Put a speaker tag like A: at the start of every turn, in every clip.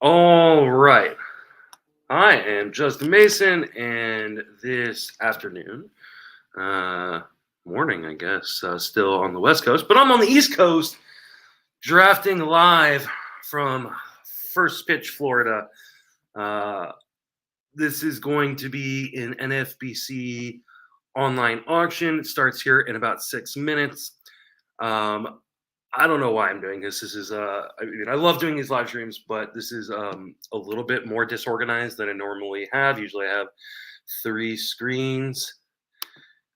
A: All right. I am Justin Mason, and this afternoon, uh, morning, I guess, still on the West Coast, but I'm on the East Coast, drafting live from First Pitch, Florida. Uh, this is going to be an NFBC Online Auction. It starts here in about 6 minutes. Um, I don't know why I'm doing this. This is I mean, I love doing these live streams, but this is a little bit more disorganized than I normally have. Usually I have three screens.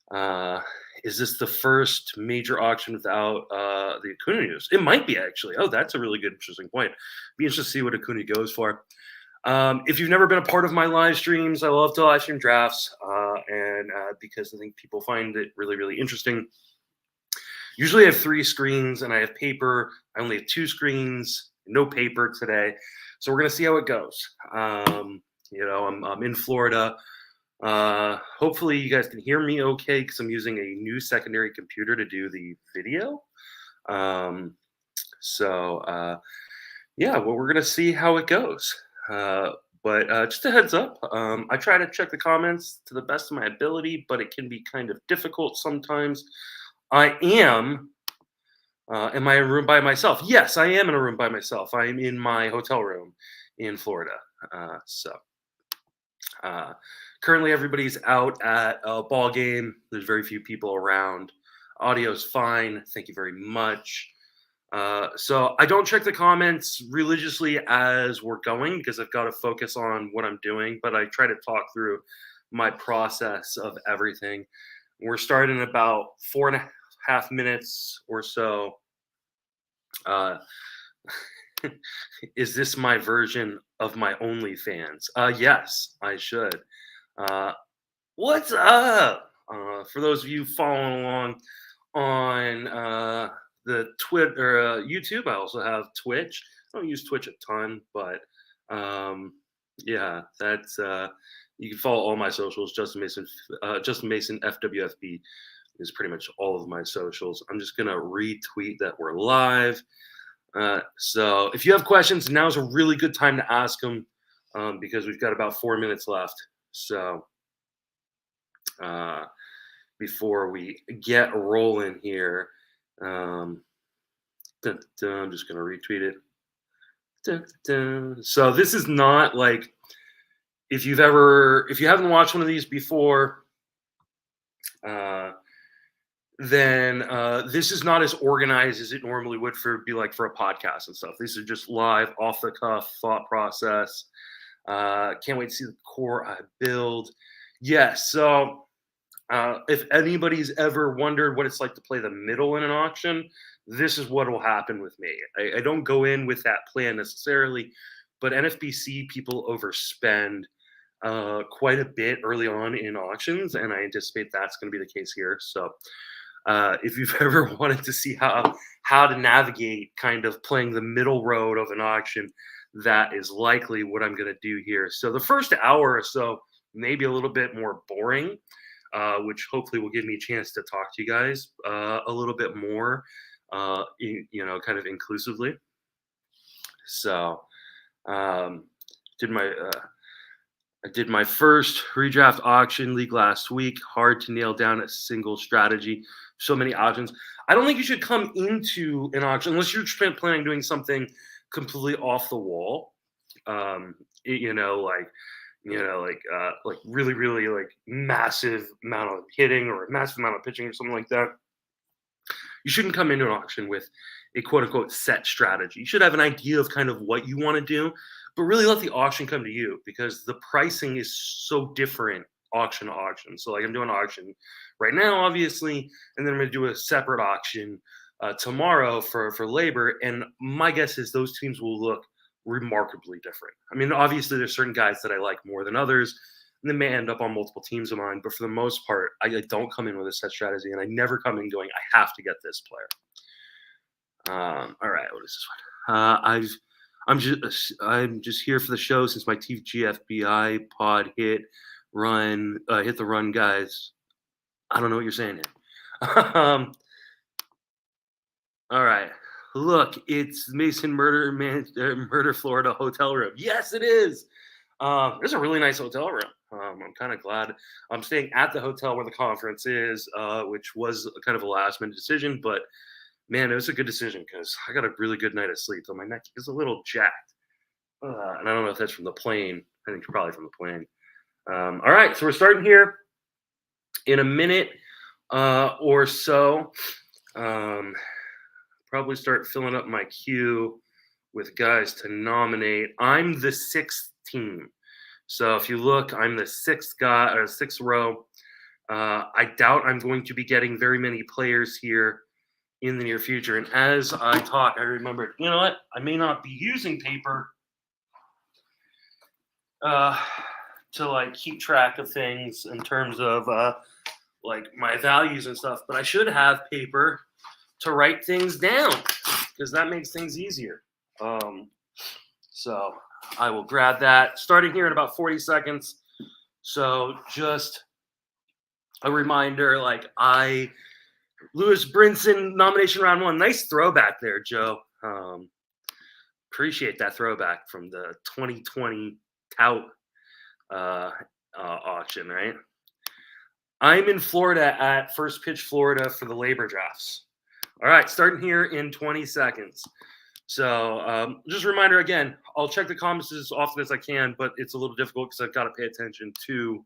A: Uh, is this the first major auction without the Acuna news? It might be actually. Oh, that's a really good, interesting point. Be interested to see what Acuna goes for. If you've never been a part of my live streams, I love to live stream drafts, and because I think people find it really, really interesting. Usually I have three screens and I have paper. I only have two screens, no paper today. So we're going to see how it goes. I'm in Florida. Hopefully you guys can hear me okay because I'm using a new secondary computer to do the video. Well, we're going to see how it goes. But just a heads up, I try to check the comments to the best of my ability, but it can be kind of difficult sometimes. Am I in a room by myself? Yes, I am in a room by myself. I am in my hotel room in Florida. Currently, everybody's out at a ball game. There's very few people around. Audio's fine. Thank you very much. So I don't check the comments religiously as we're going because I've got to focus on what I'm doing, but I try to talk through my process of everything. We're starting in about 4.5 minutes or so. Is this my version of my OnlyFans? Yes, I should. What's up? For those of you following along on the Twitter or YouTube, I also have Twitch. I don't use Twitch a ton, but that's you can follow all my socials. Justin Mason FWFB is pretty much all of my socials. I'm just gonna retweet that we're live. So if you have questions, now's a really good time to ask them because we've got about 4 minutes left. So before we get rolling here, I'm just gonna retweet it. So this is not like if you haven't watched one of these before, then this is not as organized as it normally would be like for a podcast and stuff. These are just live, off the cuff thought process. Can't wait to see the core I build. Yes, so if anybody's ever wondered what it's like to play the middle in an auction, this is what will happen with me. I don't go in with that plan necessarily, but NFBC people overspend quite a bit early on in auctions, and I anticipate that's going to be the case here. So if you've ever wanted to see how to navigate kind of playing the middle road of an auction, that is likely what I'm going to do here. So the first hour or so may be a little bit more boring, which hopefully will give me a chance to talk to you guys a little bit more, kind of inclusively. So I did my first redraft auction league last week. Hard to nail down a single strategy. So many options. I don't think you should come into an auction unless you're planning on doing something completely off the wall. Like really, really like massive amount of hitting or a massive amount of pitching or something like that. You shouldn't come into an auction with a quote unquote set strategy. You should have an idea of kind of what you want to do, but really let the auction come to you because the pricing is so different auction to auction. So like I'm doing an auction right now, obviously, and then I'm going to do a separate auction tomorrow for labor. And my guess is those teams will look remarkably different. I mean, obviously there's certain guys that I like more than others, and they may end up on multiple teams of mine, but for the most part, I don't come in with a set strategy, and I never come in going, I have to get this player. All right, what is this one? I'm just here for the show since my TGFBI pod hit the run, guys. I don't know what you're saying here. All right, Look, it's Mason Murder Florida hotel room. Yes, it is. There's a really nice hotel room. I'm kind of glad I'm staying at the hotel where the conference is, which was kind of a last minute decision, but man, it was a good decision because I got a really good night of sleep. Though my neck is a little jacked, and I don't know if that's from the plane. I think it's probably from the plane. All right, so we're starting here in a minute or so. Probably start filling up my queue with guys to nominate. I'm the sixth team. So if you look, I'm the sixth guy or sixth row. I doubt I'm going to be getting very many players here in the near future. And as I talk, I remembered, you know what? I may not be using paper to like keep track of things in terms of like my values and stuff, but I should have paper to write things down because that makes things easier. So I will grab that starting here in about 40 seconds. So just a reminder, like Lewis Brinson nomination round 1. Nice throwback there, Joe. Appreciate that throwback from the 2020 tout auction, right? I'm in Florida at First Pitch Florida for the labor drafts. All right, starting here in 20 seconds. So just a reminder again, I'll check the comments as often as I can, but it's a little difficult because I've got to pay attention to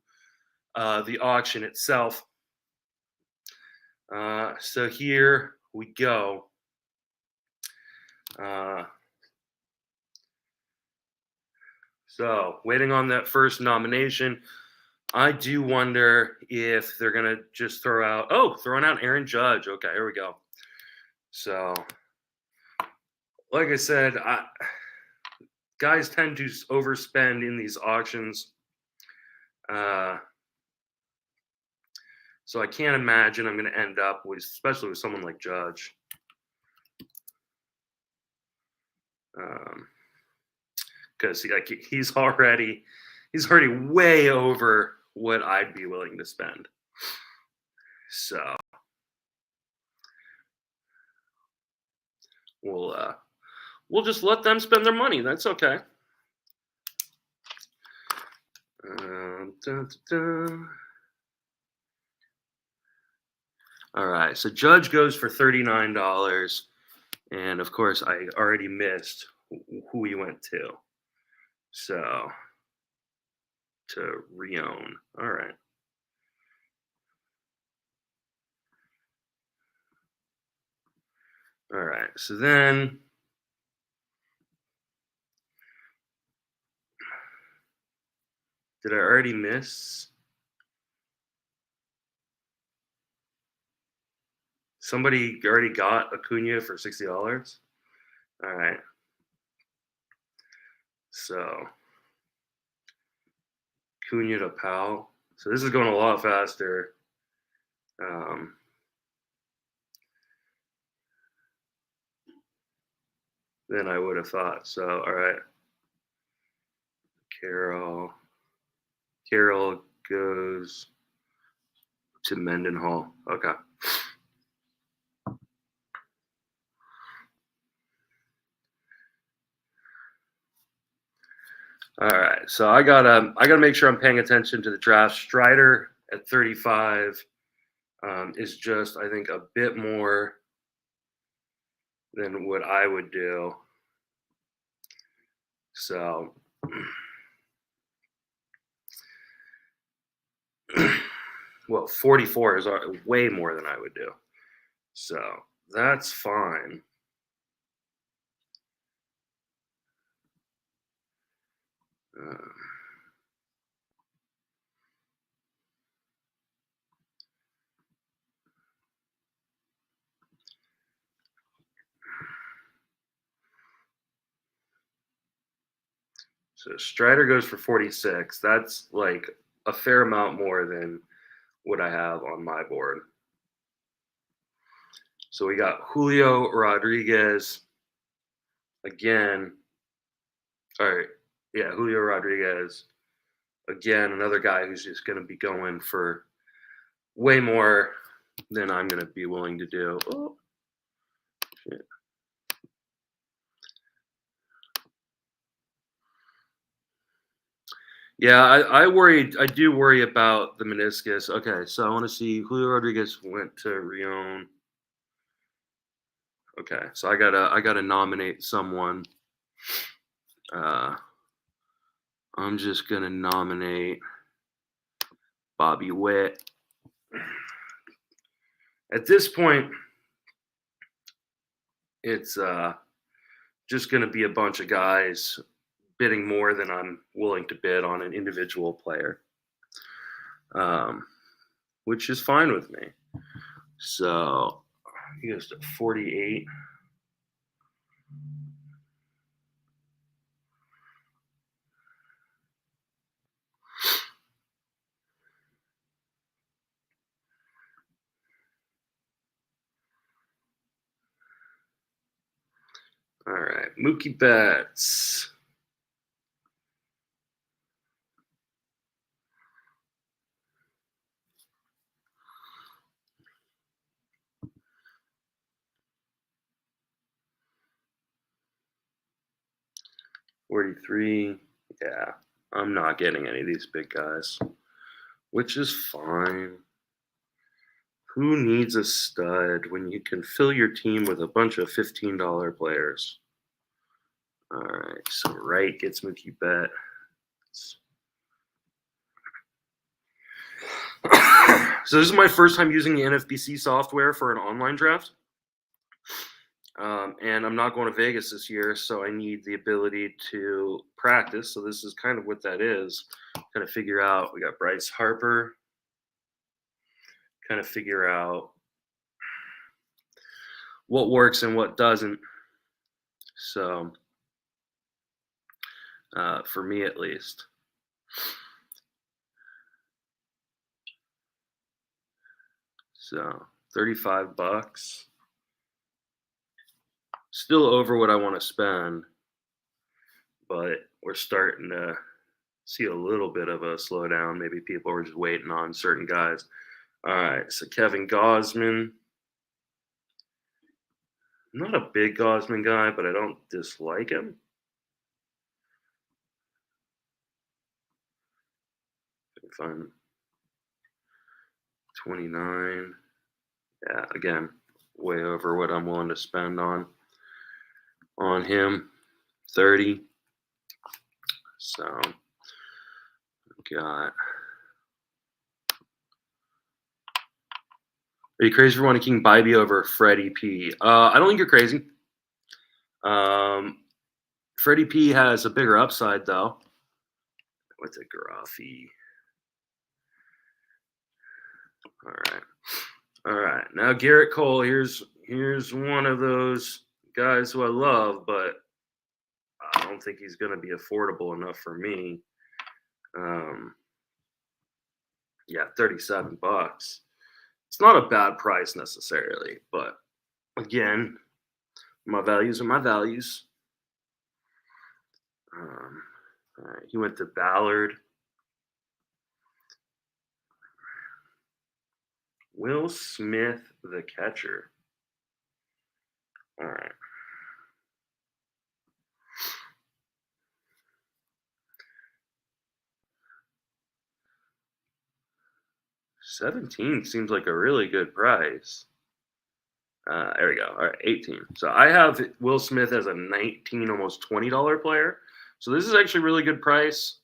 A: the auction itself. So here we go. So waiting on that first nomination. I do wonder if they're going to just throwing out Aaron Judge. Okay, here we go. So, like I said, guys tend to overspend in these auctions. So I can't imagine I'm going to end up with, especially with someone like Judge. Because he's already way over what I'd be willing to spend. So we'll just let them spend their money. That's okay. All right, so Judge goes for $39, and of course I already missed who he went to. So to Rion. All right. All right, so then did I already miss? Somebody already got Acuna for $60. All right. So Acuna to Powell. So this is going a lot faster. Than I would have thought. So, all right. Carroll goes to Mendenhall. Okay. All right. So I gotta make sure I'm paying attention to the draft. Strider at 35 is just, I think, a bit more than what I would do. So well, 44 is way more than I would do. So that's fine. So Strider goes for 46. That's like a fair amount more than what I have on my board. So we got Julio Rodriguez again. All right. Yeah, Julio Rodriguez. Again, another guy who's just going to be going for way more than I'm going to be willing to do. Oh, shit. Yeah, I do worry about the meniscus. Okay, so I want to see Julio Rodriguez went to Rion. Okay, so I gotta nominate someone. Uh, I'm just gonna nominate Bobby Witt. At this point, it's just gonna be a bunch of guys bidding more than I'm willing to bid on an individual player, um, which is fine with me. So he goes to 48. All right, Mookie Betts. $43. Yeah, I'm not getting any of these big guys, which is fine. Who needs a stud when you can fill your team with a bunch of $15 players? All right, so Wright gets Mookie Betts. So this is my first time using the NFBC software for an online draft. And I'm not going to Vegas this year, so I need the ability to practice. So this is kind of what that is. Kind of figure out, we got Bryce Harper. Kind of figure out what works and what doesn't. So for me at least. So $35. Still over what I want to spend, but we're starting to see a little bit of a slowdown. Maybe people are just waiting on certain guys. All right, so Kevin Gausman. I'm not a big Gausman guy, but I don't dislike him. If I'm 29, yeah, again, way over what I'm willing to spend on him. 30. So got. Are you crazy for wanting King Bybee over Freddie P? I don't think you're crazy. Freddie P has a bigger upside though. What's a Garoffi? All right. Now Garrett Cole. Here's one of those guys who I love, but I don't think he's going to be affordable enough for me. Yeah, $37. It's not a bad price necessarily, but again, my values are my values. All right, he went to Ballard. Will Smith, the catcher. All right. 17 seems like a really good price. There we go. All right, 18. So I have Will Smith as a 19, almost $20 player. So this is actually a really good price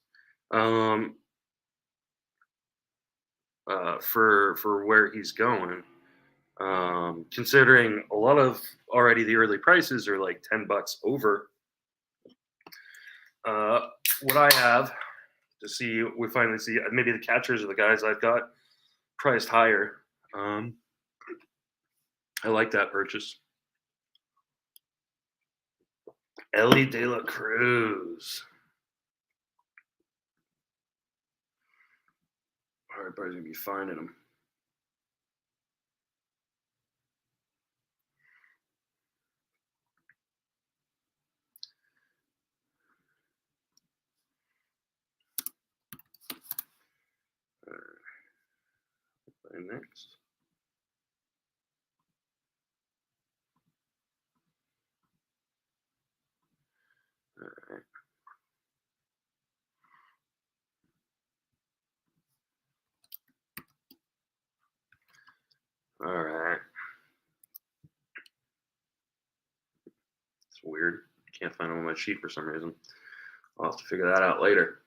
A: for where he's going. Considering a lot of already the early prices are like $10 over what I have to see. We finally see maybe the catchers are the guys I've got priced higher. I like that purchase. Ellie De La Cruz. Everybody's gonna be finding him. And next. All right. weird. Can't find them on my sheet for some reason. I'll have to figure that out later.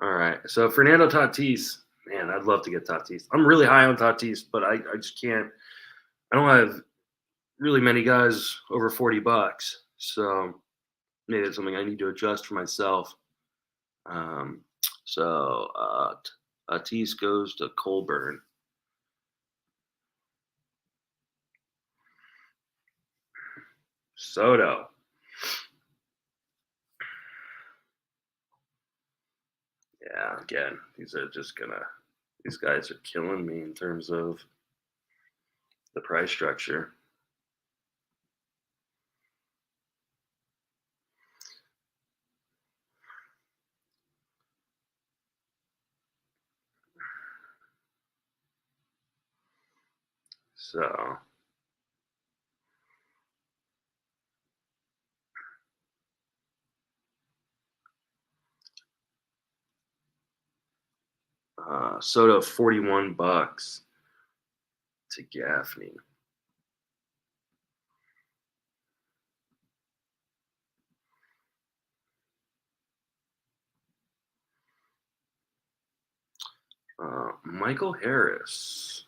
A: All right. So Fernando Tatis. Man, I'd love to get Tatis. I'm really high on Tatis, but I just can't. I don't have really many guys over $40. So maybe it's something I need to adjust for myself. So Tatis goes to Colburn. Soto. Yeah, again, these guys are killing me in terms of the price structure. So Soto $41 to Gaffney. Michael Harris.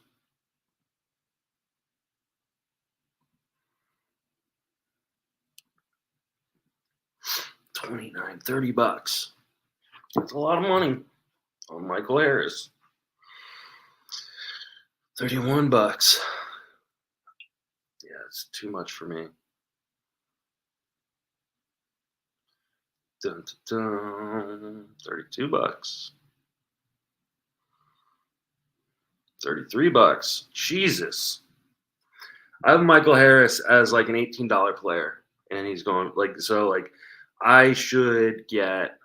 A: $29.30. That's a lot of money on Michael Harris. $31. Yeah, it's too much for me. Dun, dun, dun. $32. $33. Jesus. I have Michael Harris as like an $18 player, and he's going like I should get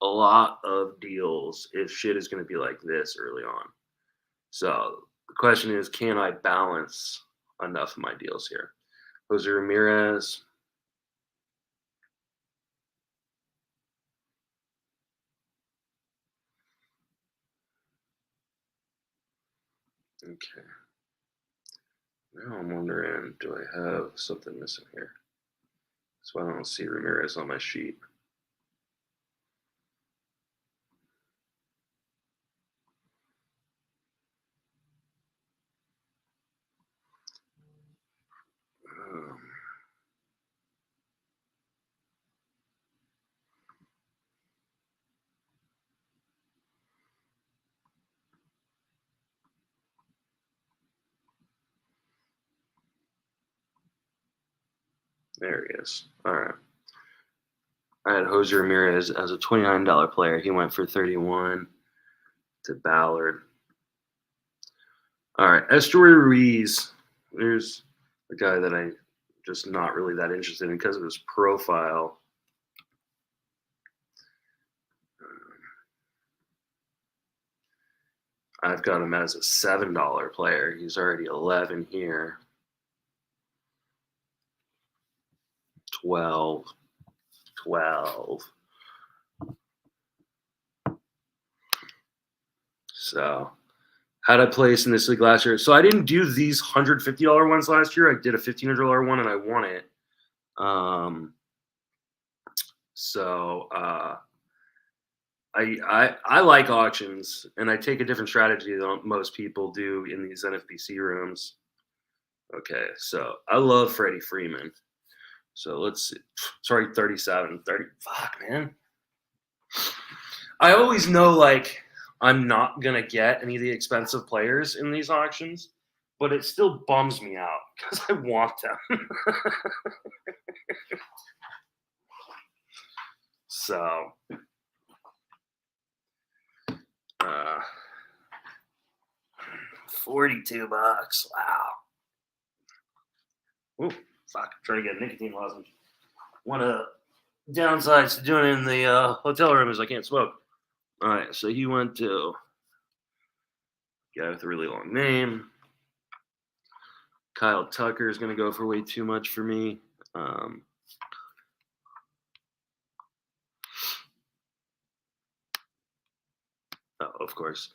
A: a lot of deals if shit is going to be like this early on. So the question is, can I balance enough of my deals here? Jose Ramirez. Okay. Now I'm wondering, do I have something missing here? That's why I don't see Ramirez on my sheet. There he is. All right. I had Jose Ramirez as a $29 player. He went for 31 to Ballard. All right. Estuary Ruiz. There's a guy that I'm just not really that interested in because of his profile. I've got him as a $7 player. He's already 11 here. 12. So, how'd I place in this league last year? So I didn't do these $150 ones last year. I did a $1,500 one and I won it. I like auctions, and I take a different strategy than most people do in these NFBC rooms. Okay, so I love Freddie Freeman. So let's see. Sorry, 37. 30. Fuck, man. I always know, like, I'm not going to get any of the expensive players in these auctions, but it still bums me out because I want them. So, $42. Wow. Ooh, fuck. Trying to get a nicotine lozenge. One of the downsides to doing it in the hotel room is I can't smoke. All right, so he went to a guy with a really long name. Kyle Tucker is going to go for way too much for me. Oh, of course.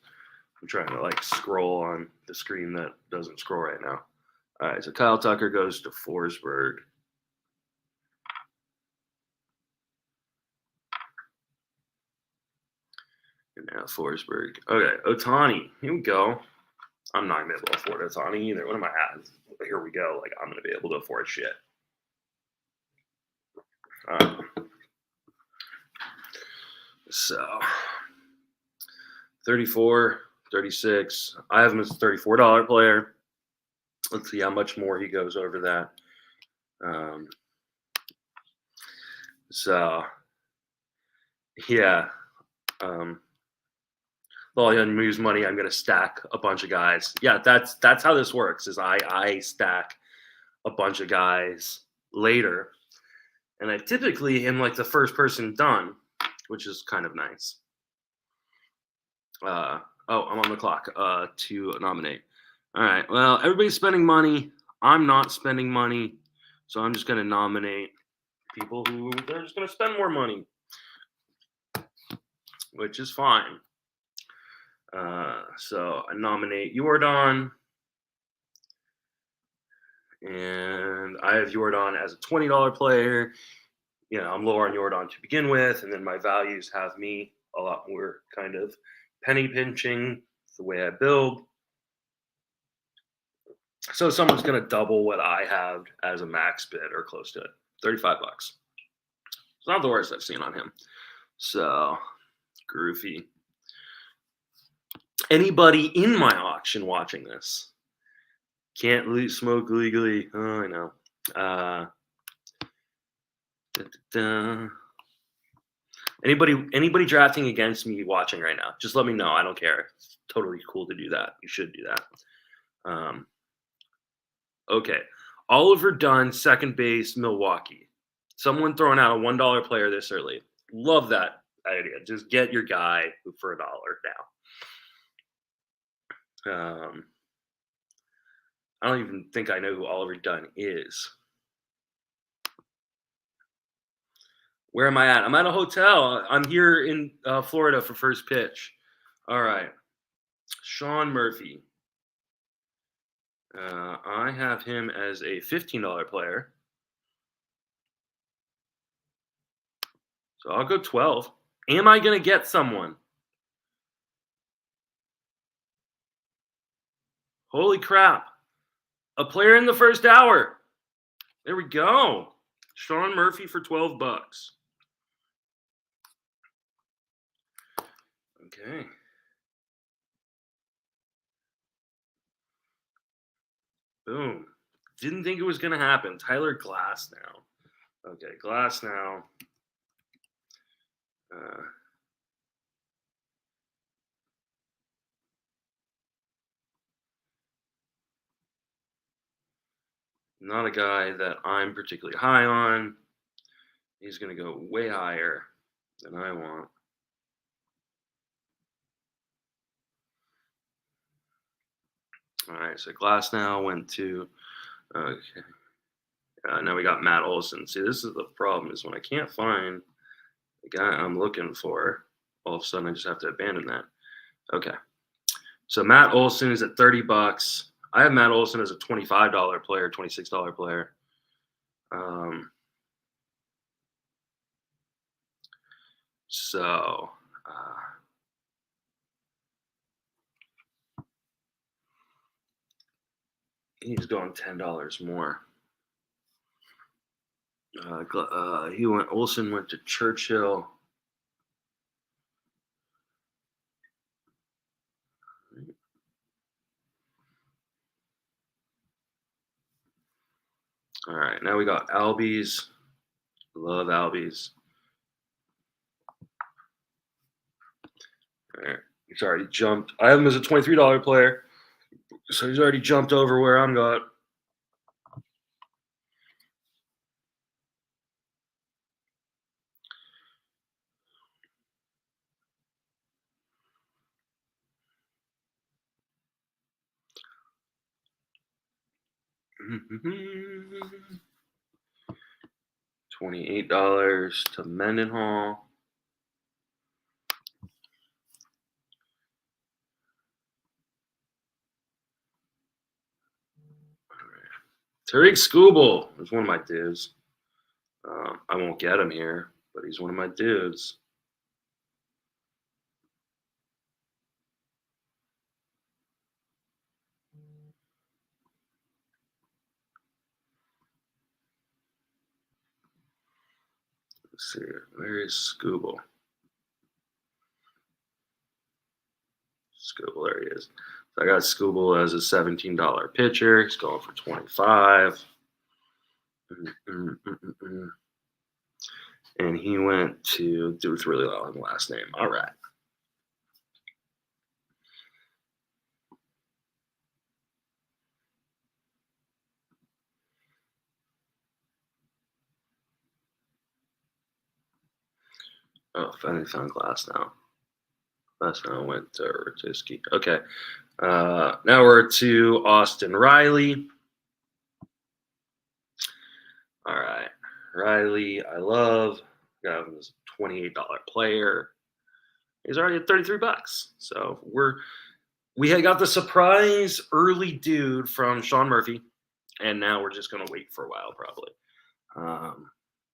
A: I'm trying to like scroll on the screen that doesn't scroll right now. All right, so Kyle Tucker goes to Forsberg. Now Forsberg. Okay, Otani. Here we go. I'm not gonna be able to afford Otani either. What am I at? Here we go. Like I'm gonna be able to afford shit. So 34, 36. I have him as a $34 player. Let's see how much more he goes over that. So yeah. Well, I use money. I'm gonna stack a bunch of guys. Yeah, that's how this works. Is I stack a bunch of guys later, and I typically am like the first person done, which is kind of nice. Oh, I'm on the clock to nominate. All right. Well, everybody's spending money. I'm not spending money, so I'm just gonna nominate people who they're just gonna spend more money, which is fine. So I nominate Jordan, and I have Jordan as a $20 player. You know, I'm lower on Jordan to begin with, and then my values have me a lot more kind of penny pinching the way I build. So someone's going to double what I have as a max bid or close to it, $35. It's not the worst I've seen on him. So, groovy. Anybody in my auction watching this? Can't smoke legally. Oh, I know. Anybody drafting against me watching right now? Just let me know. I don't care. It's totally cool to do that. You should do that. Okay. Oliver Dunn, second base, Milwaukee. Someone throwing out a $1 player this early. Love that idea. Just get your guy for $1 now. I don't even think I know who Oliver Dunn is. Where am I at? I'm at a hotel. I'm here in Florida for first pitch. All right. Sean Murphy. I have him as a $15 player. So I'll go 12. Am I going to get someone? Holy crap. A player in the first hour. There we go. Sean Murphy for $12. Okay. Boom. Didn't think it was going to happen. Tyler Glass now. Okay, Glass now. Not a guy that I'm particularly high on. He's going to go way higher than I want. All right, so Glass now went to, okay. Now we got Matt Olson. See, this is the problem is when I can't find the guy I'm looking for, all of a sudden I just have to abandon that. Okay. So Matt Olson is at $30. I have Matt Olson as a $25 player, $26 player. So he's going $10 more. Olson went to Churchill. All right, now we got Albies. Love Albies. All right, he's already jumped. I have him as a $23 player, so he's already jumped over where I'm got. $28 to Mendenhall. Tariq Skubal is one of my dudes. I won't get him here, but he's one of my dudes. Let's see. Where is Scooble? Scooble, there he is. So I got Scooble as a $17 pitcher. He's going for 25. And he went to dude's really low on the last name. All right. Oh, finally found Glass now. Last now went to Ratisky. Okay. Now we're to Austin Riley. All right. Riley, I love. Got him as a $28 player. He's already at $33. So we had got the surprise early dude from Sean Murphy, and now we're just gonna wait for a while probably,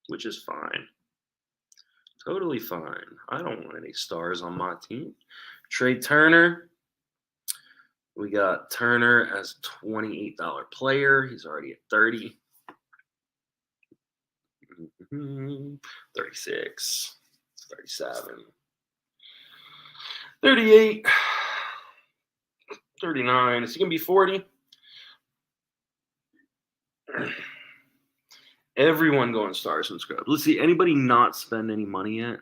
A: which is fine. Totally fine. I don't want any stars on my team. Trey Turner. We got Turner as a $28 player. He's already at 30. 36, 37, 38, 39. Is he going to be 40? Everyone going stars and scrubs. Let's see. Anybody not spend any money yet?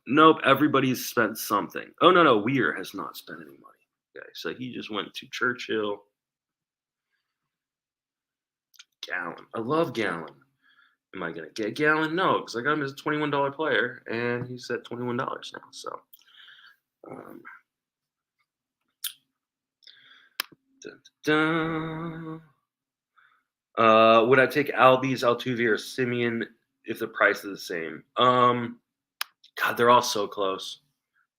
A: Nope. Everybody's spent something. Oh, no. Weir has not spent any money. Okay. So he just went to Churchill. Gallon. I love Gallon. Am I going to get Gallon? No, because I got him as a $21 player, and he's at $21 now. So, would I take Albies, Altuve, or Simeon if the price is the same? God, they're all so close.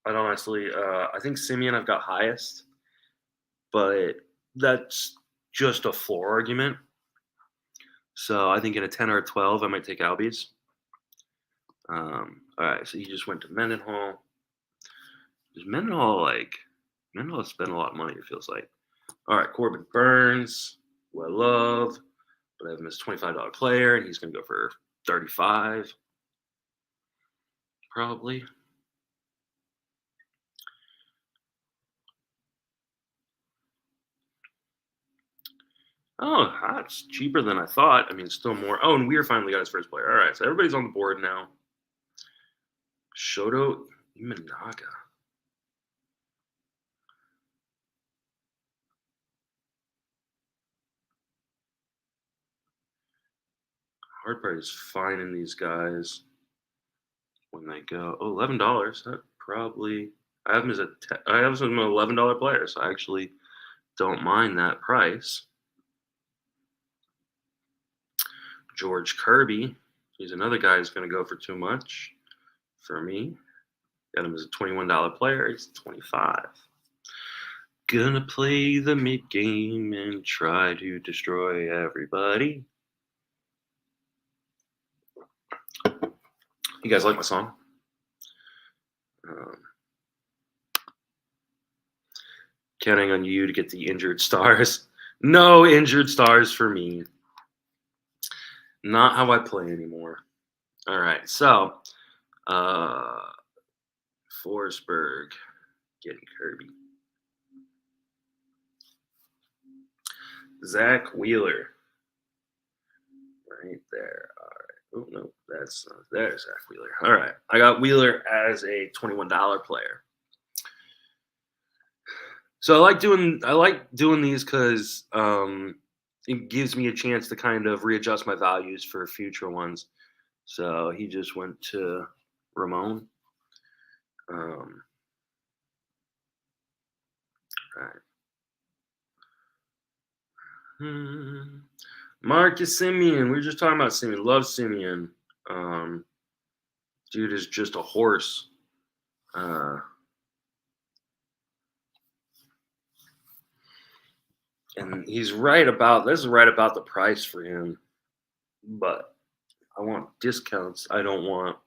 A: I'd honestly, I think Simeon I've got highest, but that's just a floor argument. So I think in a 10 or a 12, I might take Albies. All right, so he just went to Mendenhall. Does Mendenhall spend a lot of money, it feels like. All right, Corbin Burns, who I love, but I have him as $25 player, and he's going to go for 35, probably. Oh, that's cheaper than I thought. I mean, still more. Oh, and Weir finally got his first player. All right, so everybody's on the board now. Shoto Imanaga. Hard part is finding these guys when they go. Oh, $11. That probably. I have him as an $11 player, so I actually don't mind that price. George Kirby. He's another guy who's going to go for too much for me. Got him as a $21 player. He's 25. Gonna play the mid game and try to destroy everybody. You guys like my song? Counting on you to get the injured stars. No injured stars for me. Not how I play anymore. All right, so Forsberg getting Kirby. Zach Wheeler. Right there. All right. Oh, no, that's not. There's Zach Wheeler. All right. I got Wheeler as a $21 player. So I like doing these because it gives me a chance to kind of readjust my values for future ones. So he just went to Ramon. Right. Marcus Simeon. We were just talking about Simeon. Love Simeon. Dude is just a horse. And he's right about the price for him. But I want discounts. I don't want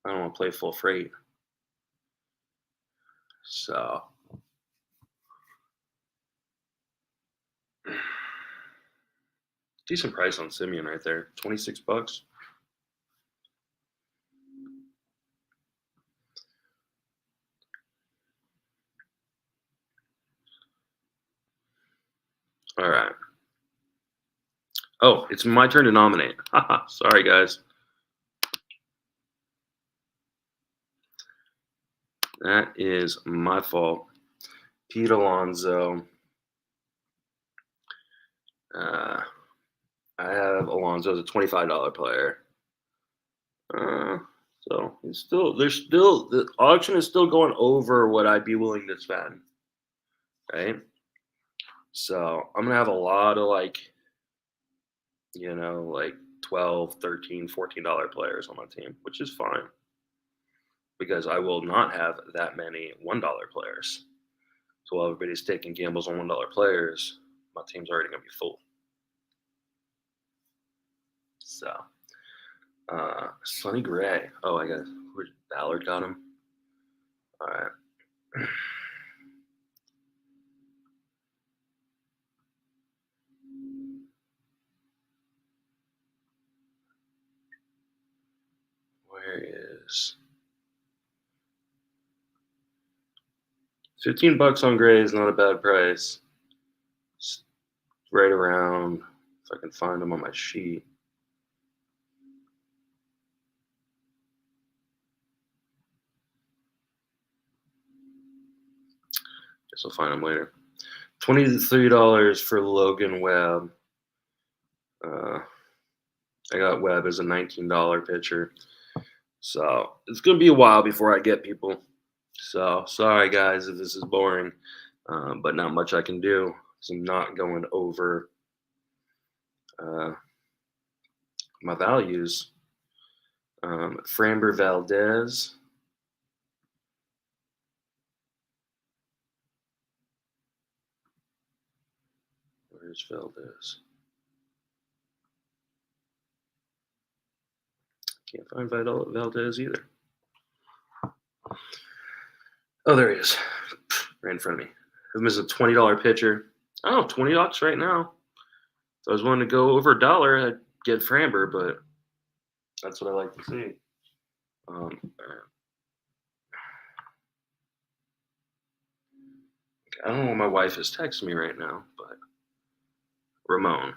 A: to play full freight. So Decent price on Simeon right there. $26. All right. Oh, it's my turn to nominate. Sorry, guys. That is my fault. Pete Alonso. I have Alonso as a $25 player. So the auction is still going over what I'd be willing to spend. Right? So I'm gonna have a lot of like 12, 13, $14 players on my team, which is fine. Because I will not have that many $1 players. So while everybody's taking gambles on $1 players, my team's already gonna be full. So Sonny Gray. Oh, I guess Ballard got him. All right. Where is $15 on Gray is not a bad price. It's right around, if I can find them on my sheet. Guess I'll find them later. $23 for Logan Webb. I got Webb as a $19 pitcher. So it's going to be a while before I get people. So sorry, guys, if this is boring, but not much I can do. So I'm not going over my values. Framber Valdez. Where's Valdez? Can't find Valdez either. Oh, there he is. Right in front of me. Him is a $20 pitcher. Oh, $20 right now. If I was willing to go over $1, I'd get Framber, but that's what I like to see. I don't know what my wife is texting me right now, but Ramon.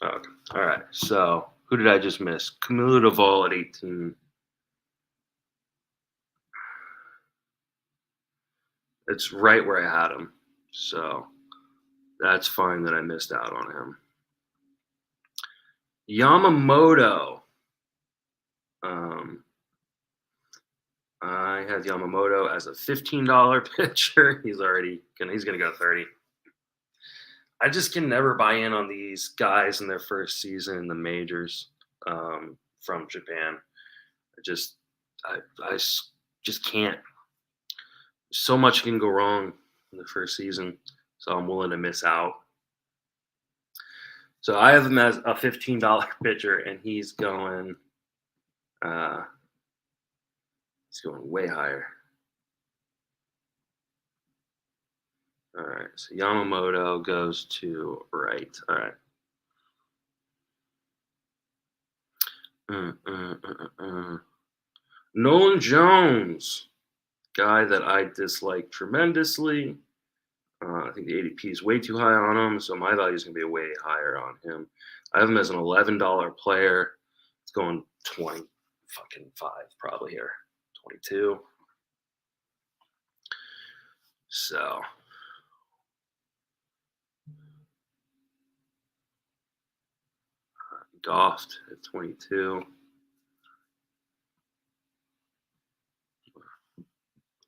A: Okay. All right. So who did I just miss? Camilo Duvall at 18. It's right where I had him. So that's fine that I missed out on him. Yamamoto. I had Yamamoto as a $15 pitcher. He's gonna go 30. I just can never buy in on these guys in their first season in the majors from Japan. I just can't. So much can go wrong in the first season, so I'm willing to miss out. So I have him as a $15 pitcher, and he's going way higher. All right, so Yamamoto goes to right. All right. Nolan Jones, guy that I dislike tremendously. I think the ADP is way too high on him, so my value is going to be way higher on him. I have him as an $11 player. It's going 20 fucking 5 probably here. 22. So Goff at 22.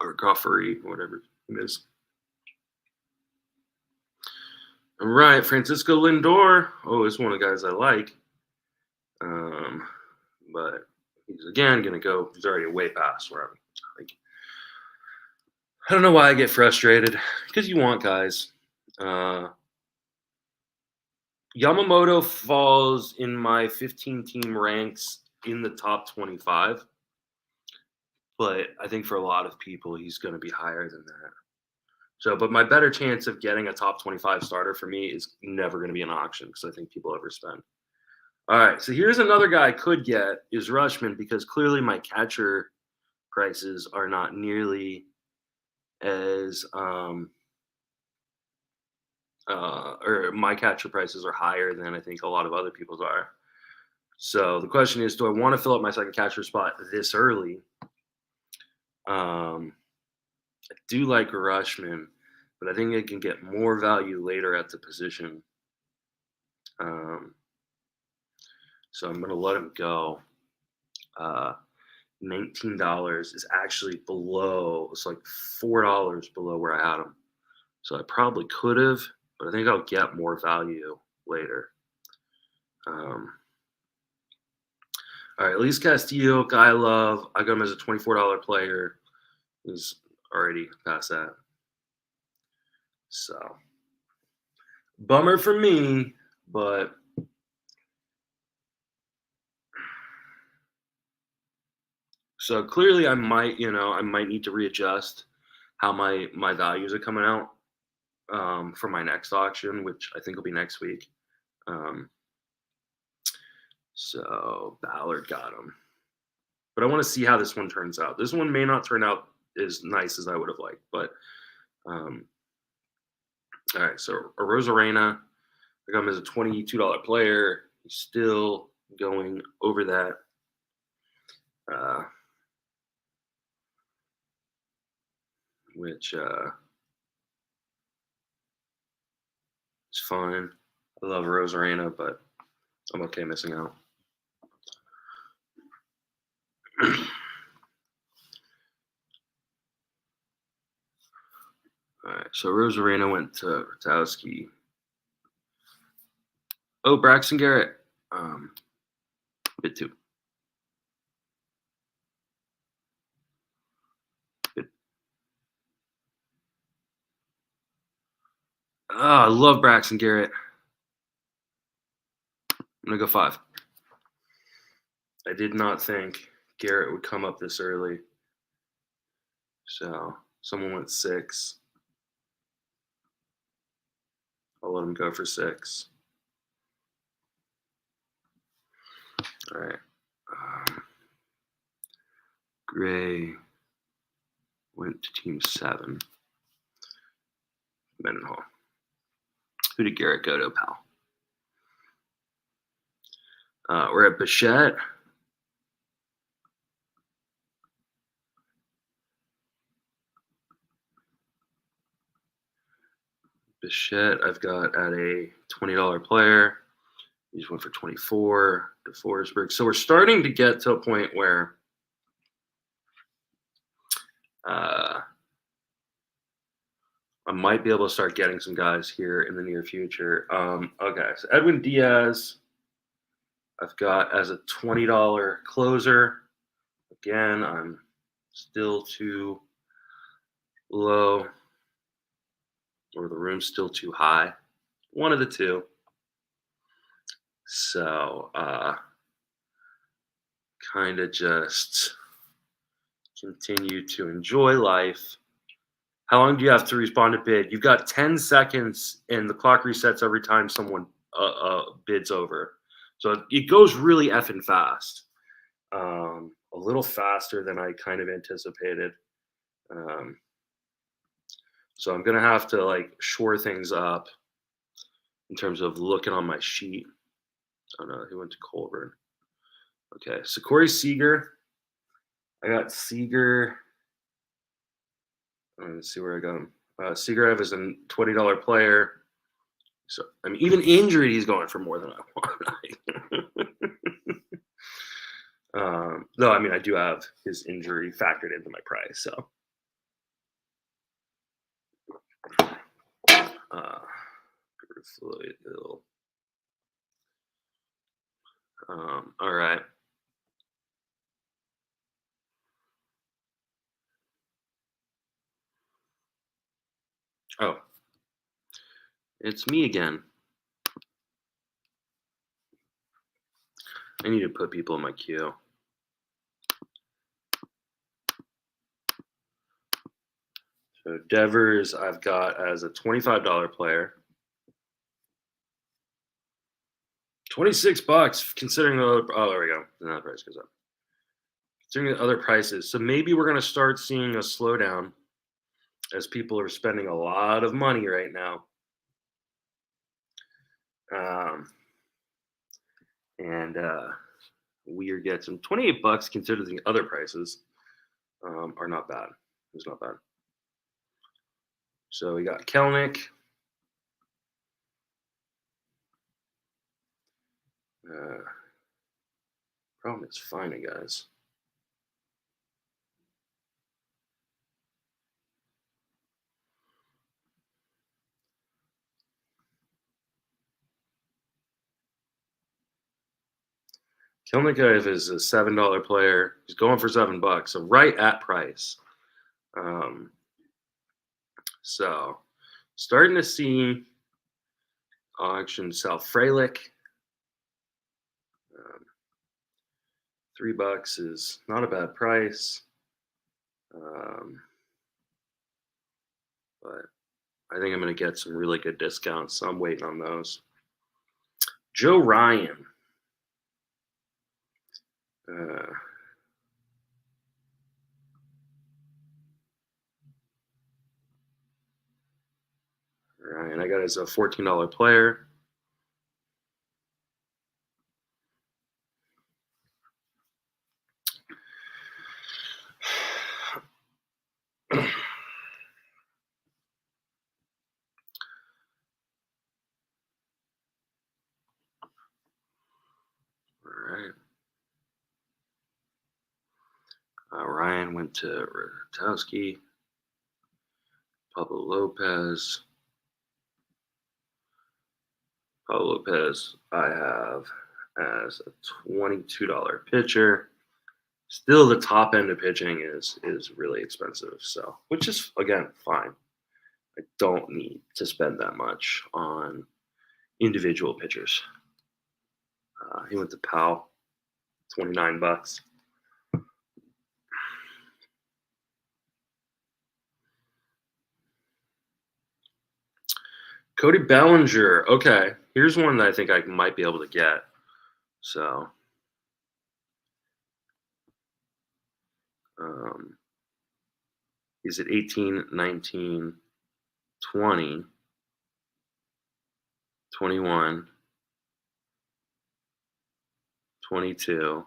A: Or Goffery, whatever it is. All right, Francisco Lindor. Oh, it's one of the guys I like. But he's again going to go. He's already way past where I'm like. I don't know why I get frustrated because you want guys. Yamamoto falls in my 15-team ranks in the top 25. But I think for a lot of people, he's going to be higher than that. So, but my better chance of getting a top 25 starter for me is never going to be an auction because I think people overspend. All right, so here's another guy I could get is Rushman because clearly my catcher prices are not nearly as or my catcher prices are higher than I think a lot of other people's are. So the question is, do I want to fill up my second catcher spot this early? I do like Rushman, but I think I can get more value later at the position. So I'm going to let him go. $19 is actually below. It's like $4 below where I had him. So I probably could have, but I think I'll get more value later. All right, Luis Castillo, guy I love. I got him as a $24 player. He's already past that. So, bummer for me, but so clearly I might need to readjust how my values are coming out for my next auction, which I think will be next week. So Ballard got him. But I want to see how this one turns out. This one may not turn out as nice as I would have liked, but all right, so Arozarena, I got him as a $22 player. He's still going over that. Which is fine. I love Arozarena, but I'm okay missing out. All right, so Arozarena went to Rotowski. Oh, Braxton Garrett, bit two. I love Braxton Garrett. I'm gonna go 5. I did not think Garrett would come up this early. So someone went 6. I'll let him go for 6. All right. Gray went to team 7. Mendenhall. Who did Garrett go to, pal? We're at Bichette. Bichette, I've got at a $20 player. He just went for 24 to Forsberg. So we're starting to get to a point where I might be able to start getting some guys here in the near future. Okay, so Edwin Diaz, I've got as a $20 closer. Again, I'm still too low, or the room's still too high. One of the two. So, kind of just continue to enjoy life. How long do you have to respond to bid? You've got 10 seconds, and the clock resets every time someone bids over. So it goes really effing fast. A little faster than I kind of anticipated. So I'm going to have to like shore things up in terms of looking on my sheet. Oh no, he went to Colburn. Okay, so Corey Seager. I got Seager. Let's see where I got him. Seager I have as a $20 player. So I mean, even injured, he's going for more than I want. No, I mean I do have his injury factored into my price. So, Floyd Hill. All right. Oh, it's me again. I need to put people in my queue. So Devers, I've got as a $25 player. $26, considering the other, oh, there we go. Now the price goes up. Considering the other prices. So maybe we're going to start seeing a slowdown as people are spending a lot of money right now. And Weir gets him $28 considering the other prices are not bad. It's not bad. So we got Kelnick. Problem is finding guys. Kelnick is a $7 player. He's going for $7, so right at price. So starting to see auction sell Freilich. $3 is not a bad price. But I think I'm going to get some really good discounts, so I'm waiting on those. Joe Ryan. Ryan, I got as a $14 player. Ryan went to Rotowski. Pablo Lopez. Pablo Lopez, I have as a $22 pitcher. Still, the top end of pitching is really expensive. So, which is again fine. I don't need to spend that much on individual pitchers. He went to Powell, $29. Cody Bellinger. Okay, here's one that I think I might be able to get. So, he's at 18, 19, 20, 21, 22.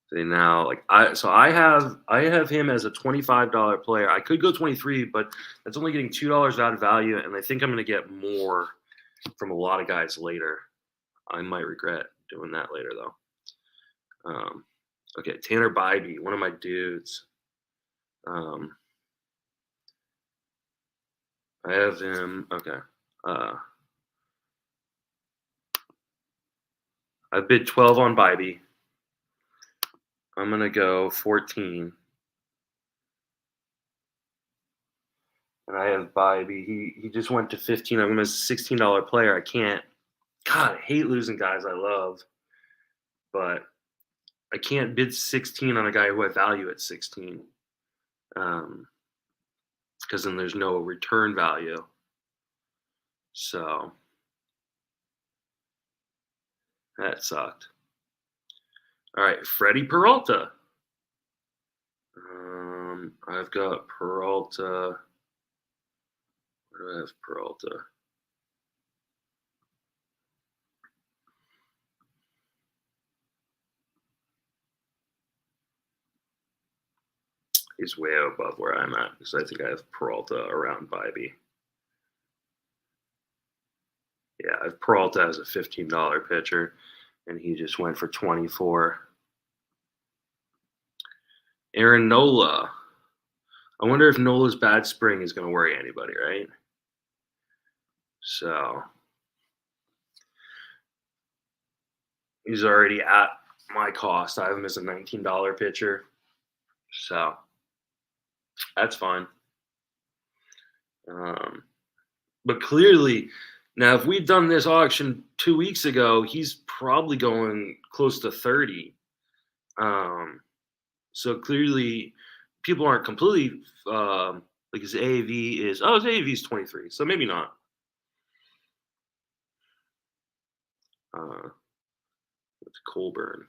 A: So now, I have him as a $25 player. I could go 23, but that's only getting $2 out of value, and I think I'm going to get more from a lot of guys later. I might regret doing that later though. Okay, Tanner Bybee, one of my dudes. I have him. Okay. I bid 12 on Bybee. I'm gonna go 14. And I have Bybee. He just went to 15. I'm a $16 player. I can't. God, I hate losing guys I love, but I can't bid 16 on a guy who I value at 16. Because then there's no return value. So that sucked. All right, Freddie Peralta. I've got Peralta. Where do I have Peralta? He's way above where I'm at because I think I have Peralta around Bybee. Yeah, I have Peralta as a $15 pitcher, and he just went for 24. Aaron Nola. I wonder if Nola's bad spring is going to worry anybody, right? So he's already at my cost. I have him as a $19 pitcher. So that's fine. But clearly, Now, if we'd done this auction 2 weeks ago, he's probably going close to 30. Um, so clearly, people aren't completely like his AAV is. Oh, his AAV is 23, so maybe not. It's Colburn.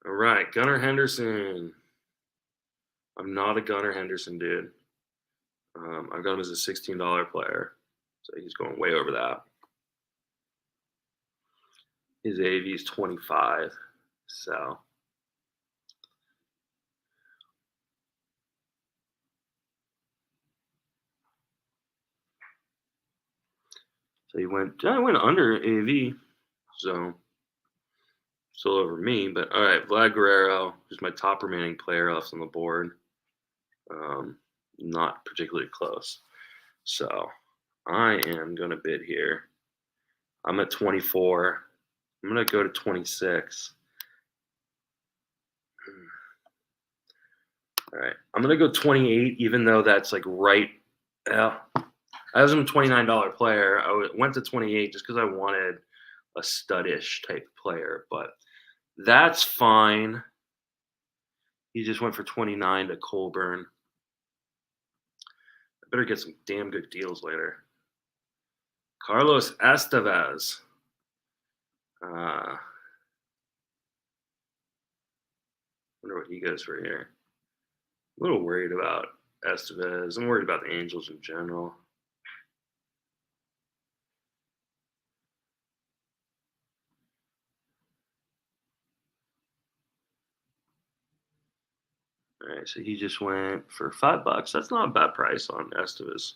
A: All right, Gunnar Henderson. I'm not a Gunnar Henderson dude. I've got him as a $16 player, so he's going way over that. His AV is 25, so he went. I went under AV, so still over me. But all right, Vlad Guerrero, who's my top remaining player left on the board. Not particularly close. So I am going to bid here. I'm at 24. I'm going to go to 26. All right. I'm going to go 28, even though that's like right. Yeah. I was a $29 player. I went to 28 just because I wanted a studdish type player, but that's fine. He just went for 29 to Colburn. I better get some damn good deals later. Carlos Estevez. Wonder what he goes for here. A little worried about Estevez. I'm worried about the Angels in general. All right, so he just went for $5. That's not a bad price on Estevez.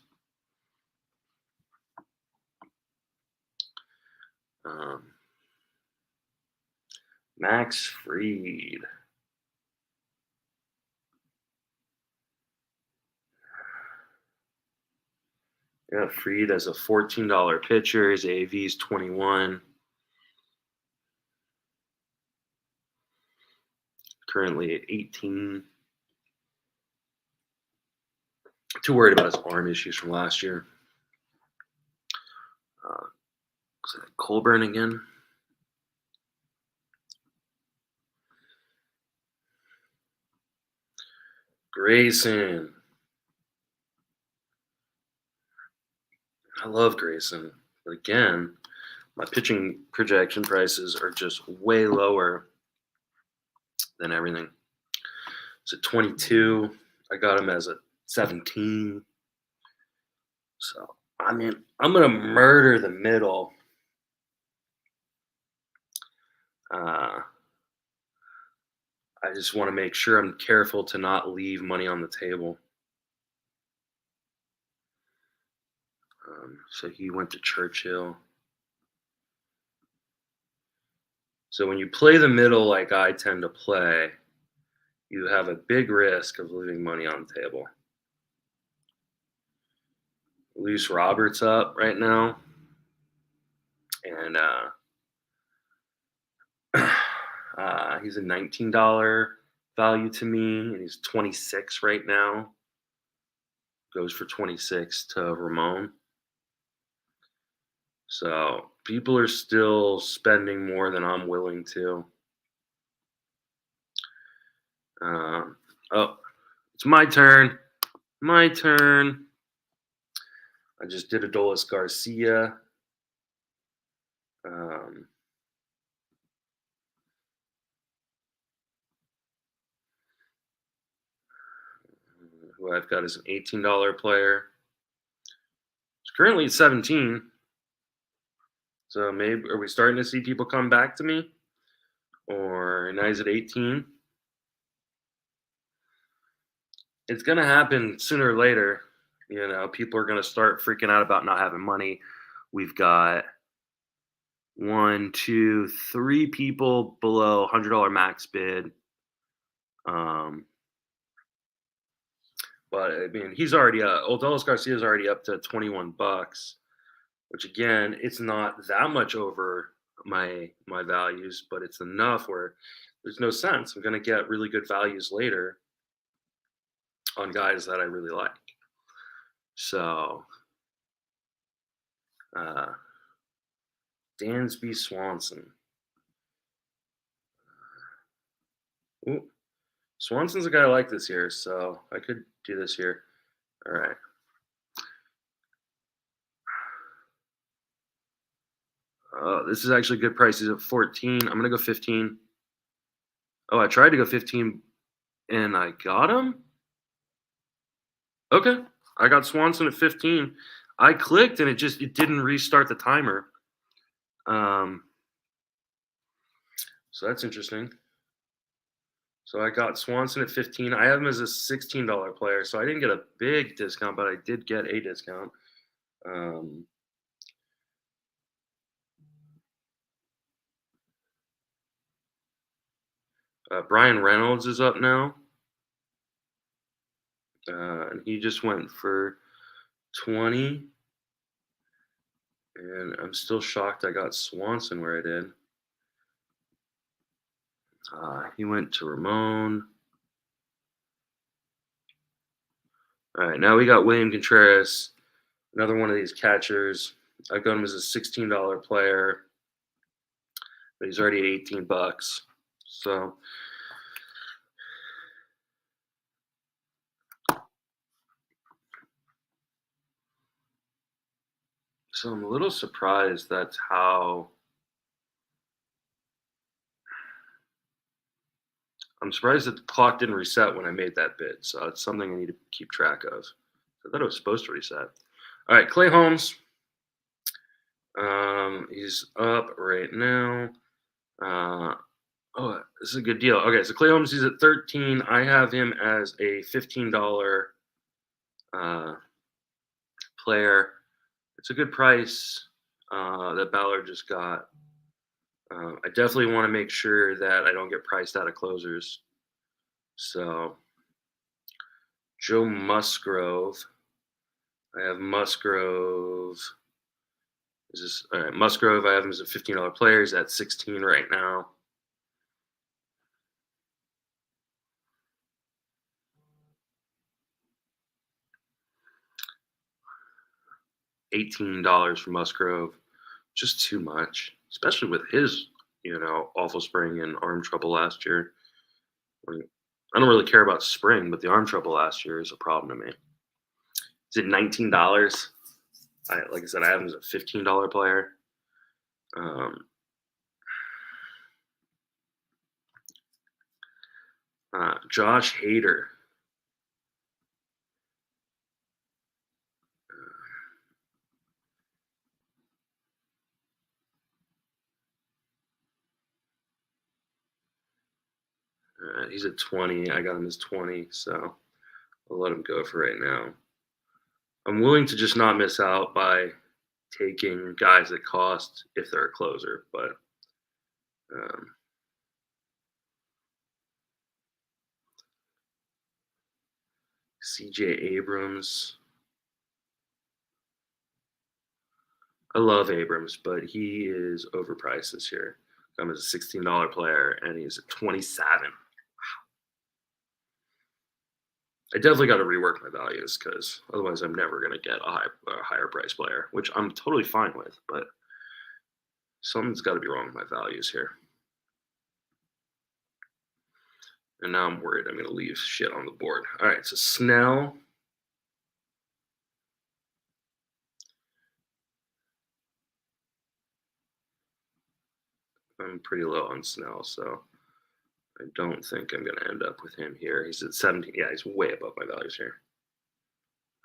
A: Max Fried. Yeah, Fried as a $14 pitcher. His AV is 21. Currently at 18. Too worried about his arm issues from last year. Colburn again. Grayson. I love Grayson. But again, my pitching projection prices are just way lower than everything. It's at 22. I got him as a 17. So, I mean, I'm going to murder the middle. I just want to make sure I'm careful to not leave money on the table. So he went to Churchill. So when you play the middle like I tend to play, you have a big risk of leaving money on the table. Luis Roberts up right now. And he's a $19 value to me, and he's 26 right now. Goes for 26 to Ramon. So people are still spending more than I'm willing to. Oh, it's my turn. My turn. I just did Adolis Garcia. Who I've got as an $18 player. It's currently at 17. So maybe are we starting to see people come back to me? Or now he's at 18. It's gonna happen sooner or later. You know, people are gonna start freaking out about not having money. We've got 1, 2, 3 people below $100 max bid. But I mean, he's already Adolis Garcia is already up to $21, which again, it's not that much over my values, but it's enough where there's no sense. I'm going to get really good values later on guys that I really like. So, Dansby Swanson. Ooh, Swanson's a guy I like this year, so I could do this here. All right. This is actually good price. He's at 14. I'm gonna go 15. Oh, I tried to go 15 and I got him. Okay, I got Swanson at 15. I clicked and it didn't restart the timer. Um, so that's interesting. So I got Swanson at 15. I have him as a $16 player, so I didn't get a big discount, but I did get a discount. Um, Brian Reynolds is up now, and he just went for 20. And I'm still shocked I got Swanson where I did. He went to Ramon. All right, now we got William Contreras, another one of these catchers. I got him as a $16 player, but he's already at $18. So I'm a little surprised that's how. I'm surprised that the clock didn't reset when I made that bid. So it's something I need to keep track of. I thought it was supposed to reset. All right, Clay Holmes. He's up right now. Oh, this is a good deal. Okay, so Clay Holmes, he's at 13. I have him as a $15 player. It's a good price that Ballard just got. I definitely want to make sure that I don't get priced out of closers. So, Joe Musgrove. I have Musgrove. Is this all right? Musgrove, I have him as a $15 player. He's at 16 right now. $18 for Musgrove. Just too much, especially with his, awful spring and arm trouble last year. I don't really care about spring, but the arm trouble last year is a problem to me. Is it $19? Like I said, I have him as a $15 player. Josh Hader. He's at 20. I got him as 20, so I'll let him go for right now. I'm willing to just not miss out by taking guys that cost if they're a closer, but CJ Abrams. I love Abrams, but he is overpriced this year. I'm as a $16 player, and he's at 27. Wow. I definitely got to rework my values because otherwise I'm never going to get a higher price player, which I'm totally fine with. But something's got to be wrong with my values here. And now I'm worried I'm going to leave shit on the board. All right, so Snell. I'm pretty low on Snell, so I don't think I'm going to end up with him here. He's at 17. Yeah, he's way above my values here.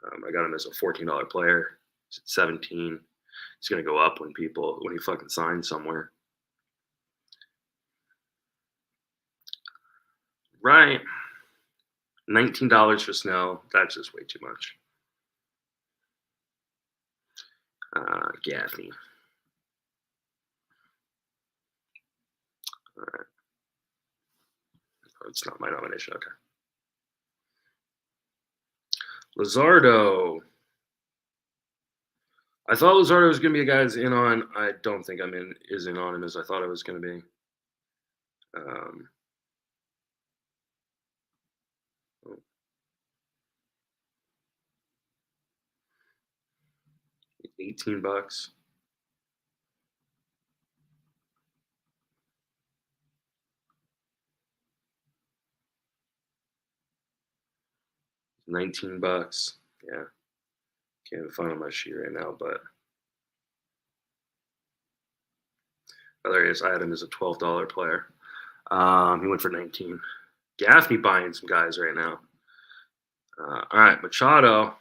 A: I got him as a $14 player. He's at 17. He's going to go up when he fucking signs somewhere. Right. $19 for Snell. That's just way too much. Gaffney. All right. Oh, it's not my nomination. Okay. Luzardo. I thought Luzardo was going to be a guy that's in on. I don't think is in on him as I thought it was going to be. $18. $19. Yeah. Can't even find on my sheet right now, but oh, there he is. I had him as a $12 player. He went for 19. Gaffney buying some guys right now. All right, Machado.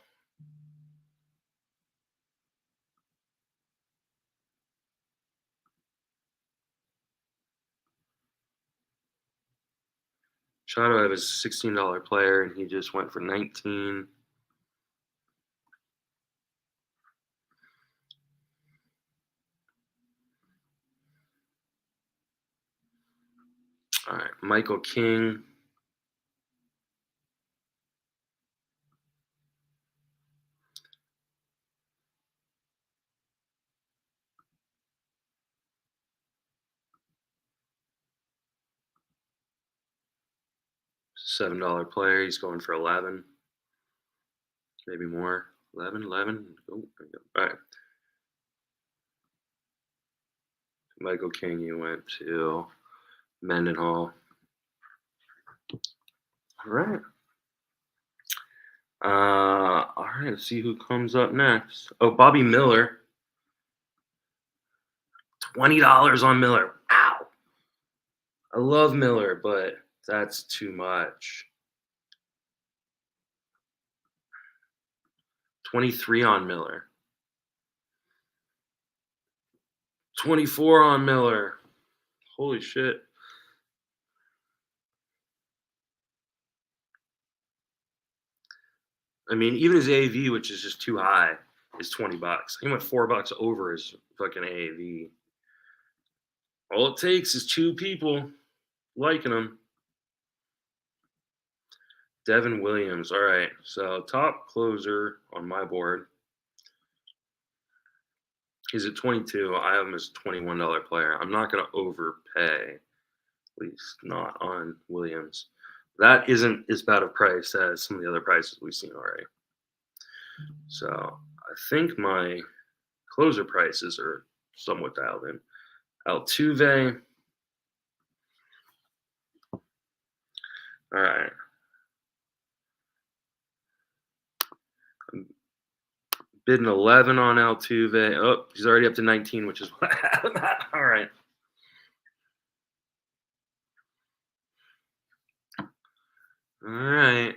A: Machado had a $16 player, and he just went for 19. All right, Michael King. $7 player. He's going for 11. Maybe more. 11. Oh, there we go. All right. Michael King, you went to Mendenhall. All right. All right, let's see who comes up next. Oh, Bobby Miller. $20 on Miller. Wow. I love Miller, but that's too much. 23 on Miller. 24 on Miller. Holy shit. I mean, even his AAV, which is just too high, is $20. He went $4 over his fucking AAV. All it takes is two people liking him. Devin Williams. All right. So top closer on my board. He's at 22. I have him as a $21 player. I'm not going to overpay, at least not on Williams. That isn't as bad a price as some of the other prices we've seen already. So I think my closer prices are somewhat dialed in. Altuve. All right. I'm bidding 11 on Altuve. Oh, he's already up to 19, which is what I have. All right. All right.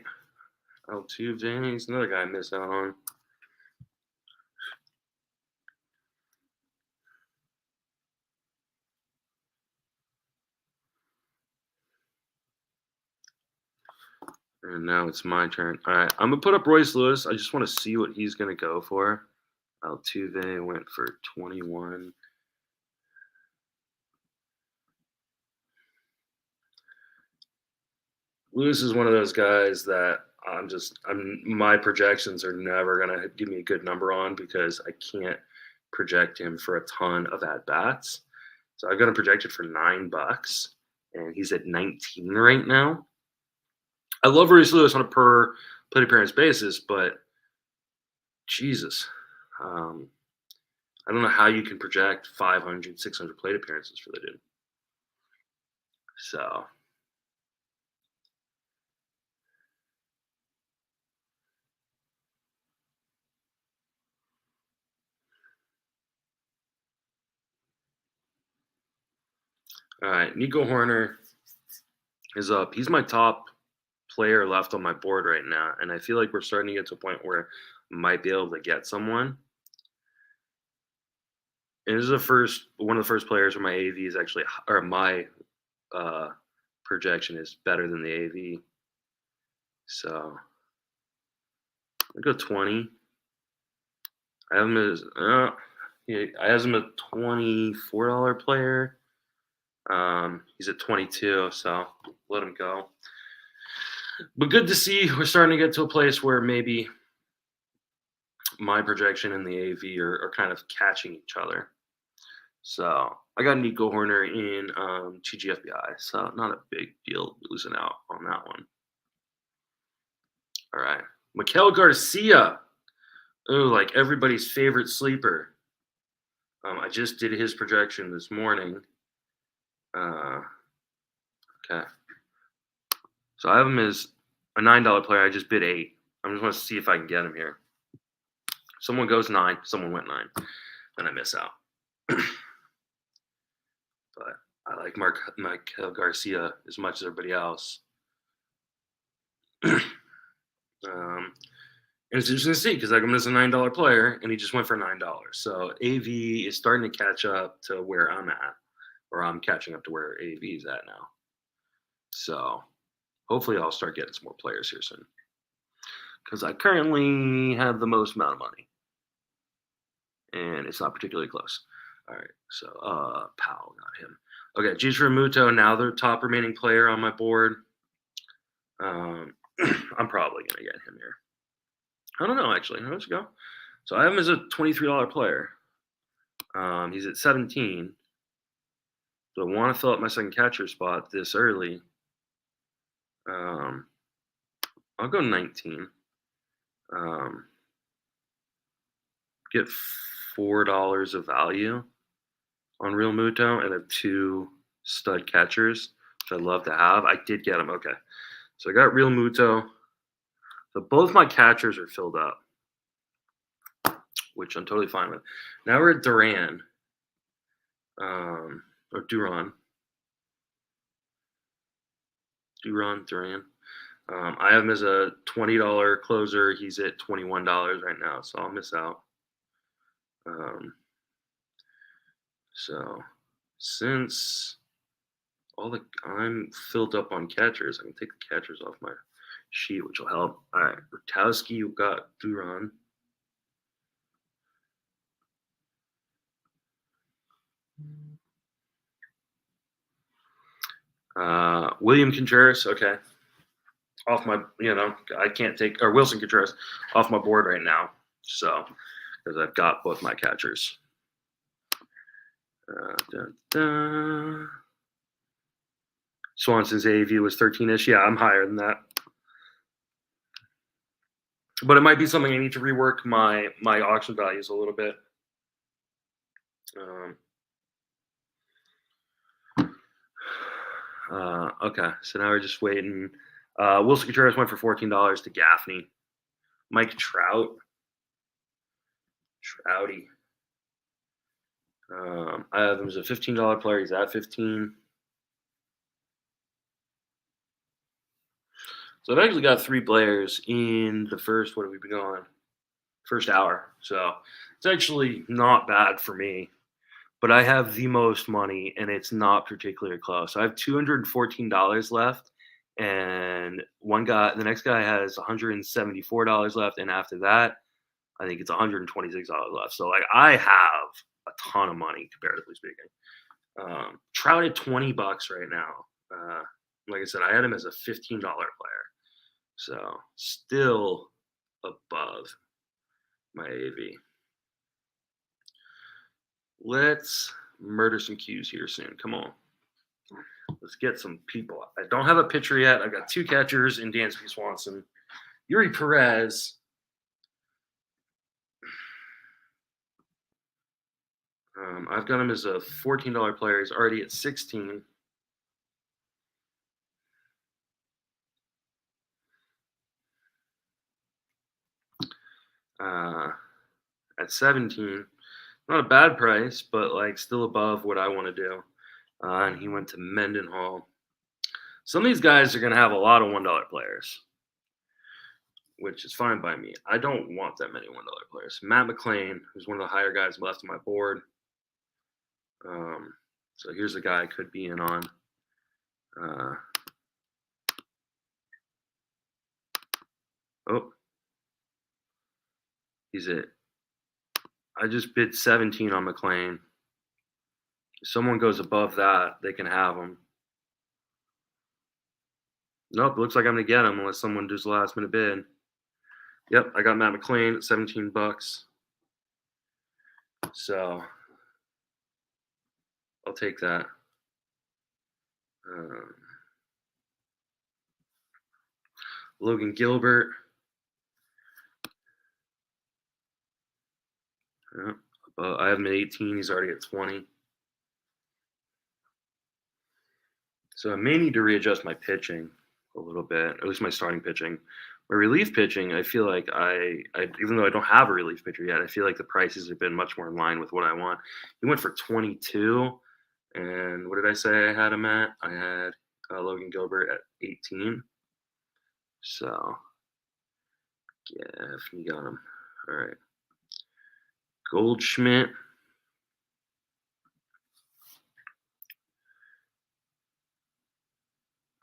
A: Altuve. He's another guy I missed out on. And now it's my turn. All right, I'm gonna put up Royce Lewis. I just want to see what he's gonna go for. Altuve went for 21. Lewis is one of those guys that my projections are never gonna give me a good number on because I can't project him for a ton of at bats. So I'm gonna project it for $9, and he's at 19 right now. I love Royce Lewis on a per plate appearance basis, but Jesus. I don't know how you can project 500, 600 plate appearances for the dude. So, all right, Nico Horner is up. He's my top player left on my board right now, and I feel like we're starting to get to a point where I might be able to get someone. And this is one of the first players where my AV is actually, or my projection is better than the AV. So I go 20. I have him as I have him a $24 player. He's at 22, so let him go. But good to see we're starting to get to a place where maybe my projection and the AV are kind of catching each other. So I got Nico Horner in TGFBI, so not a big deal losing out on that one. All right. Miguel Garcia Oh, like everybody's favorite sleeper. I just did his projection this morning. Okay. So I have him as a $9 player. I just bid 8. I just want to see if I can get him here. Someone goes 9. Someone went 9. Then I miss out. But I like Michael Garcia as much as everybody else. And it's interesting to see because I got him as a $9 player, and he just went for $9. So AV is starting to catch up to where I'm at, or I'm catching up to where AV is at now. So hopefully I'll start getting some more players here soon because I currently have the most amount of money, and it's not particularly close. All right, so Powell got him. Okay, Jishiro Muto, now the top remaining player on my board. I'm probably gonna get him here. I don't know actually. Let's go. So I have him as a $23 player. He's at 17. So I want to fill up my second catcher spot this early. I'll go 19. Get $4 of value on Real Muto and have 2 stud catchers, which I'd love to have. I did get them. Okay. So I got Real Muto. So both my catchers are filled up, which I'm totally fine with. Now we're at Duran. Or Duran. I have him as a $20 closer. He's at $21 right now, so I'll miss out. So since I'm filled up on catchers, I can take the catchers off my sheet, which will help. All right, Rutowski, you got Duran. William Contreras, okay. Off my, I can't take, or Wilson Contreras off my board right now. So, because I've got both my catchers. Swanson's AV was 13-ish. Yeah, I'm higher than that. But it might be something I need to rework my auction values a little bit. Okay, so now we're just waiting. Wilson Contreras went for $14 to Gaffney. Mike Trouty. I have him as a $15 player. He's at 15. So I've actually got 3 players in the first, what have we been going? First hour. So it's actually not bad for me. But I have the most money, and it's not particularly close. I have $214 left, and the next guy has $174 left, and after that, I think it's $126 left. So like I have a ton of money comparatively speaking. Trout at $20 right now. Like I said, I had him as a $15 player, so still above my AV. Let's murder some Qs here soon. Come on. Let's get some people. I don't have a pitcher yet. I've got 2 catchers in Dansby Swanson. Yuri Perez. I've got him as a $14 player. He's already at 16. At 17. Not a bad price, but like still above what I want to do. And he went to Mendenhall. Some of these guys are going to have a lot of $1 players, which is fine by me. I don't want that many $1 players. Matt McClain, who's one of the higher guys left on my board. So here's a guy I could be in on. He's it. I just bid 17 on McClain. If someone goes above that, they can have him. Nope, looks like I'm going to get him unless someone does the last minute bid. Yep, I got Matt McClain at $17. So I'll take that. Logan Gilbert. Yeah. I have him at 18. He's already at 20. So I may need to readjust my pitching a little bit, at least my starting pitching. My relief pitching, I feel like even though I don't have a relief pitcher yet, I feel like the prices have been much more in line with what I want. He went for 22, and what did I say I had him at? I had Logan Gilbert at 18. So yeah, if you got him, all right. Goldschmidt.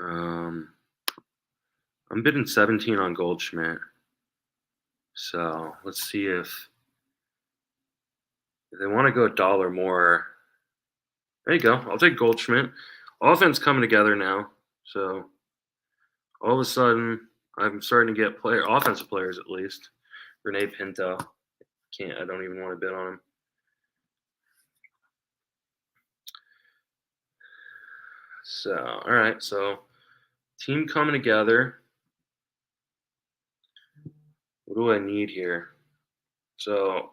A: Um, I'm bidding 17 on Goldschmidt. So let's see if they want to go a dollar more. There you go. I'll take Goldschmidt. Offense coming together now. So all of a sudden, I'm starting to get offensive players at least. Renee Pinto. I don't even want to bid on him. So, all right. So team coming together. What do I need here? So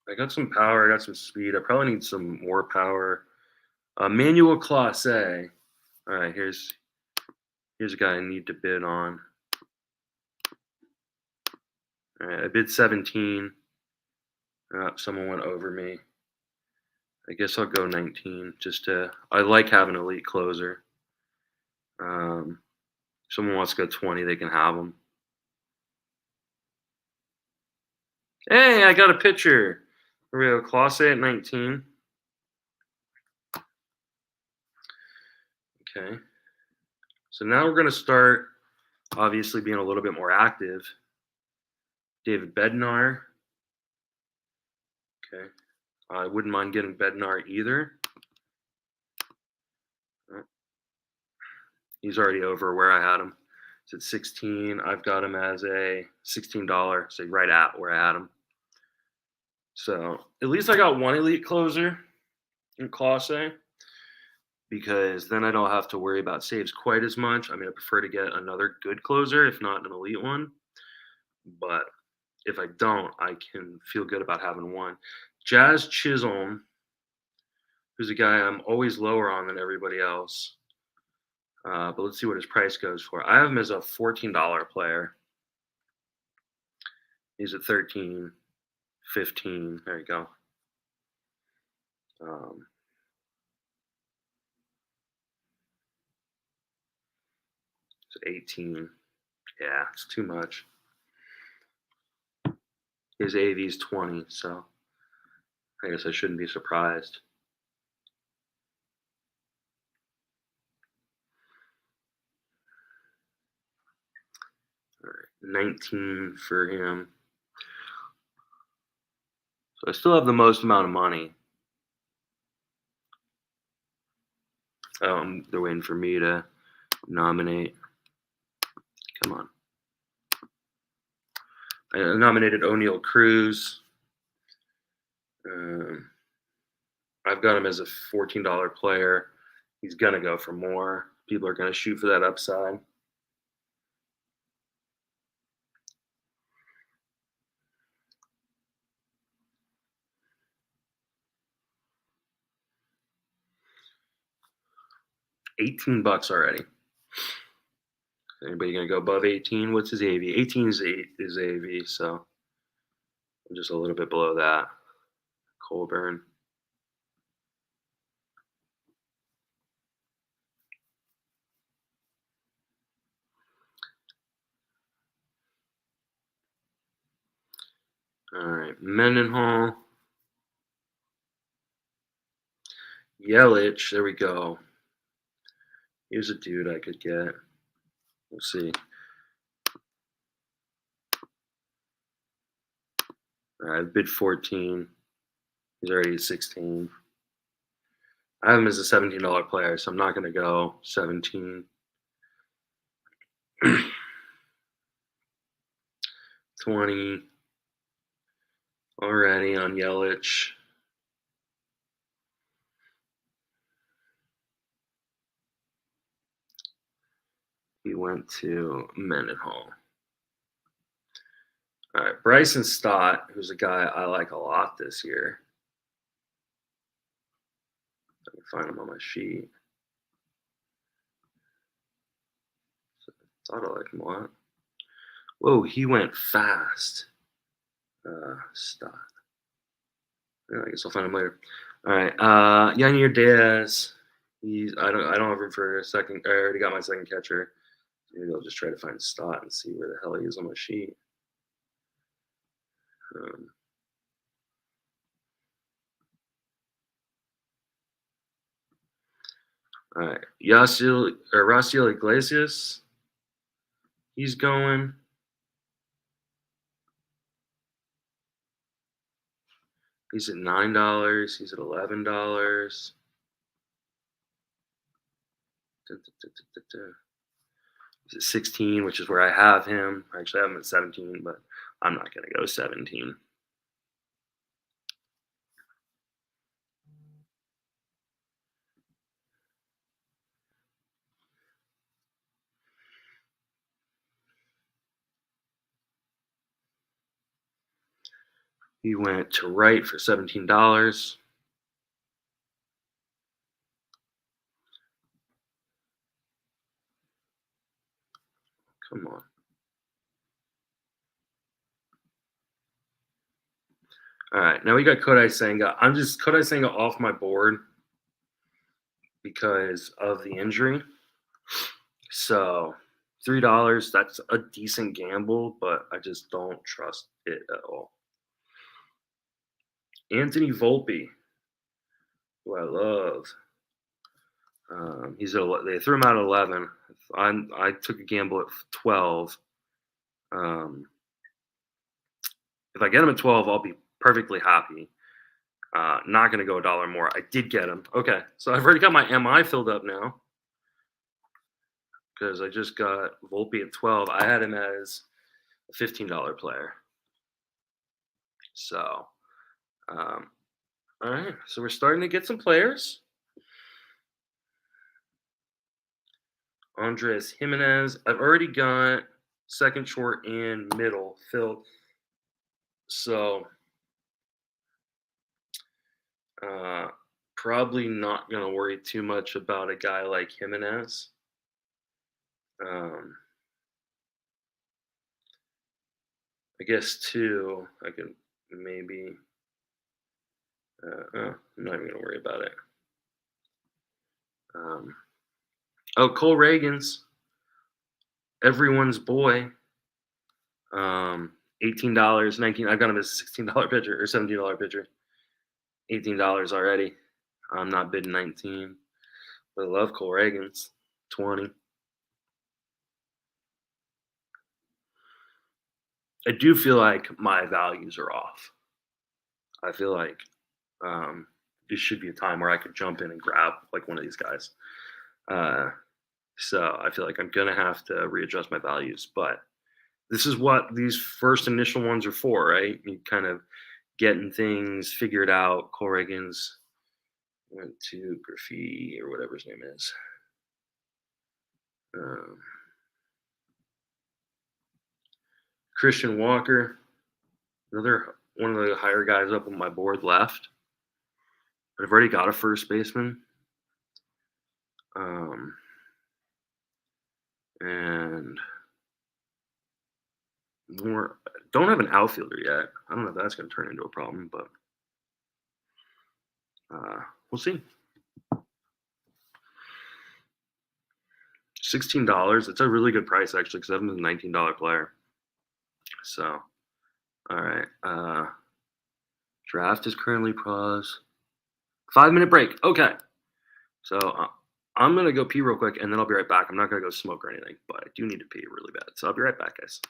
A: I got some power. I got some speed. I probably need some more power. Manuel Clase. All right, here's a guy I need to bid on. All right, I bid 17. Someone went over me. I guess I'll go 19. I like having an elite closer. Someone wants to go 20, they can have them. Hey, I got a pitcher. Here we go, Clase at 19. Okay. So now we're going to start, obviously, being a little bit more active. David Bednar. Okay. I wouldn't mind getting Bednar either. He's already over where I had him. It's at 16. I've got him as a $16, so right at where I had him. So at least I got one elite closer in Clase, because then I don't have to worry about saves quite as much. I mean, I prefer to get another good closer, if not an elite one. But if I don't, I can feel good about having one. Jazz Chisholm, who's a guy I'm always lower on than everybody else. But let's see what his price goes for. I have him as a $14 player. He's at 13, 15. There you go. It's 18. Yeah, it's too much. His AV's 20, so I guess I shouldn't be surprised. All right, 19 for him. So I still have the most amount of money. They're waiting for me to nominate. Come on. I nominated O'Neal Cruz. I've got him as a $14 player. He's going to go for more. People are going to shoot for that upside. $18 already. Anybody going to go above 18? What's his AV? 18 is AV, so I'm just a little bit below that. Colburn. All right, Mendenhall. Yelich, there we go. Here's a dude I could get. We'll see. All right, I bid 14. He's already at 16. I have him as a $17 player, so I'm not going to go 17. 20 already on Yelich. He went to Mendenhall. All right, Bryson Stott, who's a guy I like a lot this year. I can find him on my sheet. Thought I liked him a lot. Whoa, he went fast. Stott. Yeah, I guess I'll find him later. All right, Yanir Diaz. I don't have room for a second. I already got my second catcher. Maybe I'll just try to find Stott and see where the hell he is on my sheet. All right, Raciel Iglesias. He's going. He's at $9. He's at $11. He's at 16, which is where I have him. I actually have him at 17, but I'm not going to go 17. He went to right for $17. Come on. All right, now we got Kodai Senga. I'm just Kodai Senga off my board because of the injury. So $3, that's a decent gamble, but I just don't trust it at all. Anthony Volpe, who I love. They threw him out at 11. I took a gamble at 12. If I get him at 12, I'll be perfectly happy. Not going to go $1 more. I did get him. Okay, so I've already got my MI filled up now because I just got Volpe at 12. I had him as a $15 player. So, all right. So we're starting to get some players. Andres Jimenez. I've already got second, short, and middle filled. So, probably not going to worry too much about a guy like Jimenez. I guess two, I could maybe. I'm not even going to worry about it. Cole Reagans, everyone's boy. $18, 19. I've got him as a $16 pitcher or $17 pitcher. $18 already. I'm not bidding 19. But I love Cole Reagans. 20. I do feel like my values are off. I feel like this should be a time where I could jump in and grab like one of these guys. So I feel like I'm going to have to readjust my values. But this is what these first initial ones are for, right? You kind of getting things figured out. Cole Reagans went to Graffiti or whatever his name is. Christian Walker, another one of the higher guys up on my board left. But I've already got a first baseman. And more. Don't have an outfielder yet. I don't know if that's going to turn into a problem, but we'll see. $16. It's a really good price actually because I'm a $19 player. So, all right. Draft is currently paused. 5-minute break. Okay. So I'm gonna go pee real quick and then I'll be right back. I'm not gonna go smoke or anything, but I do need to pee really bad. So I'll be right back, guys.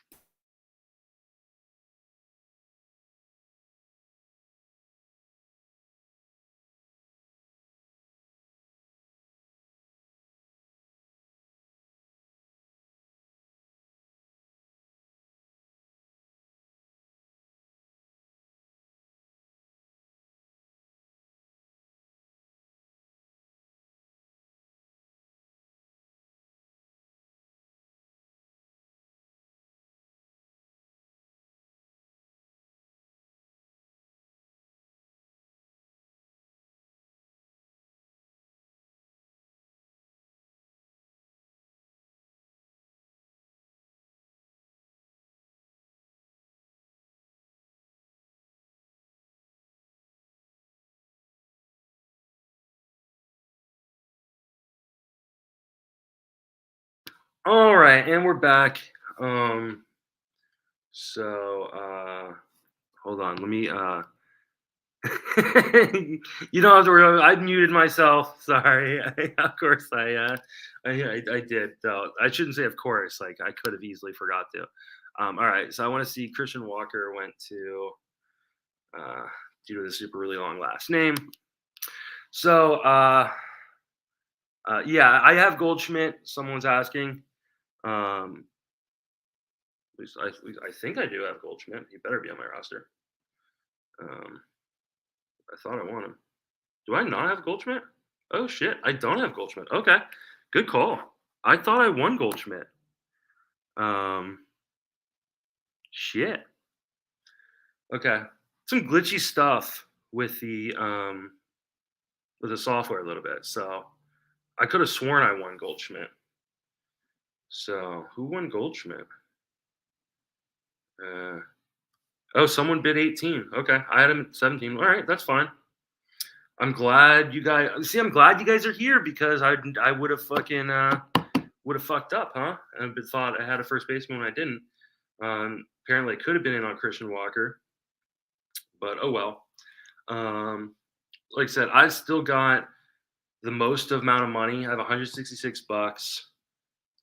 A: All right, and we're back. So hold on, let me you don't have to worry. I muted myself. Sorry. Of course I did. Though I shouldn't say of course. Like I could have easily forgot to. All right. So I want to see Christian Walker went to uh due to the super really long last name. So yeah, I have Goldschmidt. Someone's asking. Um at least I think I do have Goldschmidt. He better be on my roster. Um I thought I want him. Do I not have Goldschmidt? Oh shit, I don't have Goldschmidt. Okay, good call. I thought I won Goldschmidt. Um, shit. Okay, some glitchy stuff with the software a little bit. So I could have sworn I won Goldschmidt. So who won Goldschmidt? Uh, oh, someone bid 18. Okay, I had him at 17. All right, that's fine. I'm glad you guys. See, I'm glad you guys are here because I would have fucking would have fucked up, huh? And thought I had a first baseman when I didn't. Apparently, I could have been in on Christian Walker, but oh well. Um, like I said, I still got the most amount of money. I have 166 bucks.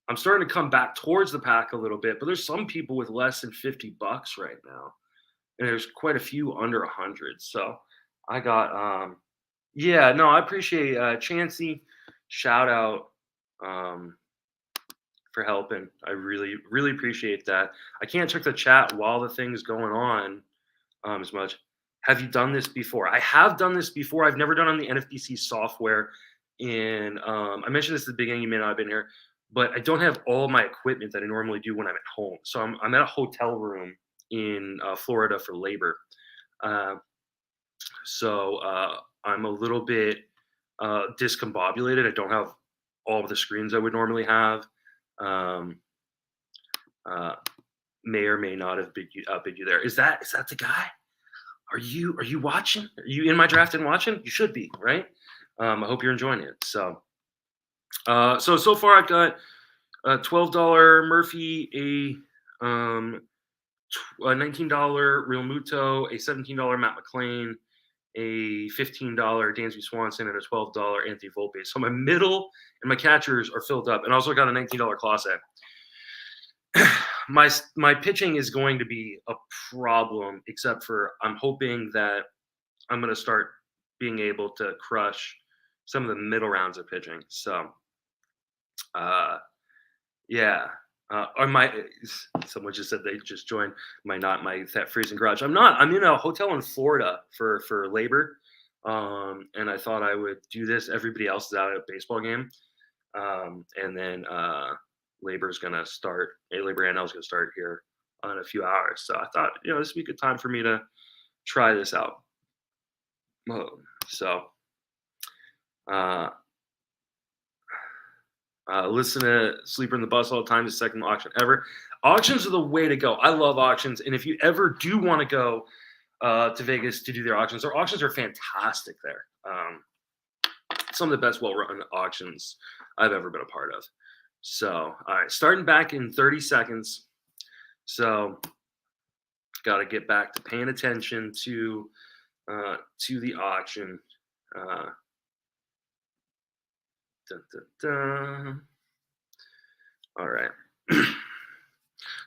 A: I'm starting to come back towards the pack a little bit, but there's some people with less than 50 bucks right now, and there's quite a few under 100. So I got yeah, no, I appreciate Chansey. Shout out. Um, for helping. I really, really appreciate that. I can't check the chat while the thing's going on as much. Have you done this before? I have done this before. I've never done on the NFBC software. And I mentioned this at the beginning. You may not have been here, but I don't have all my equipment that I normally do when I'm at home. So I'm at a hotel room in Florida for labor. Uh, so I'm a little bit discombobulated. I don't have all of the screens I would normally have. Um, uh, may or may not have bid you there. Is that the guy? Are you watching? Are you in my draft and watching? You should be, right? I hope you're enjoying it. So far I've got a $12 Murphy, a $19 Real Muto, a $17 Matt McLean, a $15 Dansby Swanson, and a $12 Anthony Volpe. So my middle and my catchers are filled up, and also got a $19 Clase. My pitching is going to be a problem, except for I'm hoping that I'm going to start being able to crush some of the middle rounds of pitching. So, yeah. Someone just said they just joined my that freezing garage. I'm not. I'm in a hotel in Florida for labor, and I thought I would do this. Everybody else is out at a baseball game, and then labor's gonna start. Labor NL is gonna start here in a few hours. So I thought, this would be a good time for me to try this out. So, listen to Sleeper in the Bus all the time. The second auction ever. Auctions are the way to go. I love auctions, and if you ever do want to go to Vegas to do their auctions are fantastic there. Some of the best well-run auctions I've ever been a part of. So, all right, starting back in 30 seconds. So, got to get back to paying attention to the auction. Dun, dun, dun. All right.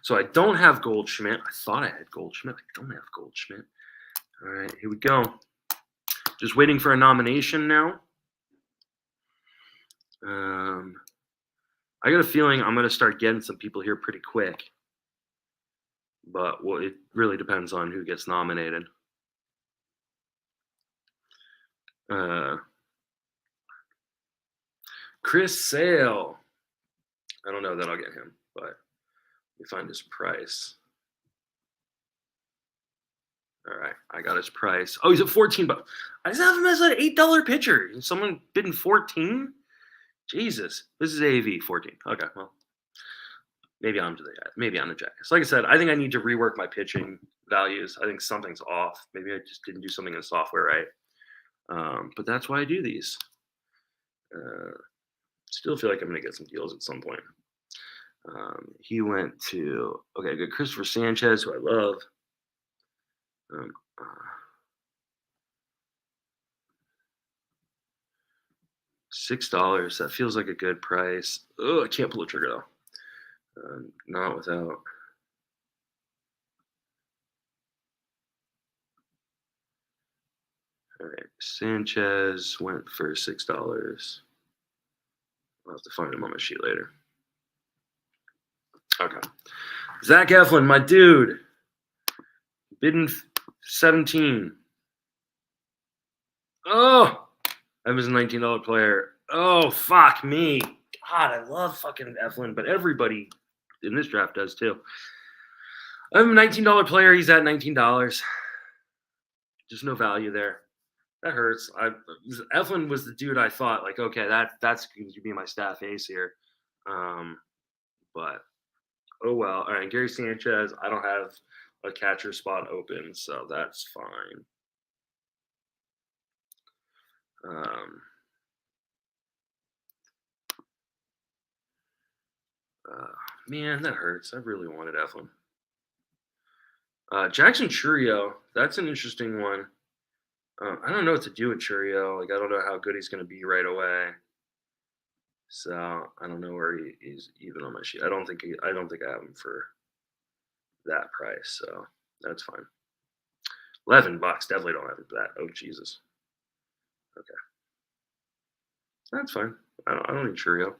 A: So I don't have Goldschmidt. I thought I had Goldschmidt. I don't have Goldschmidt. All right, here we go. Just waiting for a nomination now. I got a feeling I'm going to start getting some people here pretty quick. But it really depends on who gets nominated. Chris Sale. I don't know that I'll get him, but let me find his price. All right, I got his price. Oh, he's at 14 bucks. I just have him as an $8 pitcher. Someone bidding 14? Jesus. This is AV 14. Okay, well, maybe I'm the jackass. Like I said, I think I need to rework my pitching values. I think something's off. Maybe I just didn't do something in the software right. But that's why I do these. Still feel like I'm going to get some deals at some point. He went to good Christopher Sanchez, who I love. Um, uh, $6. That feels like a good price. Oh, I can't pull the trigger though. Not without. All right, Sanchez went for $6. I'll have to find him on my sheet later. Okay, Zach Eflin, my dude, bidding 17. Oh, I was a $19 player. Oh, fuck me. God, I love fucking Eflin, but everybody in this draft does too. I'm a $19 player. He's at $19. Just no value there. That hurts. Eflin was the dude I thought, like, okay, that's going to be my staff ace here. But oh well. All right, Gary Sanchez. I don't have a catcher spot open, so that's fine. Man, that hurts. I really wanted Eflin. Jackson Churio. That's an interesting one. I don't know what to do with Churio. Like, I don't know how good he's going to be right away. So I don't know where he's even on my sheet. I don't think I have him for that price. So that's fine. $11. Definitely don't have him for that. Oh Jesus. Okay. That's fine. I don't need Churio.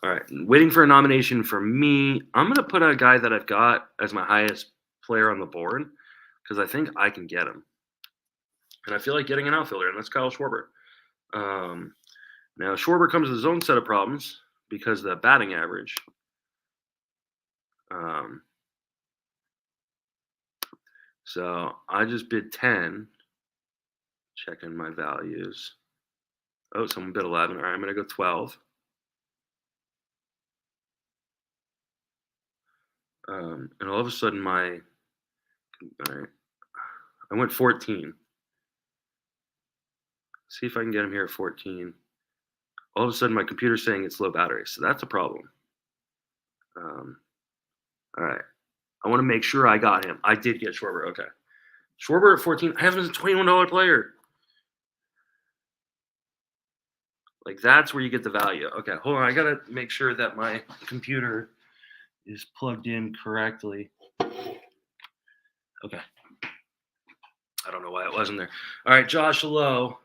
A: All right. Waiting for a nomination for me. I'm gonna put a guy that I've got as my highest player on the board because I think I can get him. And I feel like getting an outfielder, and that's Kyle Schwarber. Now, Schwarber comes with his own set of problems because of the batting average. So I just bid 10, checking my values. Oh, someone bid 11. All right, I'm going to go 12. And all of a sudden, all right, I went 14. See if I can get him here at 14. All of a sudden, my computer's saying it's low battery, so that's a problem. All right. I want to make sure I got him. I did get Schwarber. Okay. Schwarber at 14. I have him as a $21 player. Like, that's where you get the value. Okay, hold on. I got to make sure that my computer is plugged in correctly. Okay. I don't know why it wasn't there. All right, Josh Lowe.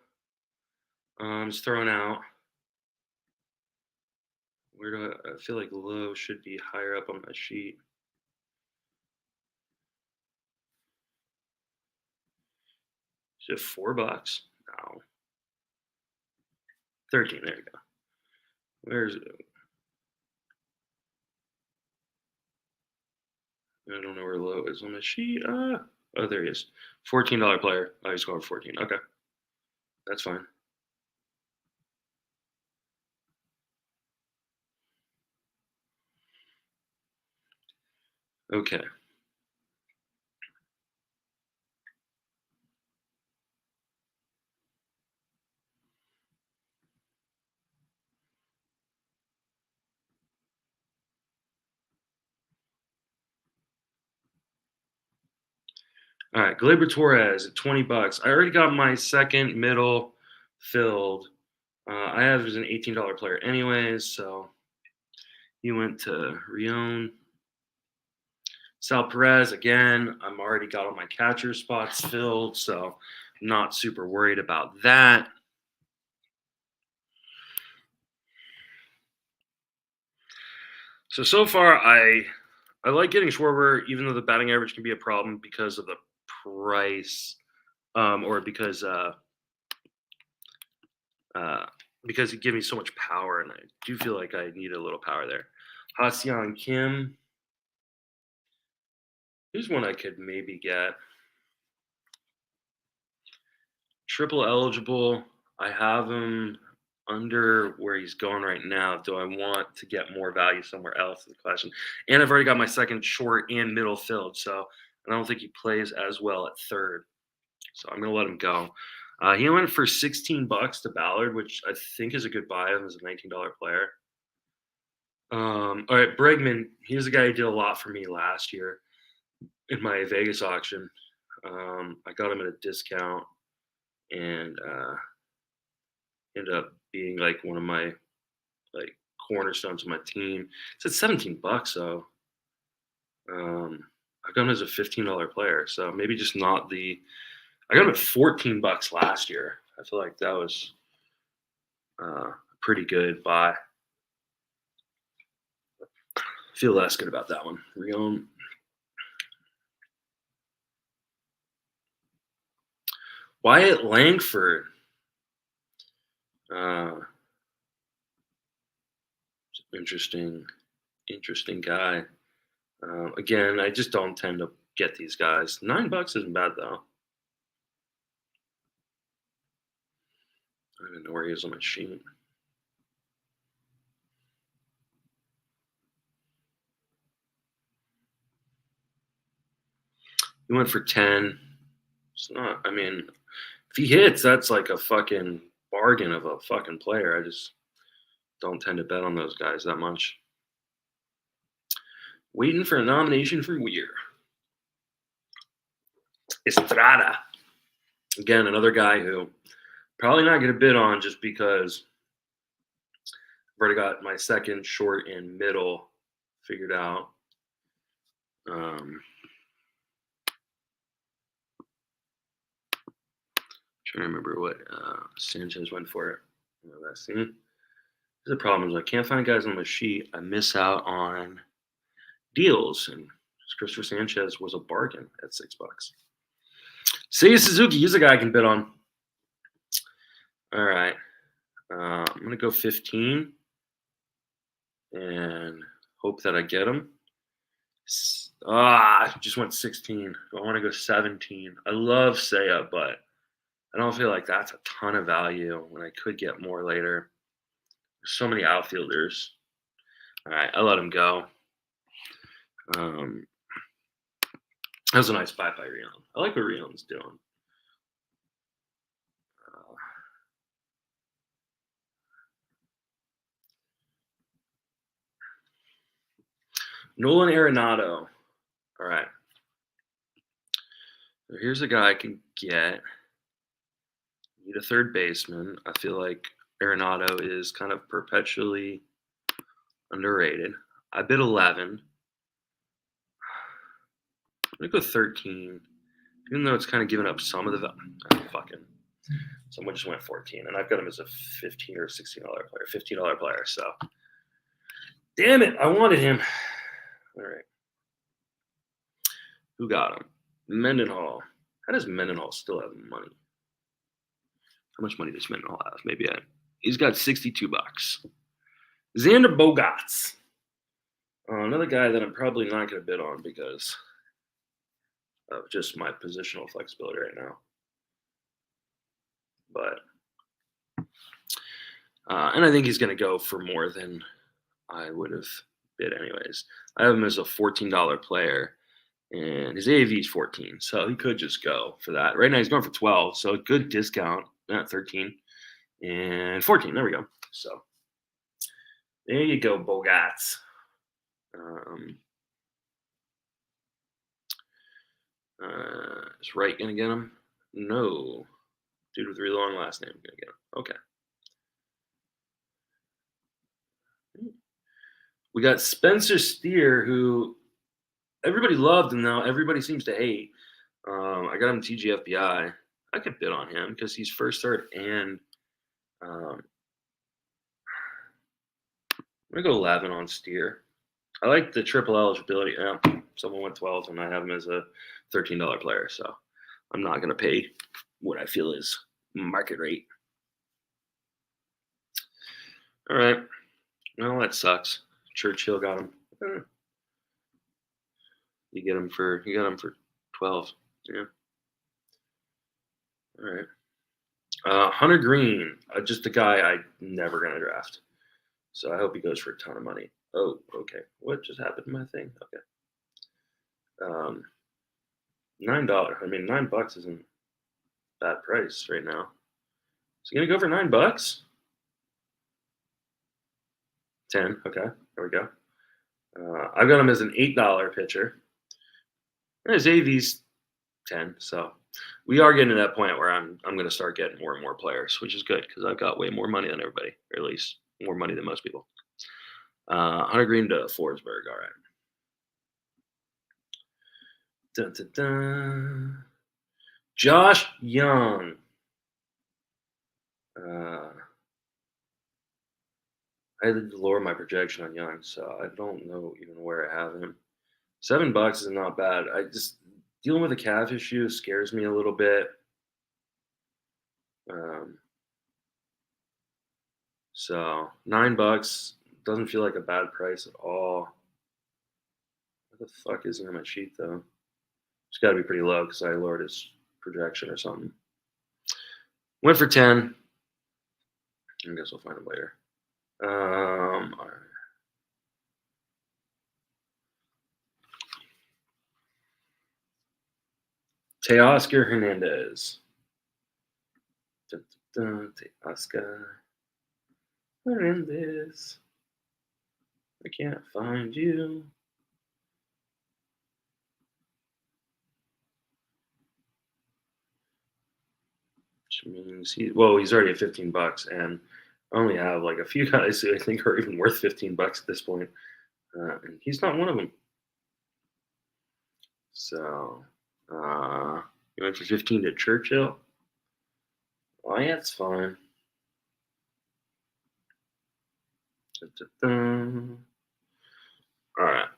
A: Is thrown out. Where do I feel like Lowe should be higher up on my sheet? Is it $4? No. 13. There you go. Where's it? I don't know where Lowe is on my sheet. Oh, there he is. $14 player. Oh, he's going 14. Okay. That's fine. Okay. All right, Gleyber Torres at $20. I already got my second middle filled. I have as an $18 player anyways, so he went to Rion. Sal Perez, again, I'm already got all my catcher spots filled, so I'm not super worried about that. So far, I like getting Schwarber, even though the batting average can be a problem because of the price, or because it gives me so much power, and I do feel like I need a little power there. Ha-Seong Kim. Here's one I could maybe get. Triple eligible. I have him under where he's going right now. Do I want to get more value somewhere else? Is the question. And I've already got my second short and middle filled, so I don't think he plays as well at third. So I'm gonna let him go. He went for $16 to Ballard, which I think is a good buy. Him as a $19 player. All right, Bregman. He's a guy who did a lot for me last year in my Vegas auction. I got him at a discount and ended up being like one of my like cornerstones of my team. It's at $17 though. I got him as a $15 player, so maybe just not the. I got him at $14 last year. I feel like that was a pretty good buy. Feel less good about that one. Rion. Wyatt Langford. Interesting guy. Again, I just don't tend to get these guys. $9 isn't bad though. I don't even know where he is on my sheet. He went for 10. It's not, I mean, if he hits, that's like a fucking bargain of a fucking player. I just don't tend to bet on those guys that much. Waiting for a nomination for Weir. Estrada. Again, another guy who probably not going to bid on just because I've already got my second, short, and middle figured out. Trying to remember what Sanchez went for it. That scene. The problem is I can't find guys on my sheet. I miss out on deals, and Christopher Sanchez was a bargain at $6. Seiya Suzuki, he's a guy I can bid on. All right, I'm gonna go 15 and hope that I get him. I just went 16. I want to go 17. I love Seiya, but I don't feel like that's a ton of value when I could get more later. There's so many outfielders. All right, I let him go. That was a nice buy by Rion. I like what Rion's doing. Nolan Arenado. All right. So here's a guy I can get. Need a third baseman. I feel like Arenado is kind of perpetually underrated. I bid 11. I'm gonna go 13, even though it's kind of giving up some of the fucking. Someone just went 14, and I've got him as a $15 or $16 player, $15 player. So, damn it, I wanted him. All right, who got him? Mendenhall. How does Mendenhall still have money? How much money does Mendenhall have? Maybe he's got $62. Xander Bogaerts. Another guy that I'm probably not going to bid on because of just my positional flexibility right now. But, and I think he's going to go for more than I would have bid anyways. I have him as a $14 player, and his AAV is 14, so he could just go for that. Right now he's going for 12, so a good discount, not 13, and 14. There we go. So there you go, Bogaerts. Is Wright gonna get him? No. Dude with a really long last name gonna get him. Okay. We got Spencer Steer, who everybody loved, and now everybody seems to hate. I got him TGFBI. I could bid on him because he's first, third, and I'm gonna go 11 on Steer. I like the triple eligibility. Yeah, someone went 12, and I have him as a $13 player, so I'm not gonna pay what I feel is market rate. All right. Well, that sucks. Churchill got him. You got him for 12. Yeah. All right. Hunter Green, just a guy I'm never gonna draft. So I hope he goes for a ton of money. Oh, okay. What just happened to my thing? Okay. $9. I mean, $9 isn't a bad price right now. Is he gonna go for $9? 10. Okay, there we go. I've got him as an $8 pitcher. And his AV's 10. So we are getting to that point where I'm going to start getting more and more players, which is good because I've got way more money than everybody, or at least more money than most people. Hunter Green to Forsberg. All right. Dun, dun, dun. Josh Young. I had to lower my projection on Young, so I don't know even where I have him. $7 is not bad. I just dealing with a calf issue scares me a little bit. Um, so $9 doesn't feel like a bad price at all. What the fuck is on my sheet though? It's got to be pretty low because I lowered his projection or something. Went for 10. I guess we'll find him later. All right. Teoscar Hernandez. Teoscar Hernandez. I can't find you. Which means he's already at $15, and I only have like a few guys who I think are even worth $15 at this point, and he's not one of them. So you went for 15 to Churchill. Well, yeah, it's fine. All right.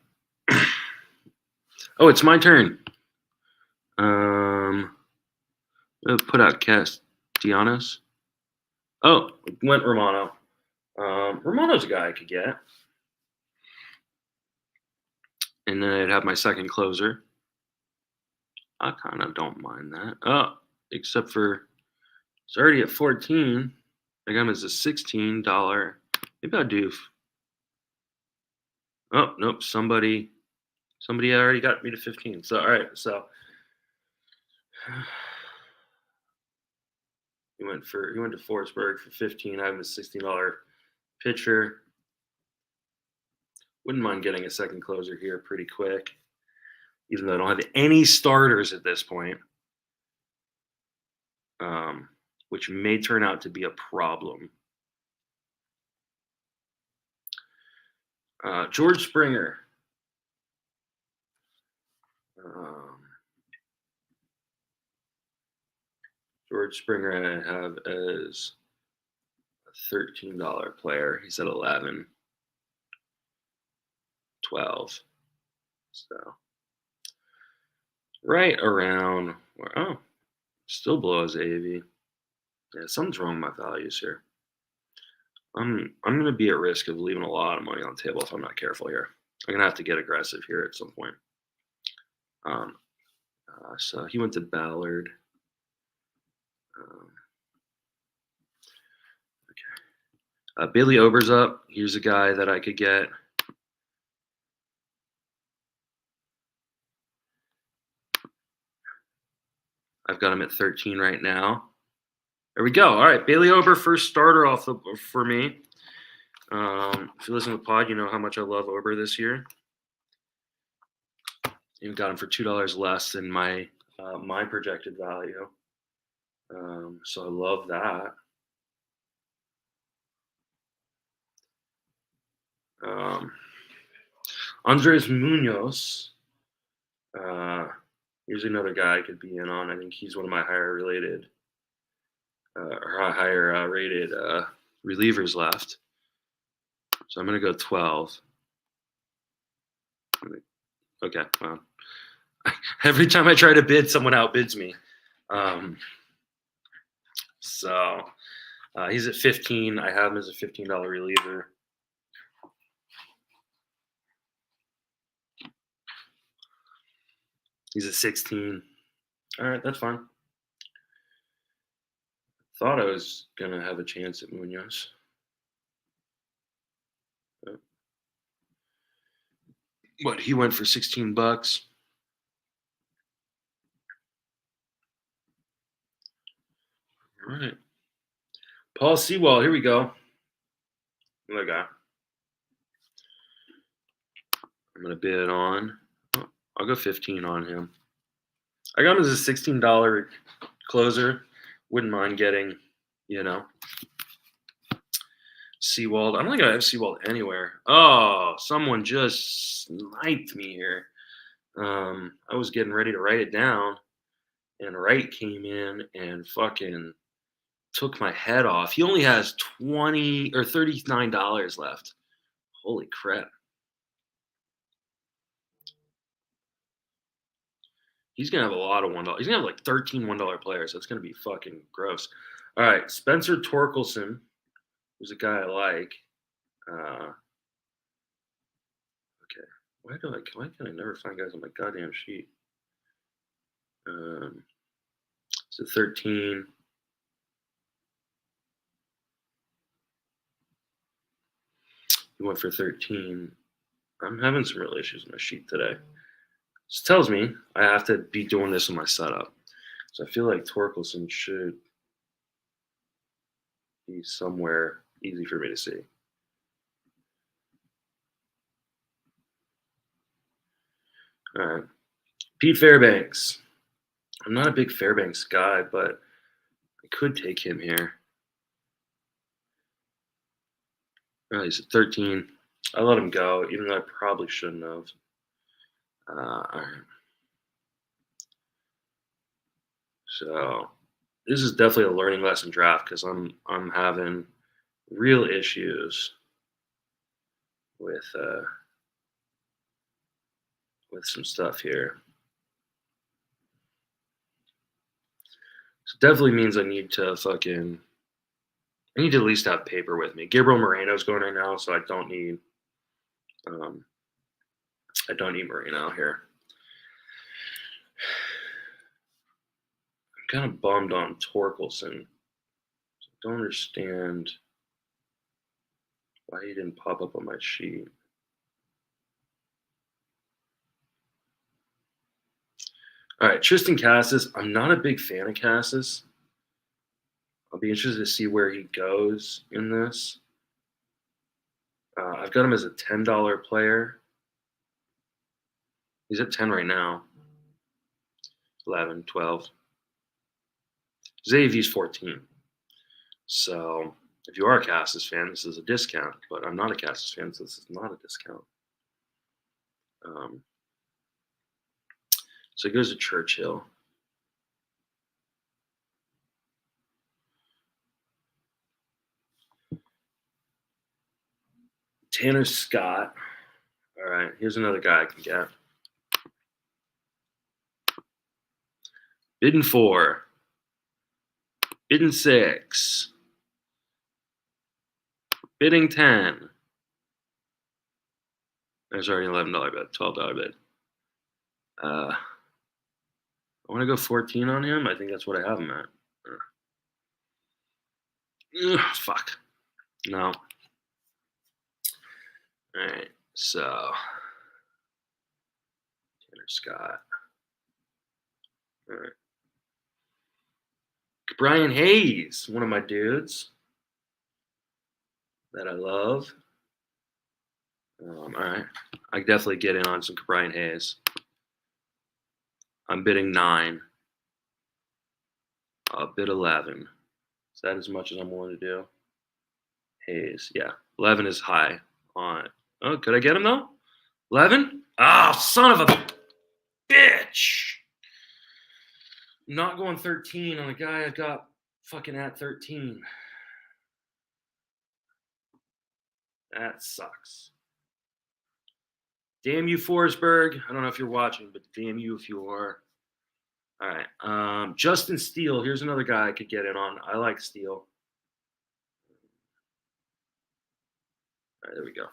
A: Oh, it's my turn. Put out Castellanos. Oh, went Romano. Romano's a guy I could get. And then I'd have my second closer. I kind of don't mind that. Oh, except for it's already at 14. I got him as a $16. Maybe I'll do. Oh, nope. Somebody already got me to 15. So, all right. So he went to Forsberg for 15. I have a $16 pitcher. Wouldn't mind getting a second closer here pretty quick, even though I don't have any starters at this point, which may turn out to be a problem. George Springer. George Springer I have as a $13 player. He's at 11, 12. So right around where, oh, still below his AAV. Yeah, something's wrong with my values here. I'm going to be at risk of leaving a lot of money on the table if I'm not careful here. I'm going to have to get aggressive here at some point. So he went to Ballard. Okay. Bailey Ober's up. Here's a guy that I could get. I've got him at 13 right now. There we go. All right, Bailey Ober, first starter for me. If you listen to the pod, you know how much I love Ober this year. You got him for $2 less than my projected value. So I love that. Andres Munoz. Here's another guy I could be in on. I think he's one of my higher rated relievers left. So I'm going to go 12. Okay, well, every time I try to bid, someone outbids me. So he's at 15. I have him as a $15 reliever. He's at 16. All right, that's fine. Thought I was going to have a chance at Munoz. But he went for $16. All right. Paul Sewell, here we go. Another guy. I'm going to bid on, oh, I'll go 15 on him. I got him as a $16 closer. Wouldn't mind getting, you know, Seawald. I don't think I have Seawald anywhere. Oh, someone just sniped me here. I was getting ready to write it down, and Wright came in and fucking took my head off. He only has $20 or $39 left. Holy crap. He's gonna have a lot of $1. He's gonna have like 13 $1 players. That's gonna be fucking gross. All right, Spencer Torkelson, who's a guy I like. Okay, why can I never find guys on my goddamn sheet? So 13. He went for 13. I'm having some real issues with my sheet today. This tells me I have to be doing this in my setup. So I feel like Torkelson should be somewhere easy for me to see. All right. Pete Fairbanks. I'm not a big Fairbanks guy, but I could take him here. Oh, he's at 13. I let him go, even though I probably shouldn't have. All right. So this is definitely a learning lesson draft because I'm having real issues with some stuff here. So definitely means I need to at least have paper with me. Gabriel Moreno's going right now, so I don't need Moreno here. I'm kind of bummed on Torkelson. I don't understand why he didn't pop up on my sheet. All right, Tristan Cassis. I'm not a big fan of Cassis. I'll be interested to see where he goes in this. I've got him as a $10 player. He's at 10 right now. 11, 12. Xavier's 14. So if you are a Cassis fan, this is a discount. But I'm not a Cassis fan, so this is not a discount. So he goes to Churchill. Tanner Scott. All right, here's another guy I can get. Bidding 4. Bidding 6. Bidding 10. There's already an $11 bid, $12 bid. I want to go 14 on him. I think that's what I have him at. Fuck. No. All right. So Tanner Scott. All right. Brian Hayes, one of my dudes that I love. All right. I can definitely get in on some Brian Hayes. I'm bidding 9. I'll bid 11. Is that as much as I'm willing to do? Hayes, yeah. 11 is high on it. Oh, could I get him though? 11? Oh, son of a bitch. I'm not going 13 on a guy I got fucking at 13. That sucks. Damn you, Forsberg. I don't know if you're watching, but damn you if you are. All right. Justin Steele. Here's another guy I could get in on. I like Steele. All right, there we go.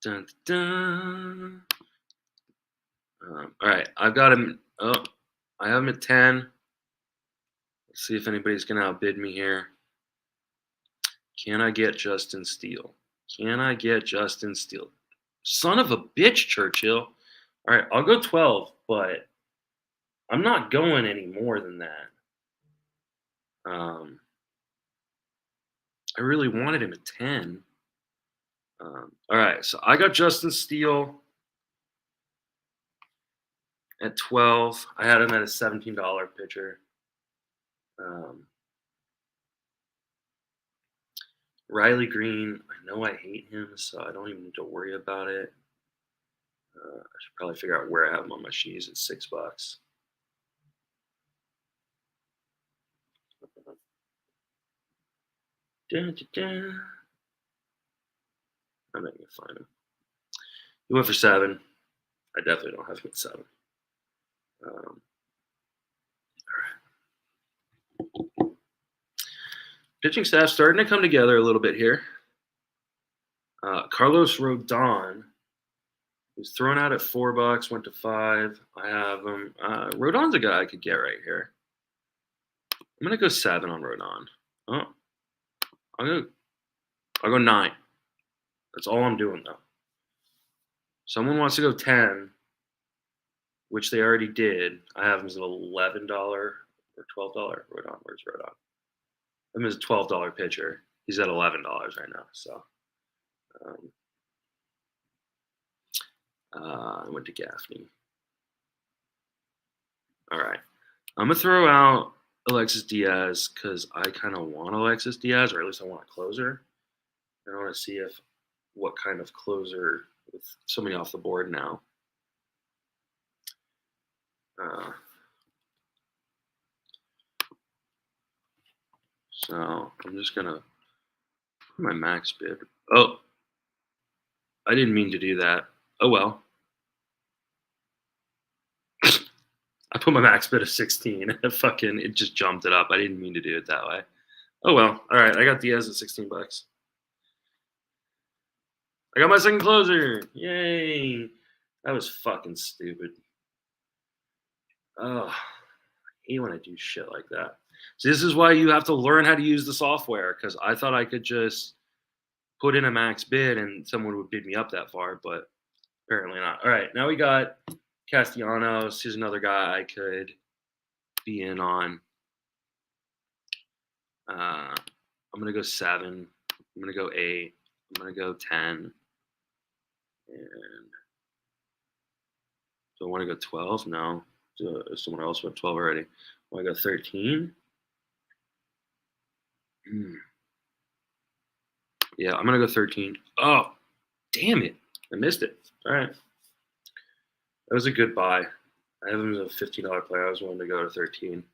A: Dun, dun. All right, I've got him. Oh, I have him at 10. Let's see if anybody's going to outbid me here. Can I get Justin Steele? Can I get Justin Steele? Son of a bitch, Churchill. All right, I'll go 12, but I'm not going any more than that. I really wanted him at 10. All right, so I got Justin Steele at 12. I had him at a $17 pitcher. Riley Green, I know I hate him, so I don't even need to worry about it. I should probably figure out where I have him on my sheets at $6. Dun, dun, dun. I'm not gonna find him. He went for 7. I definitely don't have him at 7. All right. Pitching staff starting to come together a little bit here. Carlos Rodon was thrown out at $4, went to 5. I have him. Rodon's a guy I could get right here. I'm gonna go 7 on Rodon. Oh, I'll go 9. That's all I'm doing though. Someone wants to go 10, which they already did. I have him as an $11 or $12 Rodon. Where's Rodon? I'm as a $12 pitcher. He's at $11 right now. So I went to Gaffney. All right. I'm going to throw out Alexis Diaz because I kind of want Alexis Diaz, or at least I want a closer. I want to see what kind of closer with somebody off the board now. So I'm just going to put my max bid. Oh, I didn't mean to do that. Oh, well. I put my max bid of 16. It just jumped it up. I didn't mean to do it that way. Oh, well. All right. I got Diaz at $16. I got my second closer. Yay. That was fucking stupid. Oh, I hate when I do shit like that. So this is why you have to learn how to use the software, because I thought I could just put in a max bid and someone would bid me up that far, but apparently not. All right, now we got Castellanos. Here's another guy I could be in on. I'm going to go 7. I'm going to go 8. I'm going to go 10. And do I want to go 12? No. Someone else went 12 already. Want to go 13? Yeah, I'm going to go 13. Oh, damn it. I missed it. All right. That was a good buy. I have him as a $15 player. I was willing to go to 13.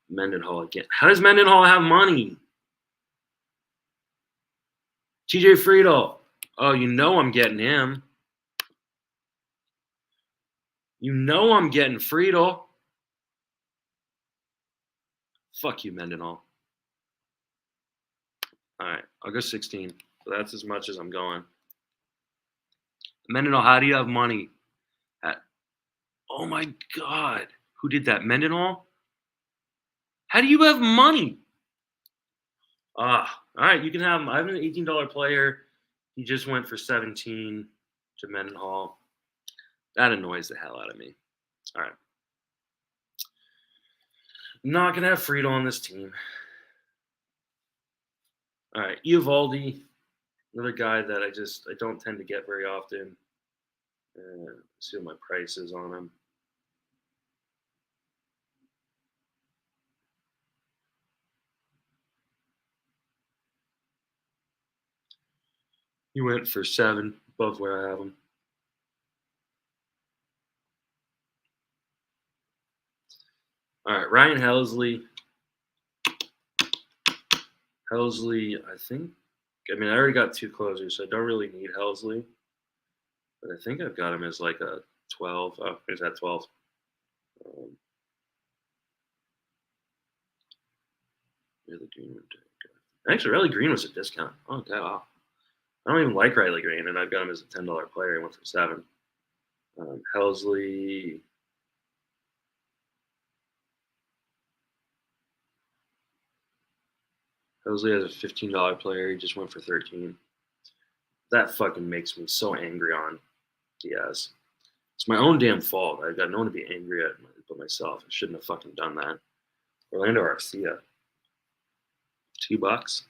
A: Mendenhall again. How does Mendenhall have money? TJ Friedel. Oh, you know I'm getting him. You know I'm getting Friedel. Fuck you, Mendenhall. All right, I'll go 16. So that's as much as I'm going. Mendenhall, how do you have money? Oh my God. Who did that? Mendenhall? How do you have money? All right, you can have him. I have an $18 player. He just went for 17 to Mendenhall. That annoys the hell out of me. All right. Not going to have Friedel on this team. All right, Eovaldi, another guy that I don't tend to get very often. See what my price is on him. He went for 7, above where I have him. All right, Ryan Helsley. I already got 2 closers, so I don't really need Helsley. But I think I've got him as like a 12. Oh, here's that 12. Riley Green. Actually, Riley Green was a discount. Oh, God, wow. I don't even like Riley Green, and I've got him as a $10 player. He went for 7. Helsley. Helsley has a $15 player. He just went for 13. That fucking makes me so angry on Diaz. It's my own damn fault. I've got no one to be angry at but myself. I shouldn't have fucking done that. Orlando Arcia. $2?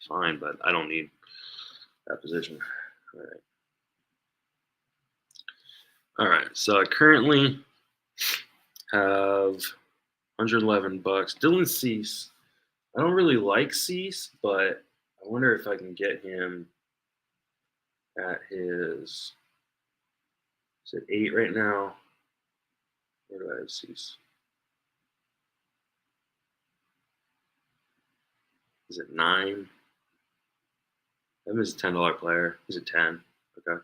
A: Fine, but I don't need that position. All right. So I currently have $111. Dylan Cease. I don't really like Cease, but I wonder if I can get him at his. Is it 8 right now? Where do I have Cease? Is it 9? Him is a $10 player. He's a 10. Okay.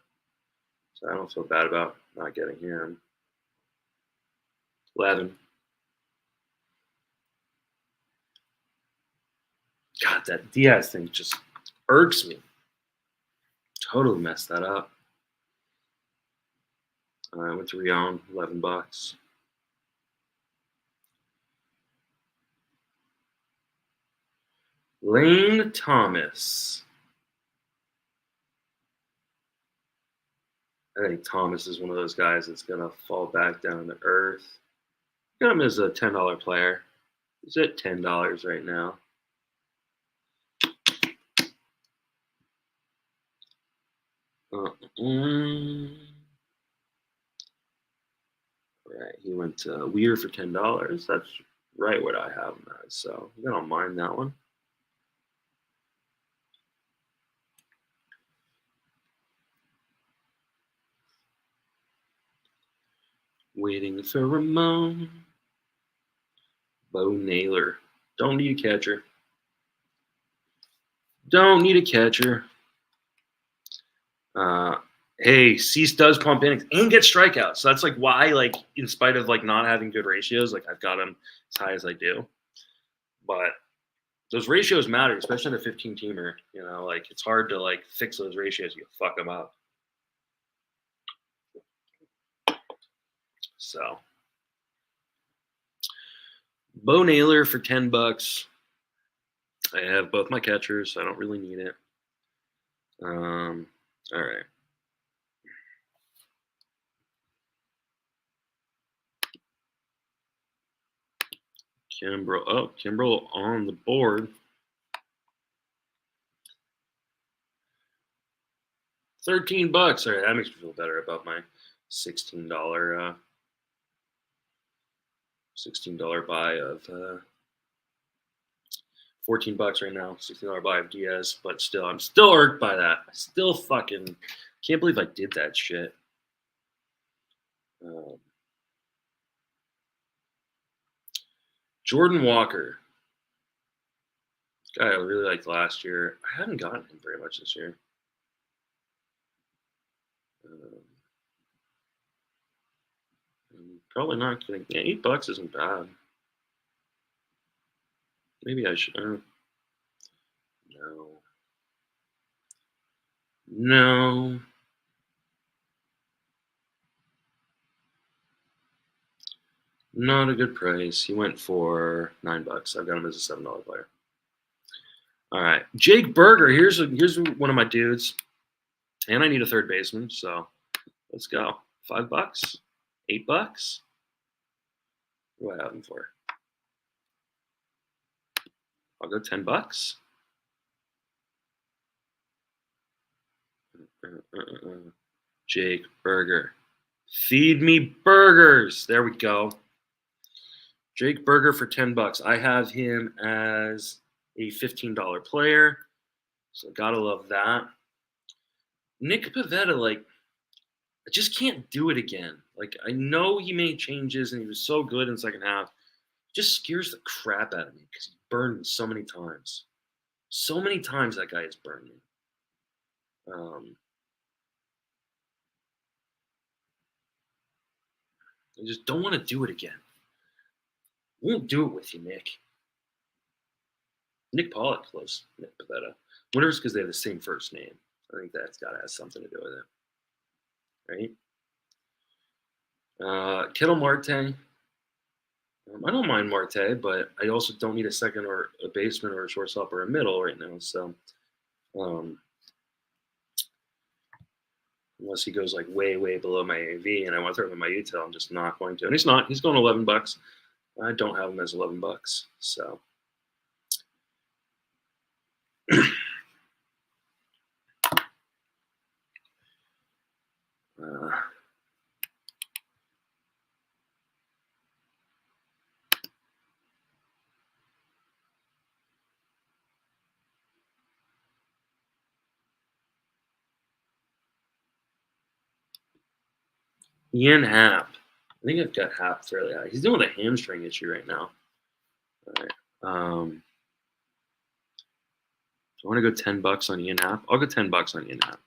A: So I don't feel bad about not getting him. 11. God, that Diaz thing just irks me. Totally messed that up. I went to Rion, $11. Lane Thomas. I think Thomas is one of those guys that's going to fall back down to earth. Got him as a $10 player. He's at $10 right now. Right, he went to Weir for $10. That's right what I have him as, so I don't mind that one. Waiting for Ramon. Bo Naylor. Don't need a catcher. Don't need a catcher. Hey, Cease does pump innings and get strikeouts. So that's like why, like, in spite of like not having good ratios, like I've got him as high as I do. But those ratios matter, especially in a 15-teamer. You know, like it's hard to like fix those ratios. You fuck them up. So, Bo Naylor for $10. I have both my catchers, so I don't really need it. All right. Kimbrel on the board. $13. All right, that makes me feel better about my $16 buy of $14 right now. $16 buy of Diaz, but still, I'm still irked by that. I still fucking can't believe I did that shit. Jordan Walker. Guy I really liked last year. I haven't gotten him very much this year. Probably not getting. Yeah, $8 isn't bad. Maybe I should. No. Not a good price. He went for $9. I've got him as a $7 player. All right, Jake Berger. Here's one of my dudes, and I need a third baseman. So let's go. $5, $8. What do I have him for? I'll go $10. Jake Berger. Feed me burgers. There we go. Jake Berger for $10. I have him as a $15 player. So gotta love that. Nick Pivetta, like, I just can't do it again. Like, I know he made changes and he was so good in the second half. It just scares the crap out of me because he burned me so many times. So many times that guy has burned me. I just don't want to do it again. I won't do it with you, Nick. Nick Pollock close Nick Pivetta. Wonder if it's because they have the same first name. I think that's got to have something to do with it. Right? Kettle Marte. I don't mind Marte, but I also don't need a second or a baseman or a shortstop or a middle right now. So, unless he goes like way, way below my AV and I want to throw him in my util, I'm just not going to. And he's not. He's going $11. I don't have him as $11. So. Ian Happ. I think I've got Happ fairly high. He's dealing with a hamstring issue right now. All right. So I want to go $10 on Ian Happ. I'll go $10 on Ian Happ.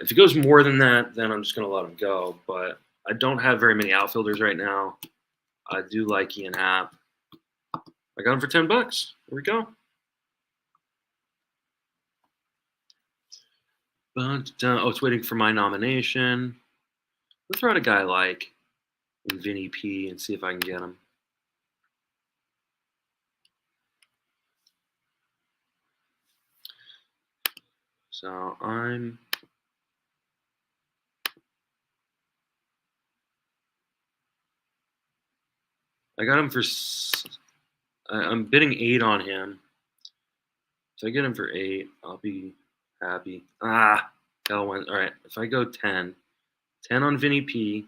A: If it goes more than that, then I'm just going to let him go. But I don't have very many outfielders right now. I do like Ian Happ. I got him for $10. Here we go. But it's waiting for my nomination. Let's throw out a guy like Vinny P and see if I can get him. So I got him for. I'm bidding 8 on him. If I get him for 8, I'll be happy. Hell went. All right. If I go 10 on Vinny P.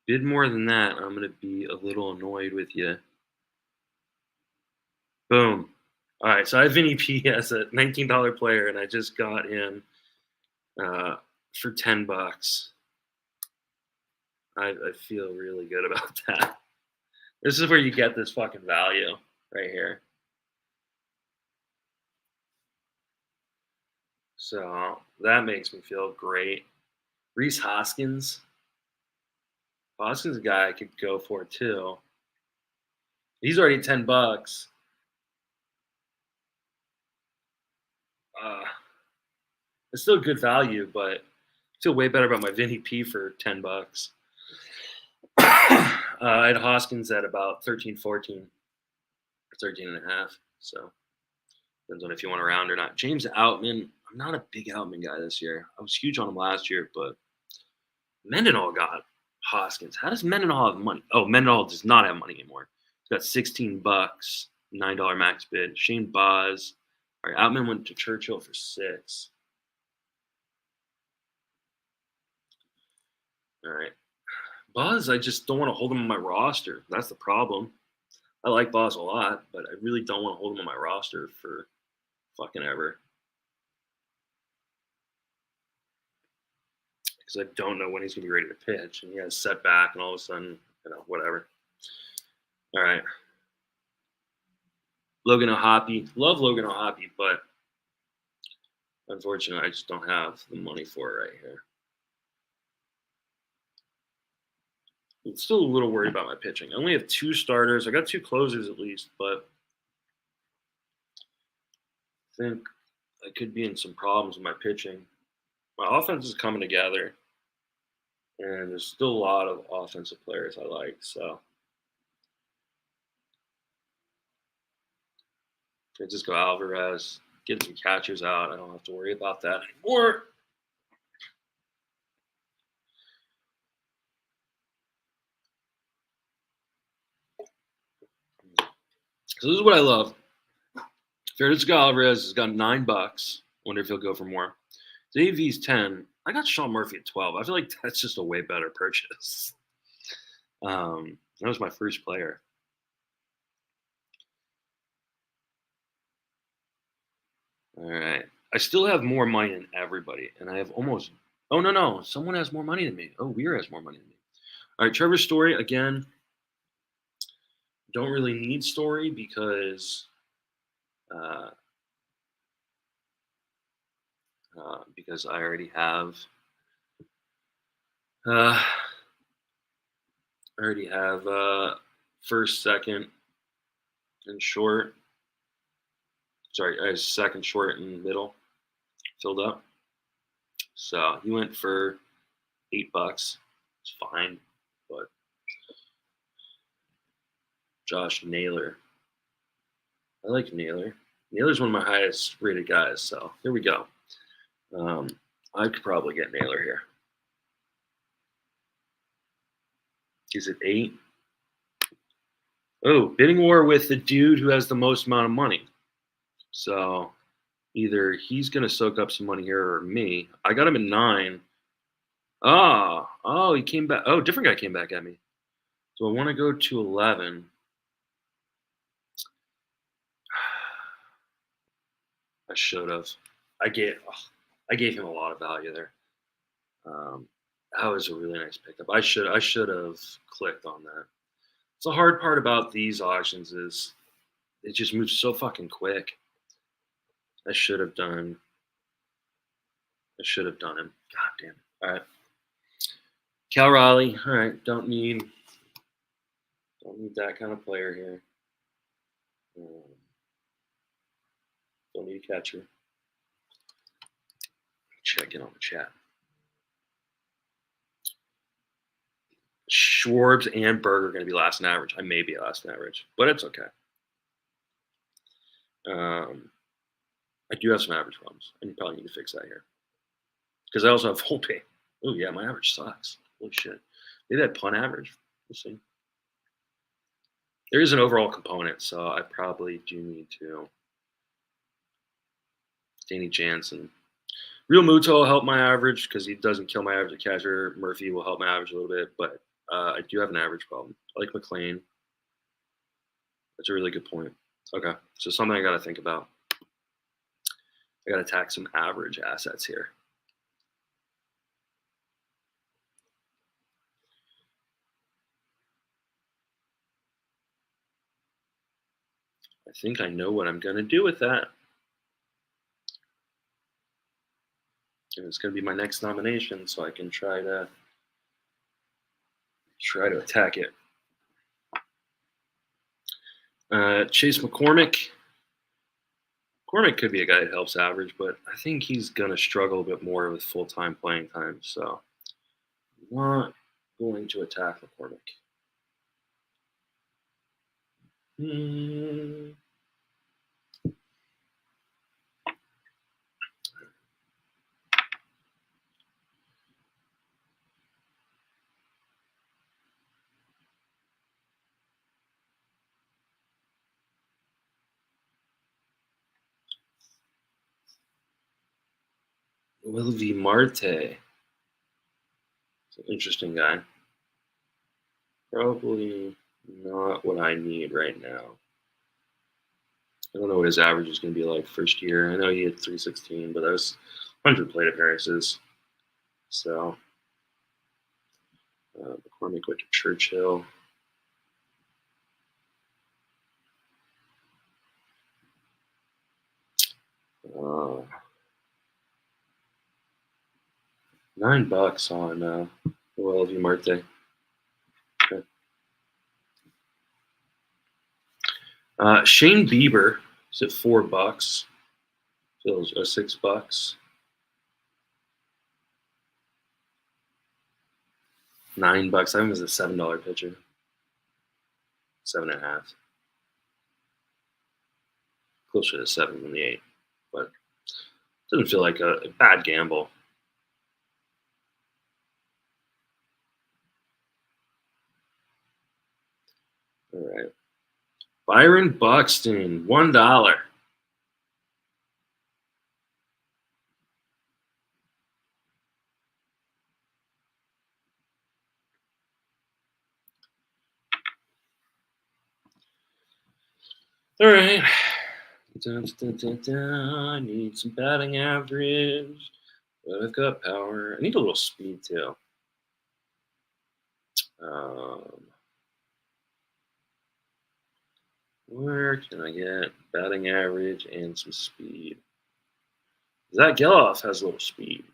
A: Bid more than that, I'm going to be a little annoyed with you. Boom. All right, so I have Vinny P as a $19 player, and I just got him for $10. I feel really good about that. This is where you get this fucking value right here. So that makes me feel great. Reese Hoskins. Hoskins is a guy I could go for too. He's already $10. It's still good value, but I feel way better about my Vinny P for $10. I had Hoskins at about 13, 14, 13 and a half. So depends on if you want to round or not. James Outman. I'm not a big Outman guy this year. I was huge on him last year, but Mendenhall got Hoskins. How does Mendenhall have money? Oh, Mendenhall does not have money anymore. He's got $16, $9 max bid. Shane Boz. All right, Outman went to Churchill for 6. All right. Boz, I just don't want to hold him on my roster. That's the problem. I like Boz a lot, but I really don't want to hold him on my roster for fucking ever. Because I don't know when he's going to be ready to pitch. And he has setback and all of a sudden, whatever. All right. Logan O'Hoppe. Love Logan O'Hoppe, but unfortunately, I just don't have the money for it right here. I'm still a little worried about my pitching. I only have 2 starters. I got 2 closers at least, but I think I could be in some problems with my pitching. My offense is coming together, and there's still a lot of offensive players I like. So Francisco Alvarez, getting some catchers out. I don't have to worry about that anymore. So this is what I love. Francisco Alvarez has got $9. Wonder if he'll go for more. Davies 10. I got Sean Murphy at 12. I feel like that's just a way better purchase. That was my first player. All right. I still have more money than everybody, and I have almost. Oh no! Someone has more money than me. Oh, Weir has more money than me. All right, Trevor Story again. Don't really need Story because I already have. I already have first, second, and short. Sorry, I have second, short, and middle filled up. So he went for $8. It's fine, but Josh Naylor. I like Naylor. Naylor's one of my highest rated guys. So here we go. I could probably get Naylor here. He's at 8. Oh, bidding war with the dude who has the most amount of money. So either he's going to soak up some money here or me. I got him at 9. Oh, he came back. Oh, different guy came back at me. So I want to go to 11. I should have. I gave him a lot of value there. That was a really nice pickup. I should have clicked on that. It's the hard part about these auctions is it just moves so fucking quick. I should have done. I should have done him. God damn it. All right. Cal Raleigh. All right. Don't need that kind of player here. Don't need a catcher. Check in on the chat. Schwarbs and Berger are going to be last in average. I may be last in average, but it's okay. I do have some average problems, and you probably need to fix that here. Because I also have Volpe. Oh, yeah, my average sucks. Holy shit. Maybe that punt average. We'll see. There is an overall component, so I probably do need to. Danny Jansen. Real Muto will help my average because he doesn't kill my average at catcher. Murphy will help my average a little bit, but I do have an average problem. I like McLean. That's a really good point. Okay, so something I got to think about. I got to attack some average assets here. I think I know what I'm going to do with that. And it's going to be my next nomination, so I can try to attack it. Chase McCormick. McCormick could be a guy that helps average, but I think he's going to struggle a bit more with full-time playing time, so I'm not going to attack McCormick. Wilvie Marte. It's an interesting guy. Probably not what I need right now. I don't know what his average is going to be like first year. I know he had 316, but that was 100 plate appearances. So McCormick went to Churchill. $9 on Wilvie Marte. Okay. Shane Bieber is at $4. Phil's $6. $9. I think it was a $7 pitcher. 7.5. Closer to 7 than the 8, but doesn't feel like a bad gamble. All right. Byron Buxton, $1. All right. I need some batting average, but I've got power. I need a little speed too. Where can I get batting average and some speed? Zach Geloff has a little speed.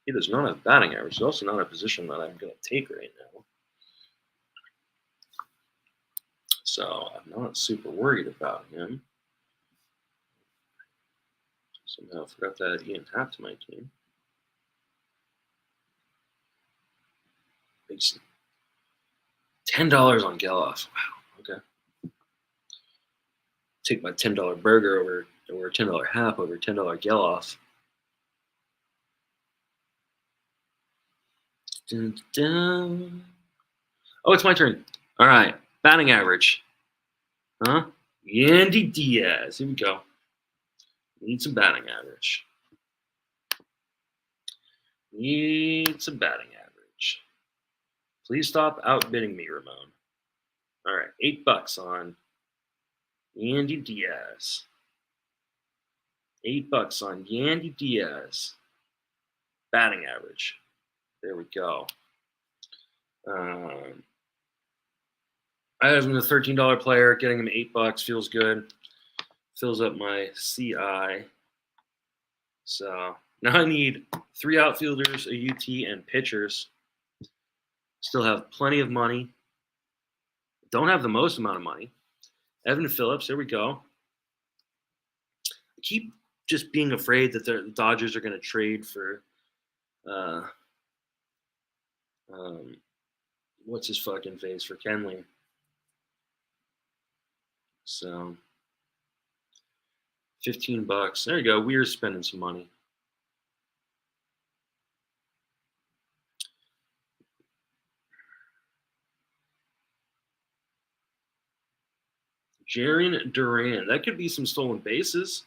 A: He does not have batting average. He's also not a position that I'm going to take right now. So I'm not super worried about him. Somehow forgot to add Ian Happ to my team. $10 on Geloff. Wow. Okay. Take my $10 burger over $10 Happ over $10 Geloff. Dun, dun. Oh, it's my turn. All right. Batting average. Huh? Yandy Diaz. Here we go. Need some batting average. Need some batting average. Please stop outbidding me, Ramon. All right. $8 on Yandy Diaz. $8 on Yandy Diaz. Batting average. There we go. I have him a $13 player. Getting him $8 feels good. Fills up my CI. So now I need 3 outfielders, a UT, and pitchers. Still have plenty of money. Don't have the most amount of money. Evan Phillips, there we go. I keep just being afraid that the Dodgers are going to trade for what's his fucking face, for Kenley. So $15. There you go. We're spending some money. Jarren Duran. That could be some stolen bases.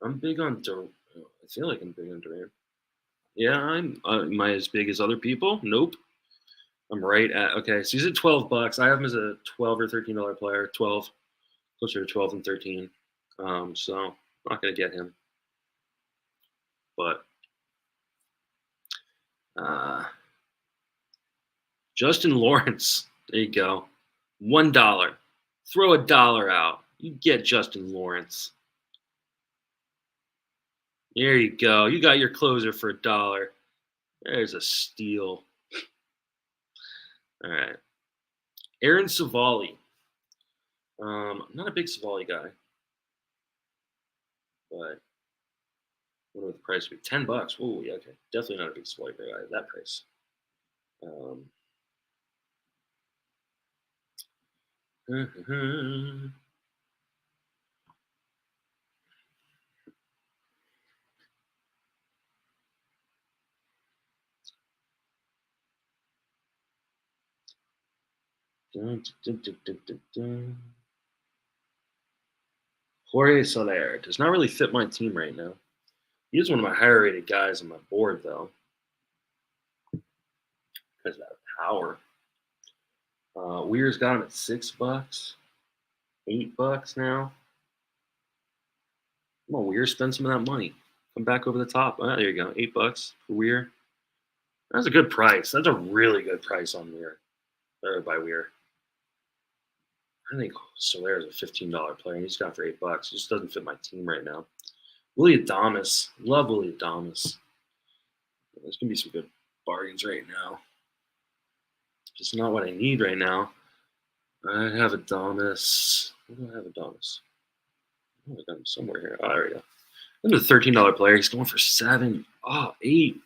A: I'm big on Duran. I feel like I'm big on Duran. Yeah, am I as big as other people? Nope. I'm right at, okay, so he's at $12. I have him as a $12 or $13 player. 12, closer to 12 and 13. So I'm not going to get him. But Justin Lawrence, there you go. $1. Throw $1 out. You get Justin Lawrence. There you go. You got your closer for $1. There's a steal. All right. Aaron Savali. I'm not a big Savali guy, but what would the price be? $10. Oh, yeah, okay. Definitely not a big Savali guy at that price. Jorge Soler does not really fit my team right now. He is one of my higher rated guys on my board, though, because of that power. Weir's got him at $6, $8 now. Come on, Weir, spend some of that money. Come back over the top. Oh, there you go, $8 for Weir. That's a good price. That's a really good price on Weir, or by Weir. I think Soler is a $15 player, and he's got for $8. He just doesn't fit my team right now. Willie Adames, love Willie Adames. There's gonna be some good bargains right now. Just not what I need right now. I have Adames. Where do I have Adames? Oh, I got him somewhere here. Oh, there we go. I'm a $13 player. He's going for 7. Oh, 8.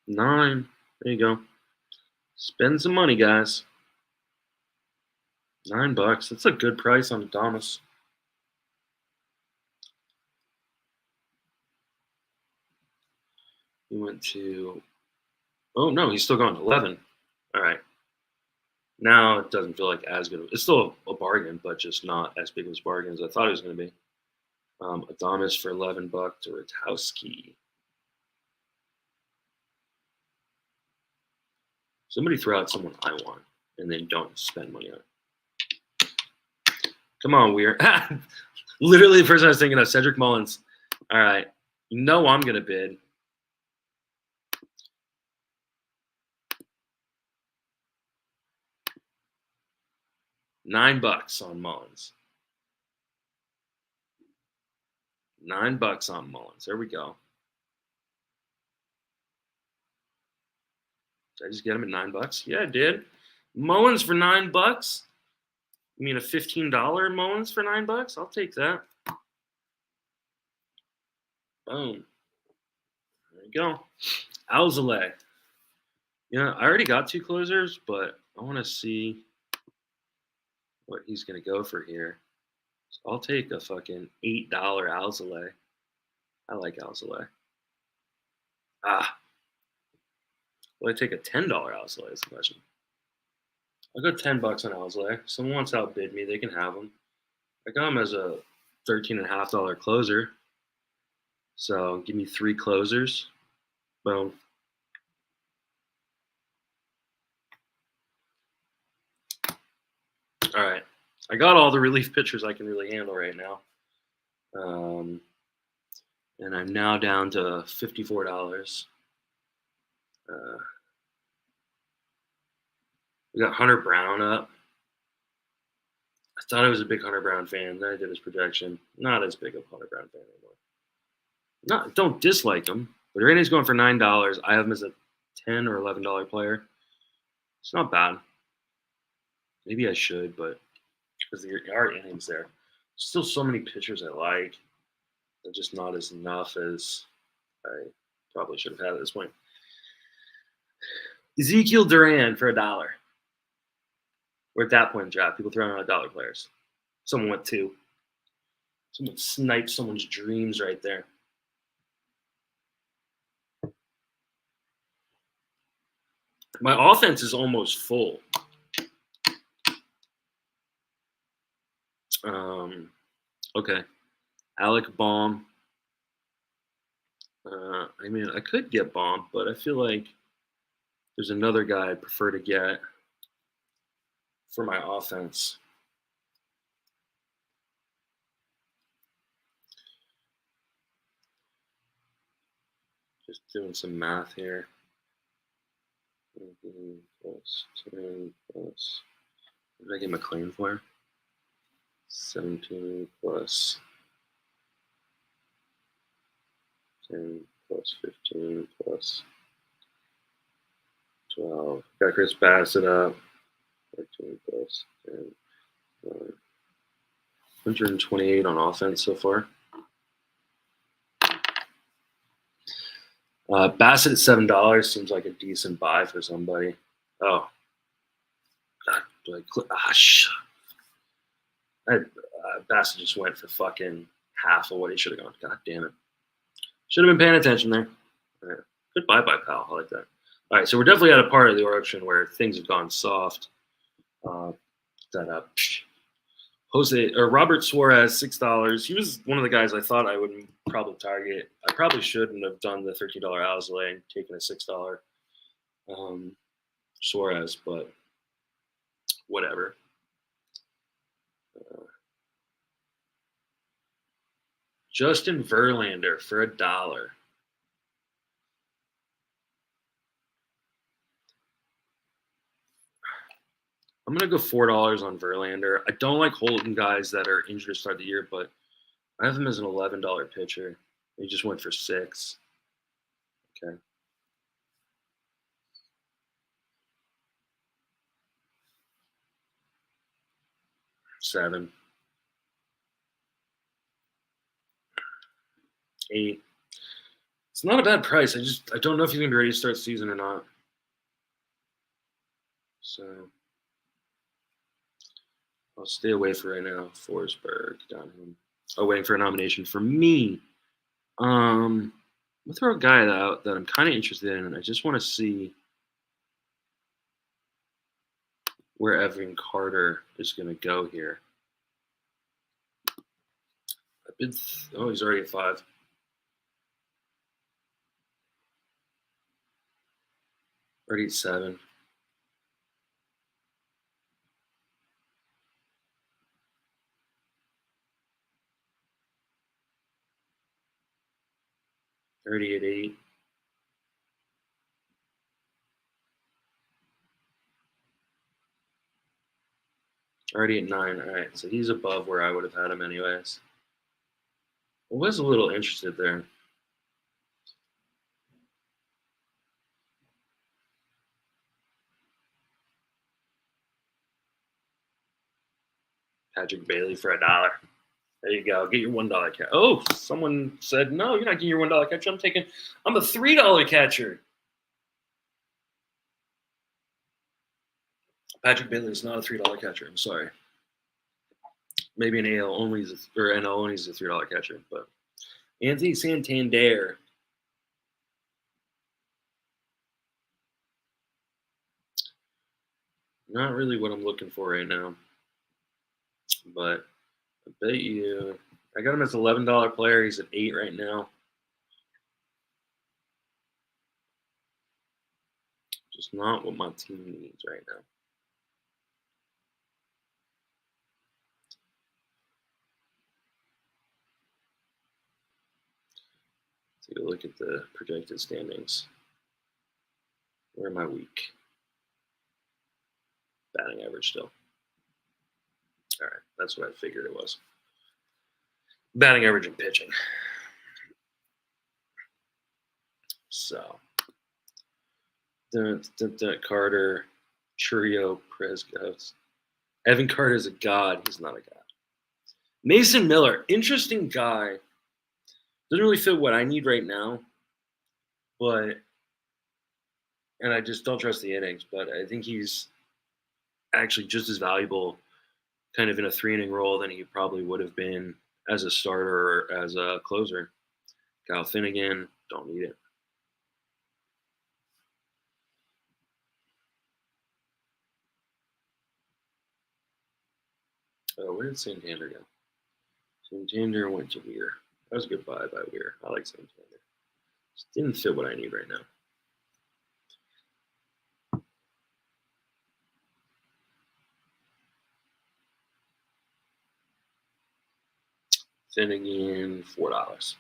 A: 9. There you go. Spend some money, guys. $9. That's a good price on Adames. He went to. Oh no, he's still going 11. All right. Now it doesn't feel like as good. It's still a bargain, but just not as big of a bargain as I thought it was going to be. Adames for $11 to Rutowski. Somebody throw out someone I want, and then don't spend money on it. Come on, Weir. Literally, the person I was thinking of, Cedric Mullins. All right. You know I'm going to bid. $9 on Mullins. $9 on Mullins. There we go. Did I just get him at $9? Yeah, I did. Mullins for $9? You mean a $15 Mullins for $9? I'll take that. Boom. There you go. Alzolay. Yeah, I already got 2 closers, but I want to see what he's going to go for here. So I'll take a fucking $8 Alzolay. I like Alzolay. Will I take a $10 Alzolay is the question. I'll go $10 on Alzolay. If someone wants to outbid me, they can have him. I got him as a $13.50 closer. So give me 3 closers. Boom. All right. I got all the relief pitchers I can really handle right now. And I'm now down to $54. We got Hunter Brown up. I thought I was a big Hunter Brown fan. Then I did his projection. Not as big of a Hunter Brown fan anymore. Don't dislike him, but right now he's going for $9. I have him as a $10 or $11 player. It's not bad. Maybe I should, but because there are innings there. Still so many pitchers I like. They're just not as enough as I probably should have had at this point. Ezekiel Duran for $1. We're at that point in the draft. People throwing out $1 players. Someone went 2. Someone sniped someone's dreams right there. My offense is almost full. Okay. Alec Baum. I mean, I could get Baum, but I feel like there's another guy I'd prefer to get for my offense. Just doing some math here. Plus 10 plus. What did I get McLean for? 17 plus 10 plus 15 plus 12. Got Chris Bassett up. 13 plus 10. 128 on offense so far. Bassett at $7 seems like a decent buy for somebody. Oh, God, do I click? Bassett just went for fucking half of what he should have gone. God damn it. Should have been paying attention there. All right. Good bye, pal. I like that. All right, so we're definitely at a part of the auction where things have gone soft. Robert Suarez, $6. He was one of the guys I thought I would probably target. I probably shouldn't have done the $13 Owsley and taken a $6 Suarez, but whatever. Justin Verlander for $1. I'm going to go $4 on Verlander. I don't like holding guys that are injured to start the year, but I have him as an $11 pitcher. He just went for $6. Okay. $7. $8. It's not a bad price. I don't know if he's going to be ready to start the season or not. So I'll stay away for right now. Forsberg down him. Oh, waiting for a nomination for me. I'm gonna throw a guy out that I'm kind of interested in, and I just want to see where Evan Carter is going to go here. He's already at 5. Already at 7. Already at 8. Already at 9. All right, so he's above where I would have had him anyways. I was a little interested there. Patrick Bailey for $1. There you go. Get your $1 catcher. Oh, someone said, no, you're not getting your $1 catcher. I'm a $3 catcher. Patrick Bailey is not a $3 catcher. I'm sorry. Maybe an AL only or NL only is a $3 catcher, but Anthony Santander. Not really what I'm looking for right now. But I bet you I got him as an $11 player. He's at 8 right now. Just not what my team needs right now. Take a look at the projected standings. Where am I weak? Batting average still. All right, that's what I figured it was. Batting average and pitching. So, Carter, Churio, Prescott. Evan Carter's a god. He's not a god. Mason Miller, interesting guy. Doesn't really fit what I need right now, and I just don't trust the innings, but I think he's actually just as valuable kind of in a 3-inning role than he probably would have been as a starter or as a closer. Kyle Finnegan, don't need it. Oh, where did Santander go? Santander went to Weir. That was a good buy by Weir. I like Santander. Just didn't fit what I need right now. Finnegan, $4.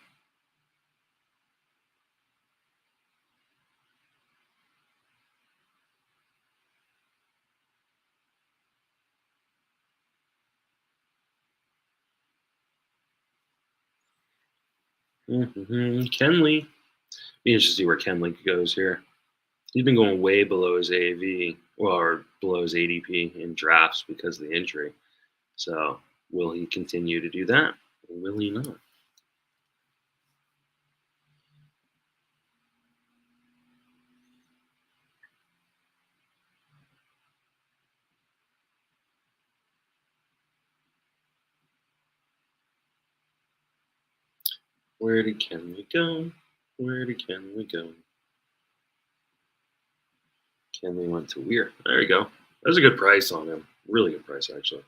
A: Kenley. Be interested to see where Kenley goes here. He's been going way below his AAV, or below his ADP in drafts because of the injury. So, will he continue to do that, or will he not? Where did Kenley go? Where did Kenley go? Kenley went to Weir. There you go. That was a good price on him. Really good price, actually.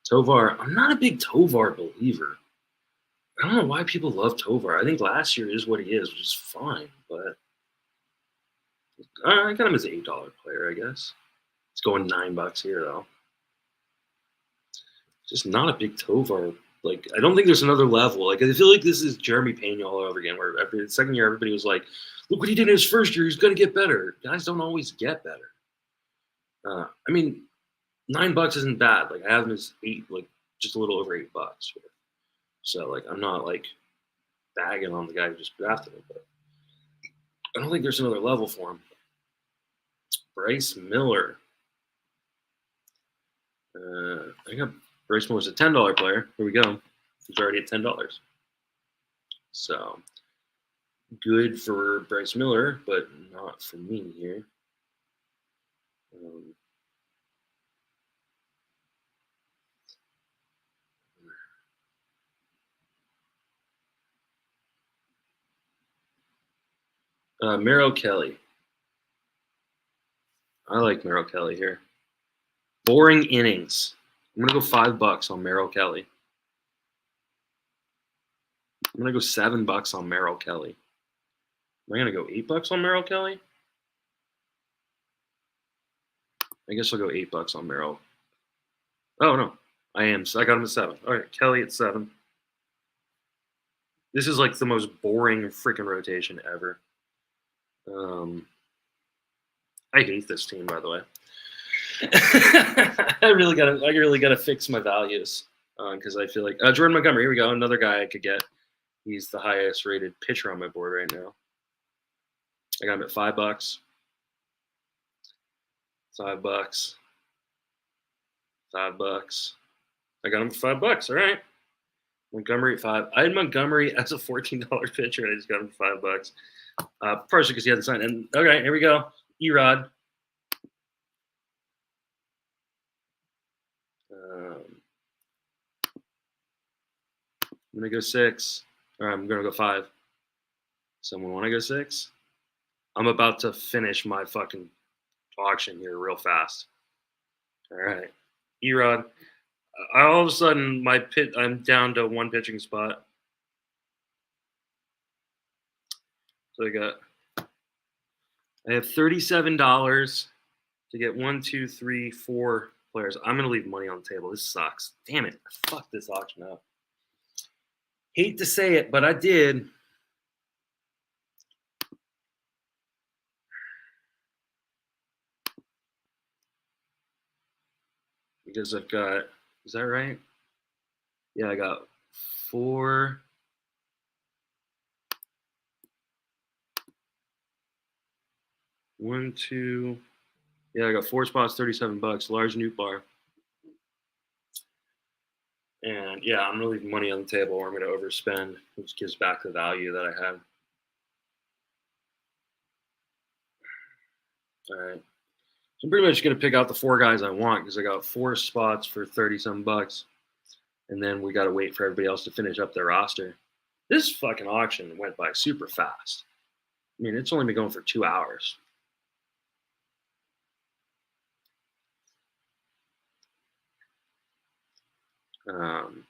A: Tovar. I'm not a big Tovar believer. I don't know why people love Tovar. I think last year is what he is, which is fine. But I got him as an $8 player, I guess. It's going $9 here, though. Just not a big Tovar. Like, I don't think there's another level. Like, I feel like this is Jeremy Payne all over again, where after the second year, everybody was like, look what he did in his first year. He's going to get better. Guys don't always get better. I mean, $9 isn't bad. Like, I have him as just a little over $8. So, like, I'm not, like, bagging on the guy who just drafted him, but I don't think there's another level for him. Bryce Miller. I got Bryce Miller's a $10 player. Here we go. He's already at $10. So, good for Bryce Miller, but not for me here. Merrill Kelly. I like Merrill Kelly here. Boring innings. I'm going to go $5 on Merrill Kelly. I'm going to go $7 on Merrill Kelly. Am I going to go $8 on Merrill Kelly? I guess I'll go $8 on Merrill. Oh, no. I am. So I got him at 7. All right, Kelly at 7. This is like the most boring freaking rotation ever. I hate this team, by the way. I really gotta fix my values because I feel like Jordan Montgomery. Here we go, another guy I could get. He's the highest rated pitcher on my board right now. I got him at $5. $5. $5. I got him for $5. All right. Montgomery at 5. I had Montgomery as a $14 pitcher, and I just got him for $5. Partially because he hadn't signed. And okay, here we go. Erod. I'm gonna go 6. Or I'm gonna go 5. Someone want to go 6? I'm about to finish my fucking auction here real fast. All right, Erod. All of a sudden, I'm down to one pitching spot. So I have $37 to get 1, 2, 3, 4 players. I'm gonna leave money on the table. This sucks. Damn it! I fucked this auction up. Hate to say it, but I did. because I've got, is that right? Yeah, I got 4. 1, 2. Yeah, I got 4 spots, $37, large nuke bar. And yeah, I'm gonna leave money on the table or I'm gonna overspend, which gives back the value that I had. All right. So I'm pretty much gonna pick out the 4 guys I want because I got 4 spots for 30 some bucks. And then we gotta wait for everybody else to finish up their roster. This fucking auction went by super fast. I mean, it's only been going for 2 hours. Um,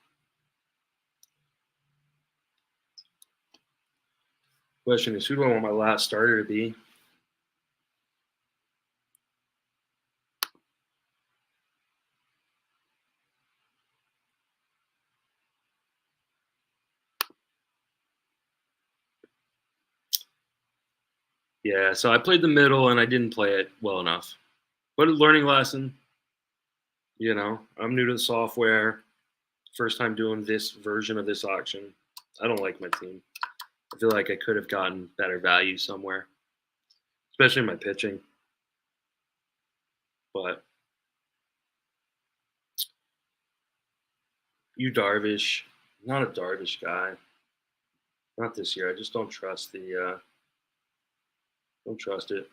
A: question is, who do I want my last starter to be? Yeah, so I played the middle and I didn't play it well enough. But a learning lesson, I'm new to the software. First time doing this version of this auction. I don't like my team. I feel like I could have gotten better value somewhere, especially my pitching. But you Darvish, not a Darvish guy. Not this year. I just don't trust don't trust it.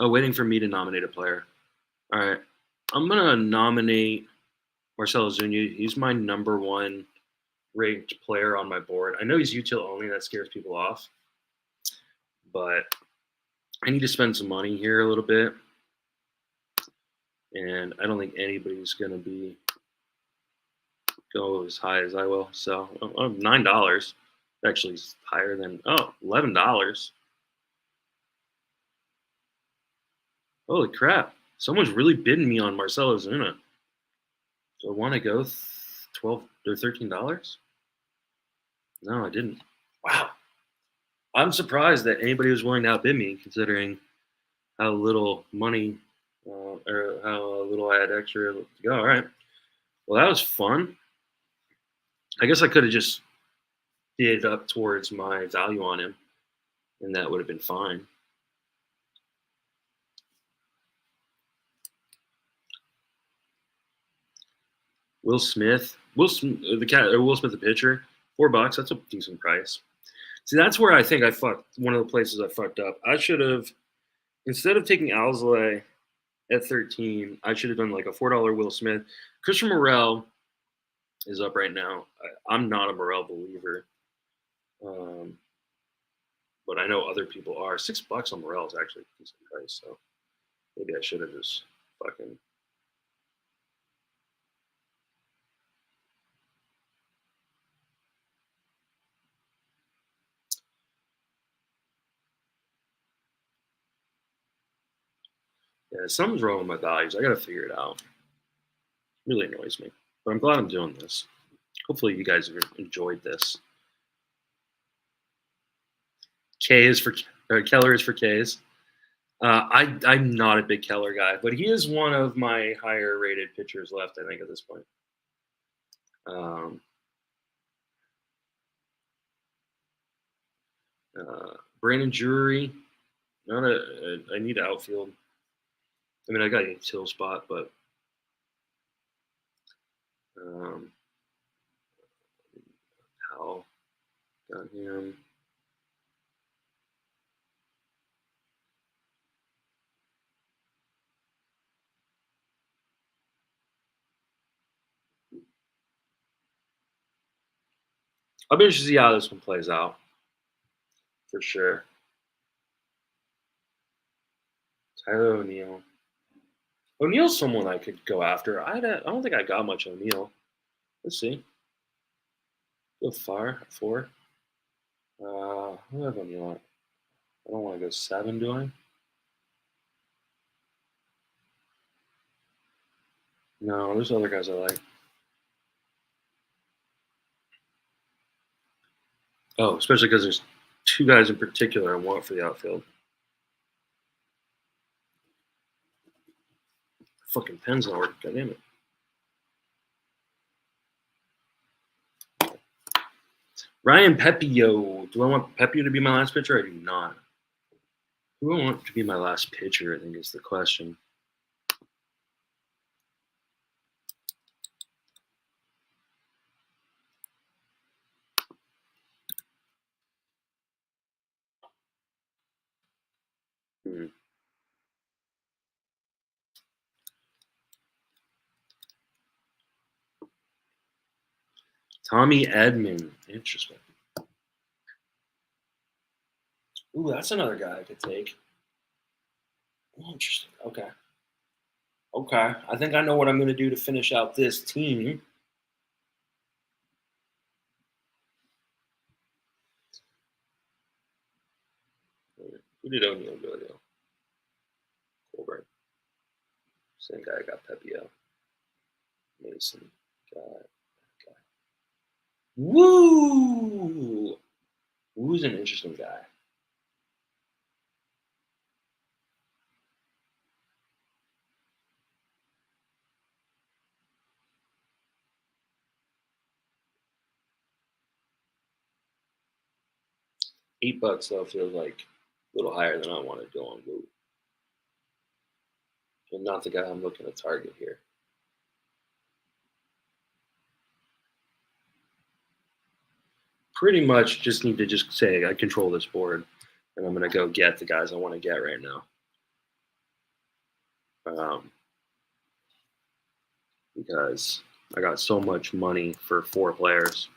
A: Oh, waiting for me to nominate a player. All right. I'm gonna nominate Marcell Ozuna. He's my number 1 ranked player on my board. I know he's util only, that scares people off. But I need to spend some money here a little bit. And I don't think anybody's gonna go as high as I will. So $9 actually is higher than $11. Holy crap! Someone's really bidding me on Marcell Ozuna. Do I want to go $12 or $13? No, I didn't. Wow, I'm surprised that anybody was willing to outbid me, considering how little money or how little I had extra to go. All right, well that was fun. I guess I could have just bid up towards my value on him, and that would have been fine. Will Smith, Will Smith, Will Smith, the pitcher, $4. That's a decent price. See, that's where I think I fucked. One of the places I fucked up. I should have, instead of taking Alzolay at 13, I should have done like a $4 Will Smith. Christian Morel is up right now. I'm not a Morel believer, but I know other people are. $6 on Morel is actually a decent price, so maybe I should have just fucking. Yeah, something's wrong with my values. I gotta figure it out. It really annoys me, but I'm glad I'm doing this. Hopefully, you guys have enjoyed this. K is for Keller is for K's. I'm not a big Keller guy, but he is one of my higher rated pitchers left, I think, at this point. Um, Brandon Drury, I need outfield. I mean, I got a till spot, but Powell got him. I'll be interested to see how this one plays out, for sure. Tyler O'Neill. O'Neill's someone I could go after. I don't think I got much O'Neill. Let's see. Go far at 4. Who have O'Neill at? I don't want to go 7, do I? No, there's other guys I like. Oh, especially because there's two guys in particular I want for the outfield. Fucking pen's not working. God damn it. Ryan Pepio. Do I want Pepio to be my last pitcher? I do not. Who do I want to be my last pitcher, I think is the question. Tommy Edman. Interesting. Ooh, that's another guy I could take. Interesting. Okay. Okay. I think I know what I'm going to do to finish out this team. Who did O'Neill go to? Colbert. Same guy got Pepio. Mason. Got. Woo! Woo's an interesting guy. $8 though feels like a little higher than I want to go on Woo. And not the guy I'm looking to target here. Pretty much just need to just say I control this board, and I'm going to go get the guys I want to get right now. Because I got so much money for 4 players.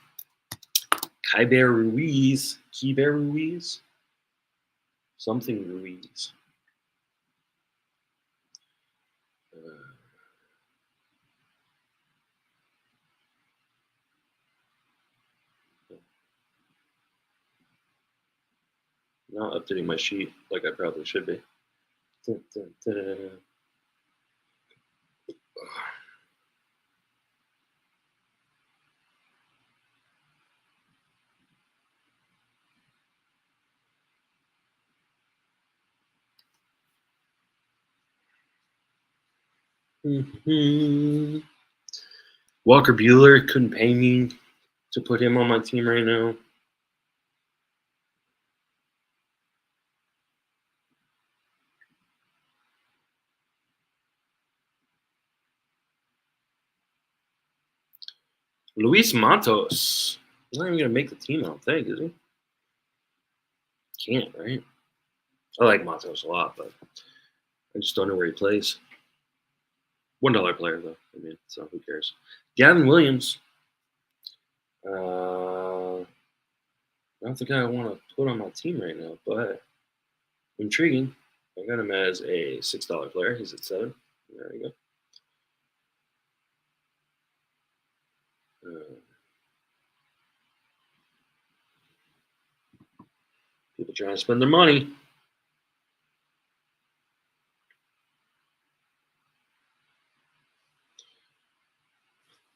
A: Keiber Ruiz. Something Ruiz. Not updating my sheet like I probably should be. Walker Buehler, couldn't pay me to put him on my team right now. Luis Matos. He's not even going to make the team, I don't think, is he? Can't, right? I like Matos a lot, but I just don't know where he plays. $1 player, though. I mean, so who cares? Gavin Williams. Not the guy I want to put on my team right now, but intriguing. I got him as a $6 player. He's at 7. There we go. People trying to spend their money.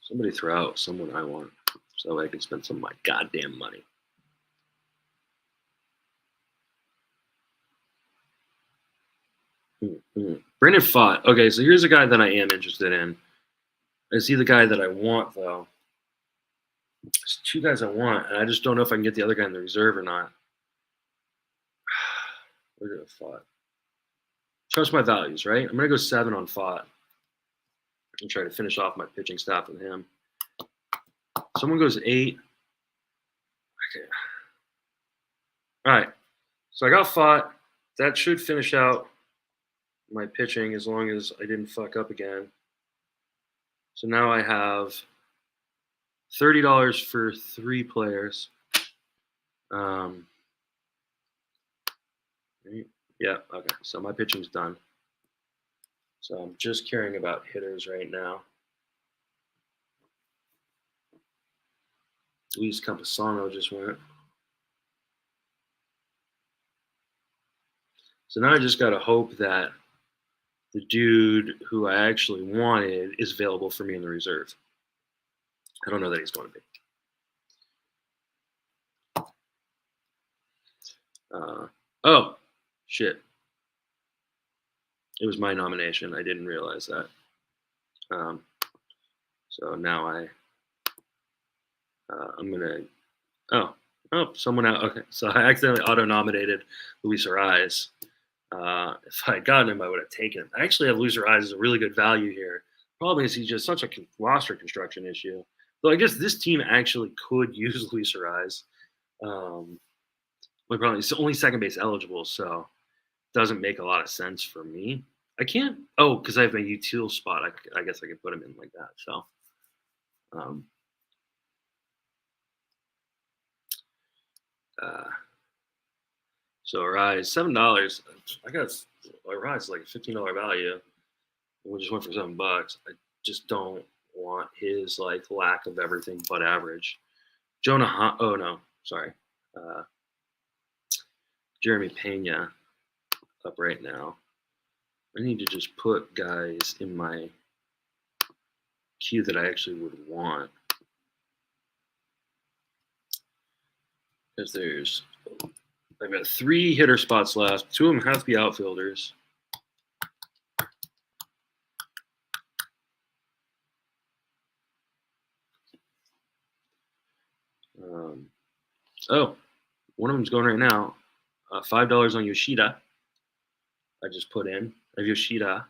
A: Somebody throw out someone I want so I can spend some of my goddamn money. Brandon Pfaadt. Okay, so here's a guy that I am interested in. Is he the guy that I want, though? There's 2 guys I want, and I just don't know if I can get the other guy in the reserve or not. Where did Pfaadt? Trust my values, right? I'm going to go 7 on Pfaadt and try to finish off my pitching staff with him. Someone goes 8. Okay. All right. So I got Pfaadt. That should finish out my pitching as long as I didn't fuck up again. So now I have $30 for 3 players. Yeah, okay. So my pitching's done. So I'm just caring about hitters right now. Luis Campusano just went. So now I just got to hope that the dude who I actually wanted is available for me in the reserve. I don't know that he's going to be. Oh, shit. It was my nomination. I didn't realize that. So now I'm gonna. Oh, someone out. Okay, so I accidentally auto-nominated Luis Ariz. If I had gotten him, I would have taken him. I actually have Luis Ariz as a really good value here. Problem is he's just such a roster construction issue. Though I guess this team actually could use Luis Ariz. My problem is he's only second base eligible, so it doesn't make a lot of sense for me. I can't. Oh, because I have my util spot. I guess I could put him in like that. So. So Rise $7. I got a Rise like a $15 value. We just went for $7. I just don't want his like lack of everything but average. Jonah. Oh no, sorry. Jeremy Pena up right now. I need to just put guys in my queue that I actually would want. Because I've got 3 hitter spots left. 2 of them have to be outfielders. One of them's going right now. $5 on Yoshida. I just put in. I have Yoshida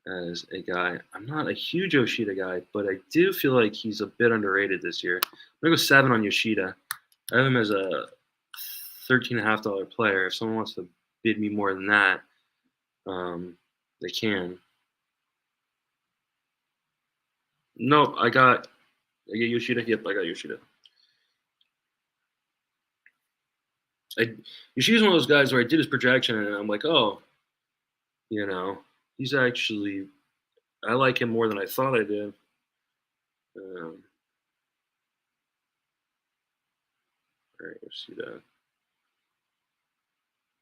A: as a guy. I'm not a huge Yoshida guy, but I do feel like he's a bit underrated this year. I'm going to go 7 on Yoshida. I have him as a $13.50 player. If someone wants to bid me more than that, they can. Nope, I get Yoshida. Yep, I got Yoshida. Yoshida's one of those guys where I did his projection and I'm like, oh, he's actually, I like him more than I thought I did. All right, Yoshida.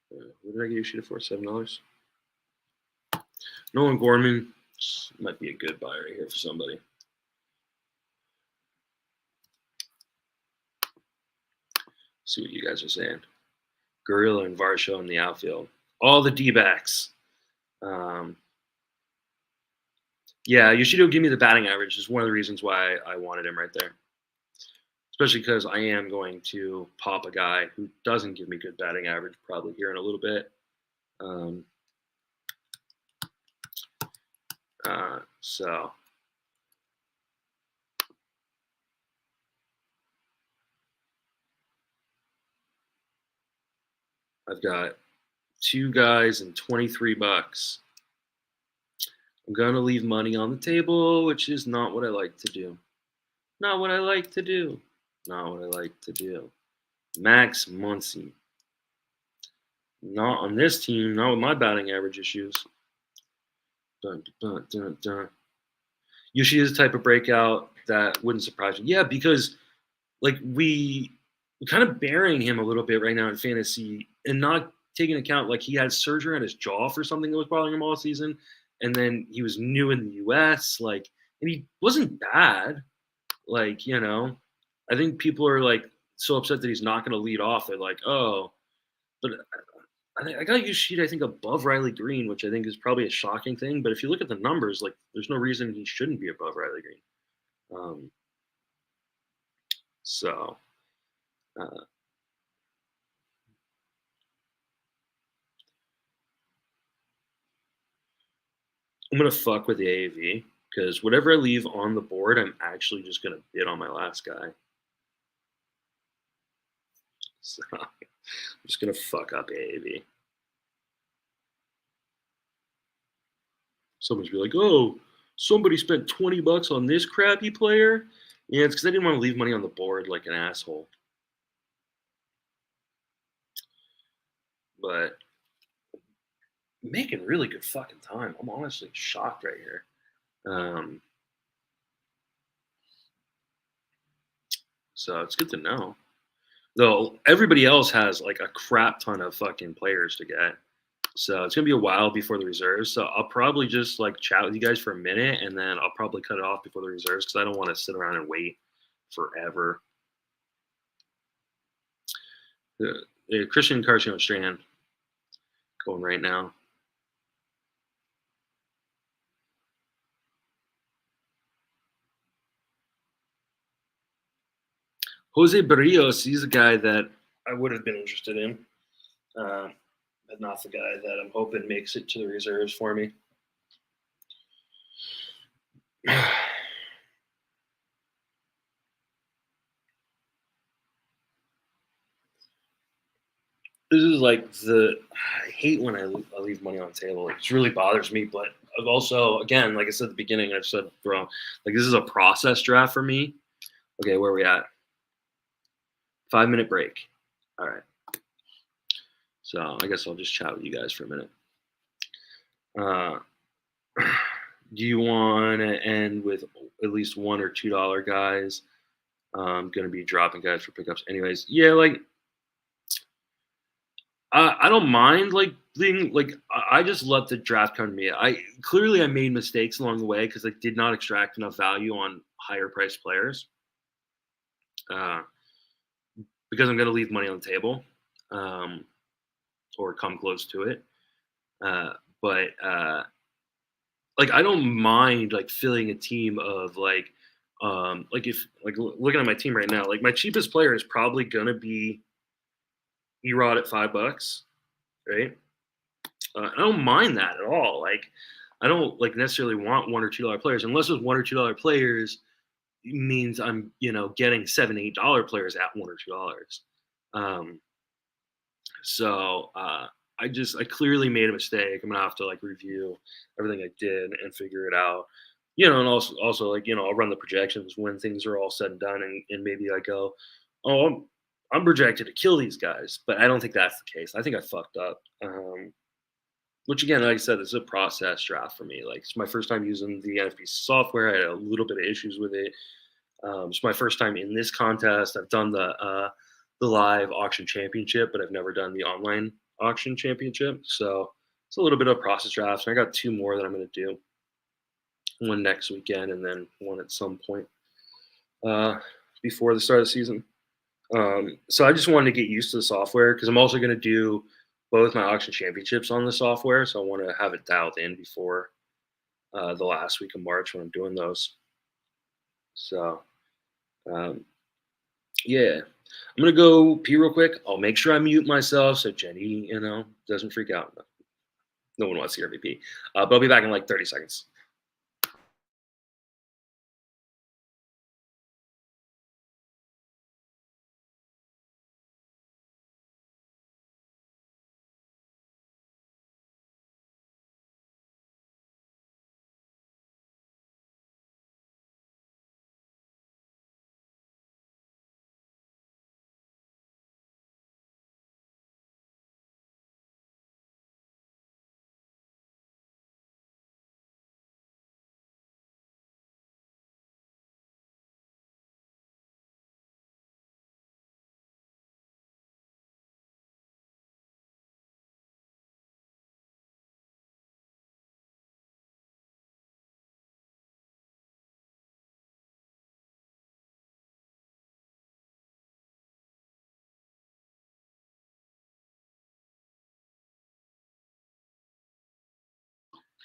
A: What did I get Yoshida for? $7. Nolan Gorman might be a good buy right here for somebody. See what you guys are saying. Gorilla and Varsho in the outfield. All the D-backs. Yeah, Yoshida will give me the batting average. Is one of the reasons why I wanted him right there. Especially because I am going to pop a guy who doesn't give me good batting average probably here in a little bit. So I've got 2 guys and $23. I'm going to leave money on the table, which is not what I like to do. Not what I like to do. Not what I like to do. Max Muncy. Not on this team. Not with my batting average issues. Dun, dun, dun, dun. Yoshida is the type of breakout that wouldn't surprise me. Yeah, because like we're kind of burying him a little bit right now in fantasy and not taking account like he had surgery on his jaw for something that was bothering him all season. And then he was new in the US, and he wasn't bad. I think people are like so upset that he's not going to lead off. They're like, oh, but I got Yoshida, I think, above Riley Green, which I think is probably a shocking thing. But if you look at the numbers, there's no reason he shouldn't be above Riley Green. So I'm going to fuck with the AAV because whatever I leave on the board, I'm actually just going to bid on my last guy. So I'm just going to fuck up AAV. Someone's be like, oh, somebody spent $20 on this crappy player. Yeah, it's because I didn't want to leave money on the board like an asshole. But making really good fucking time. I'm honestly shocked right here. So it's good to know. Though everybody else has like a crap ton of fucking players to get. So it's gonna be a while before the reserves. So I'll probably just like chat with you guys for a minute and then I'll probably cut it off before the reserves because I don't want to sit around and wait forever. Christian Carcio Strand going right now. Jose Barrios, he's a guy that I would have been interested in, but not the guy that I'm hoping makes it to the reserves for me. This is like I hate when I leave money on the table. It really bothers me, but I've also, again, like I said at the beginning, I've said wrong. Like this is a process draft for me. Okay, where are we at? 5-minute break. All right. So I guess I'll just chat with you guys for a minute. Do you want to end with at least $1 or $2 guys? I'm going to be dropping guys for pickups anyways. Yeah, like I don't mind like being like I just let the draft come to me. I made mistakes along the way because I did not extract enough value on higher priced players. Because I'm going to leave money on the table, or come close to it. But like I don't mind like filling a team of like if like looking at my team right now, like my cheapest player is probably going to be Erod at $5, right? I don't mind that at all. Like, I don't like necessarily want $1 or $2 players unless those $1 or $2 players means I'm getting $7, $8 players at $1 or $2. So I clearly made a mistake. I'm gonna have to like review everything I did and figure it out. And also like I'll run the projections when things are all said and done, and maybe I go, oh, I'm projected to kill these guys, but I don't think that's the case. I think I fucked up. Which again, like I said, this is a process draft for me. Like it's my first time using the NFBC software. I had a little bit of issues with it. It's my first time in this contest. I've done the live auction championship, but I've never done the online auction championship. So it's a little bit of process drafts. And I got 2 more that I'm going to do. One next weekend and then one at some point before the start of the season. So I just wanted to get used to the software because I'm also going to do both my auction championships on the software. So I want to have it dialed in before the last week of March when I'm doing those. So, yeah, I'm going to go pee real quick. I'll make sure I mute myself so Jenny, doesn't freak out. No one wants to hear me pee. But I'll be back in like 30 seconds.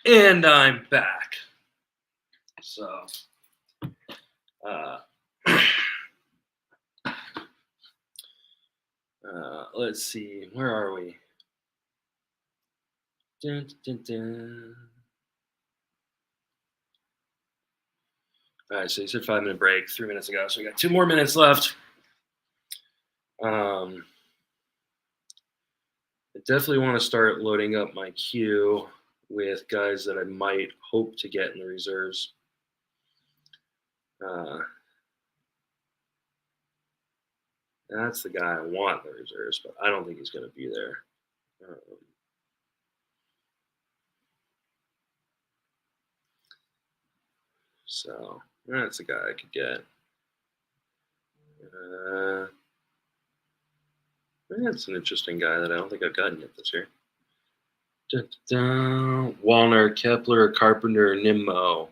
A: And I'm back. So, let's see. Where are we? Dun, dun, dun. All right, so you said 5-minute break 3 minutes ago. So we got 2 more minutes left. I definitely want to start loading up my queue with guys that I might hope to get in the reserves. That's the guy I want in the reserves, but I don't think he's going to be there. So that's a guy I could get. That's an interesting guy that I don't think I've gotten yet this year. Walner, Kepler, Carpenter, Nimmo.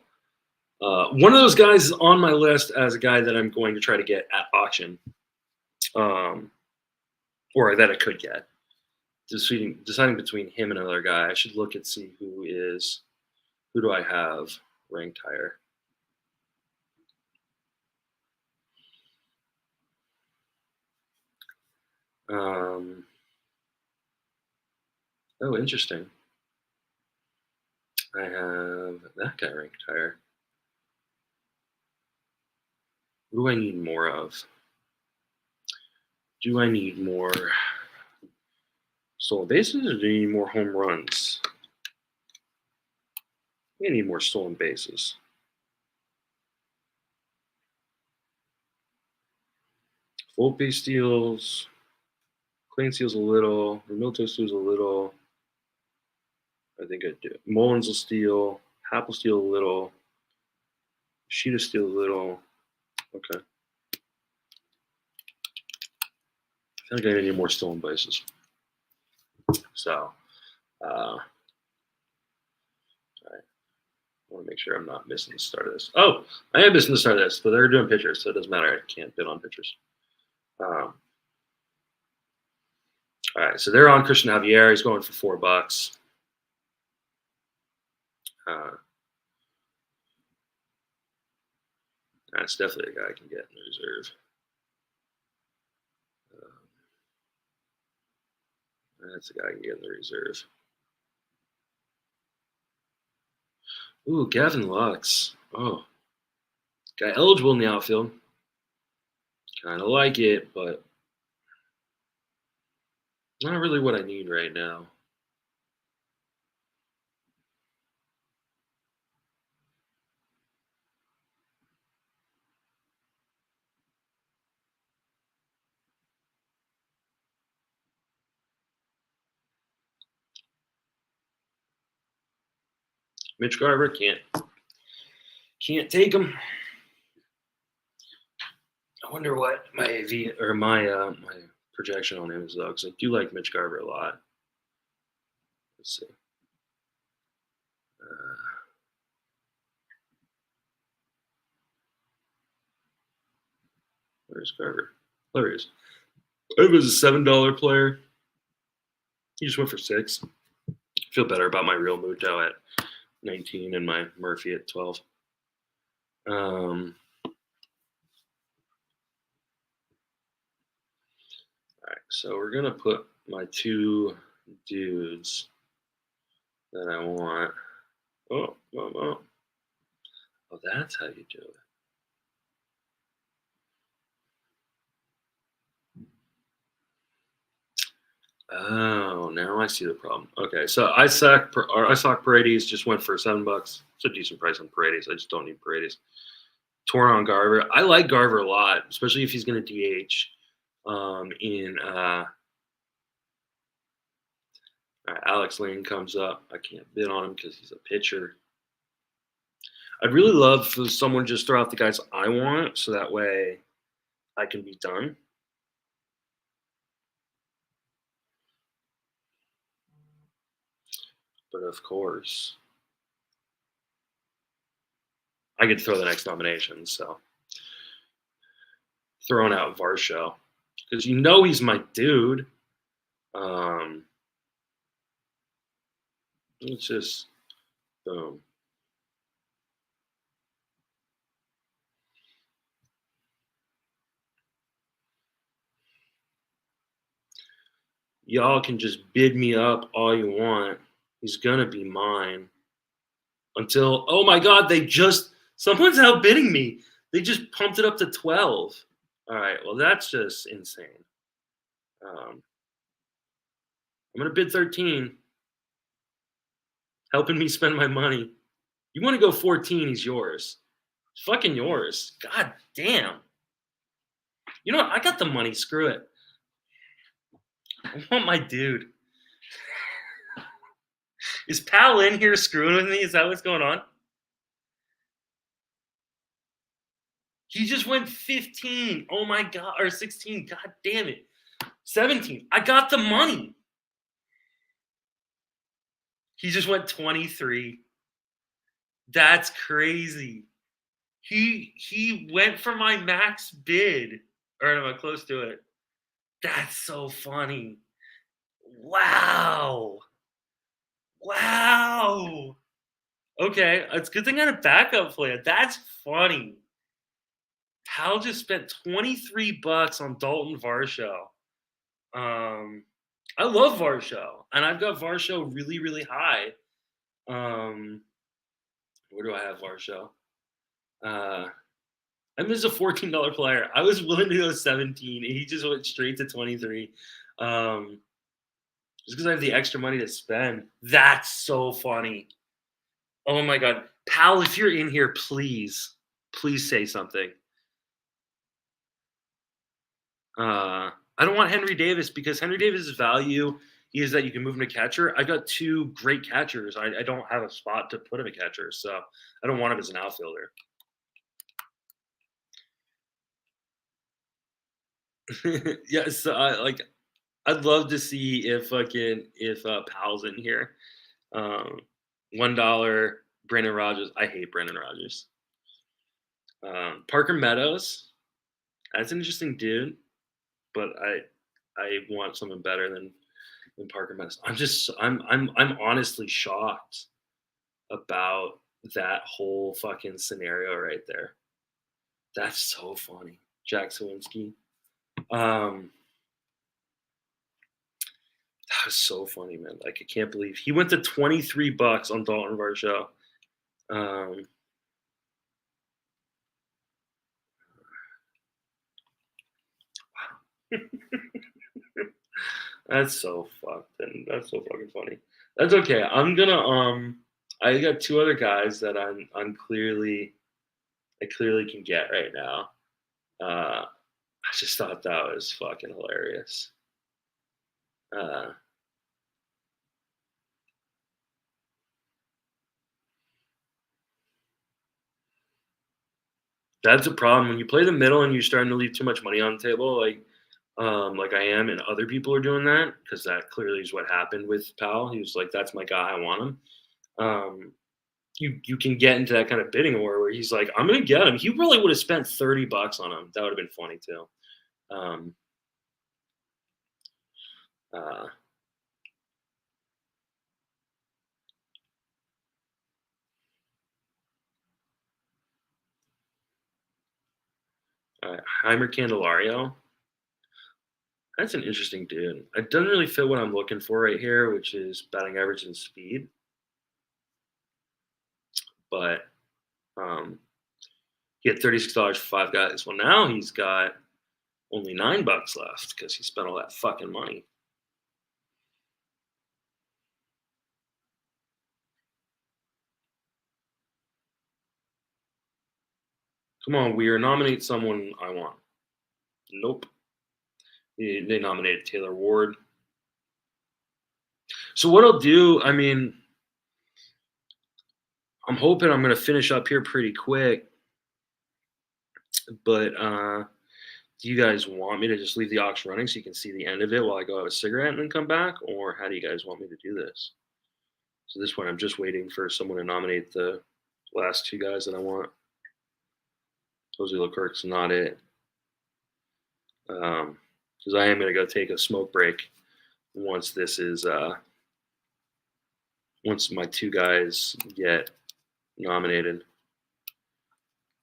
A: One of those guys is on my list as a guy that I'm going to try to get at auction. or that I could get. Deciding between him and another guy. I should look and see who do I have ranked higher. Oh, interesting. I have that guy ranked higher. What do I need more of? Do I need more stolen bases, or do you need more home runs? We need more stolen bases. Full base steals, clean steals a little, Remilto steals a little. I think I do. Mullins will steal, Happ will steal a little, Sheeta steal a little. Okay. I think I need more stolen bases. So, all right. I want to make sure I'm not missing the start of this. Oh, I am missing the start of this, but they're doing pitchers, so it doesn't matter. I can't bid on pitchers. All right, so they're on Christian Javier. He's going for $4. That's definitely a guy I can get in the reserve. That's a guy I can get in the reserve. Ooh, Gavin Lux. Oh, guy eligible in the outfield. Kind of like it, but not really what I need right now. Mitch Garver can't take him. I wonder what my my projection on him is though, because I do like Mitch Garver a lot. Let's see. Where's Garver? There he is. It was a $7 player. He just went for $6. I feel better about my real Muto at 19 and my Murphy at 12. All right, so we're gonna put my two dudes that I want. Oh, that's how you do it. Oh, now I see the problem. Okay, so Isaac Paredes just went for $7. It's a decent price on Paredes. I just don't need Paredes. Torn on Garver. I like Garver a lot, especially if he's going to DH. Alex Lane comes up. I can't bid on him because he's a pitcher. I'd really love for someone just throw out the guys I want, so that way I can be done. But of course, I could throw the next nomination. So throwing out Varsho because he's my dude. It's just boom. Y'all can just bid me up all you want. He's gonna be mine. Until, oh my God, someone's outbidding me. They just pumped it up to 12. All right, well, that's just insane. I'm gonna bid 13. Helping me spend my money. You want to go 14, he's yours. It's fucking yours. God damn. You know what? I got the money. Screw it. I want my dude. Is Pal in here screwing with me? Is that what's going on? He just went 15. Oh my God. Or 16. God damn it. 17. I got the money. He just went 23. That's crazy. He went for my max bid. Or am I close to it? That's so funny. Wow. Wow. Okay, it's a good thing I had a backup plan. That's funny. Pal just spent 23 bucks on Dalton Varsho. Um, I love Varsho, and I've got Varsho really, really high. Um, where do I have Varsho? Uh, I'm just a $14 player. I was willing to go 17, and he just went straight to 23. Um, just because I have the extra money to spend. That's so funny. Oh my god, pal, if you're in here, please say something. I don't want Henry Davis because Henry Davis's value is that you can move him to catcher. I got two great catchers. I don't have a spot to put him a catcher, so I don't want him as an outfielder. Yes, like I'd love to see if Powell's in here. Um, $1 Brandon Rogers. I hate Brandon Rogers. Parker Meadows. That's an interesting dude, but I want something better than Parker Meadows. I'm honestly shocked about that whole fucking scenario right there. That's so funny. Jack Sawinski. Um, that was so funny, man. Like I can't believe he went to 23 bucks on Dalton Varsho. Um, that's so fucked, and that's so fucking funny. That's okay. I'm gonna I got two other guys that I clearly can get right now. I just thought that was fucking hilarious. Uh, that's a problem when you play the middle and you're starting to leave too much money on the table, like I am, and other people are doing that because that clearly is what happened with Powell. He was like, "That's my guy, I want him." Um, you can get into that kind of bidding war where he's like, "I'm gonna get him." He really would have spent 30 bucks on him. That would have been funny too. Um, uh, Heimer Candelario. That's an interesting dude. It doesn't really fit what I'm looking for right here, which is batting average and speed. But um, he had $36 for five guys. Well, now he's got only $9 left because he spent all that fucking money. Come on, Weir, nominate someone I want. Nope. They nominated Taylor Ward. So what I'll do, I mean, I'm hoping I'm going to finish up here pretty quick. But do you guys want me to just leave the auction running so you can see the end of it while I go have a cigarette and then come back, or how do you guys want me to do this? So this one, I'm just waiting for someone to nominate the last two guys that I want. Jose Leclerc's not it. Because I am going to go take a smoke break once this is once my two guys get nominated.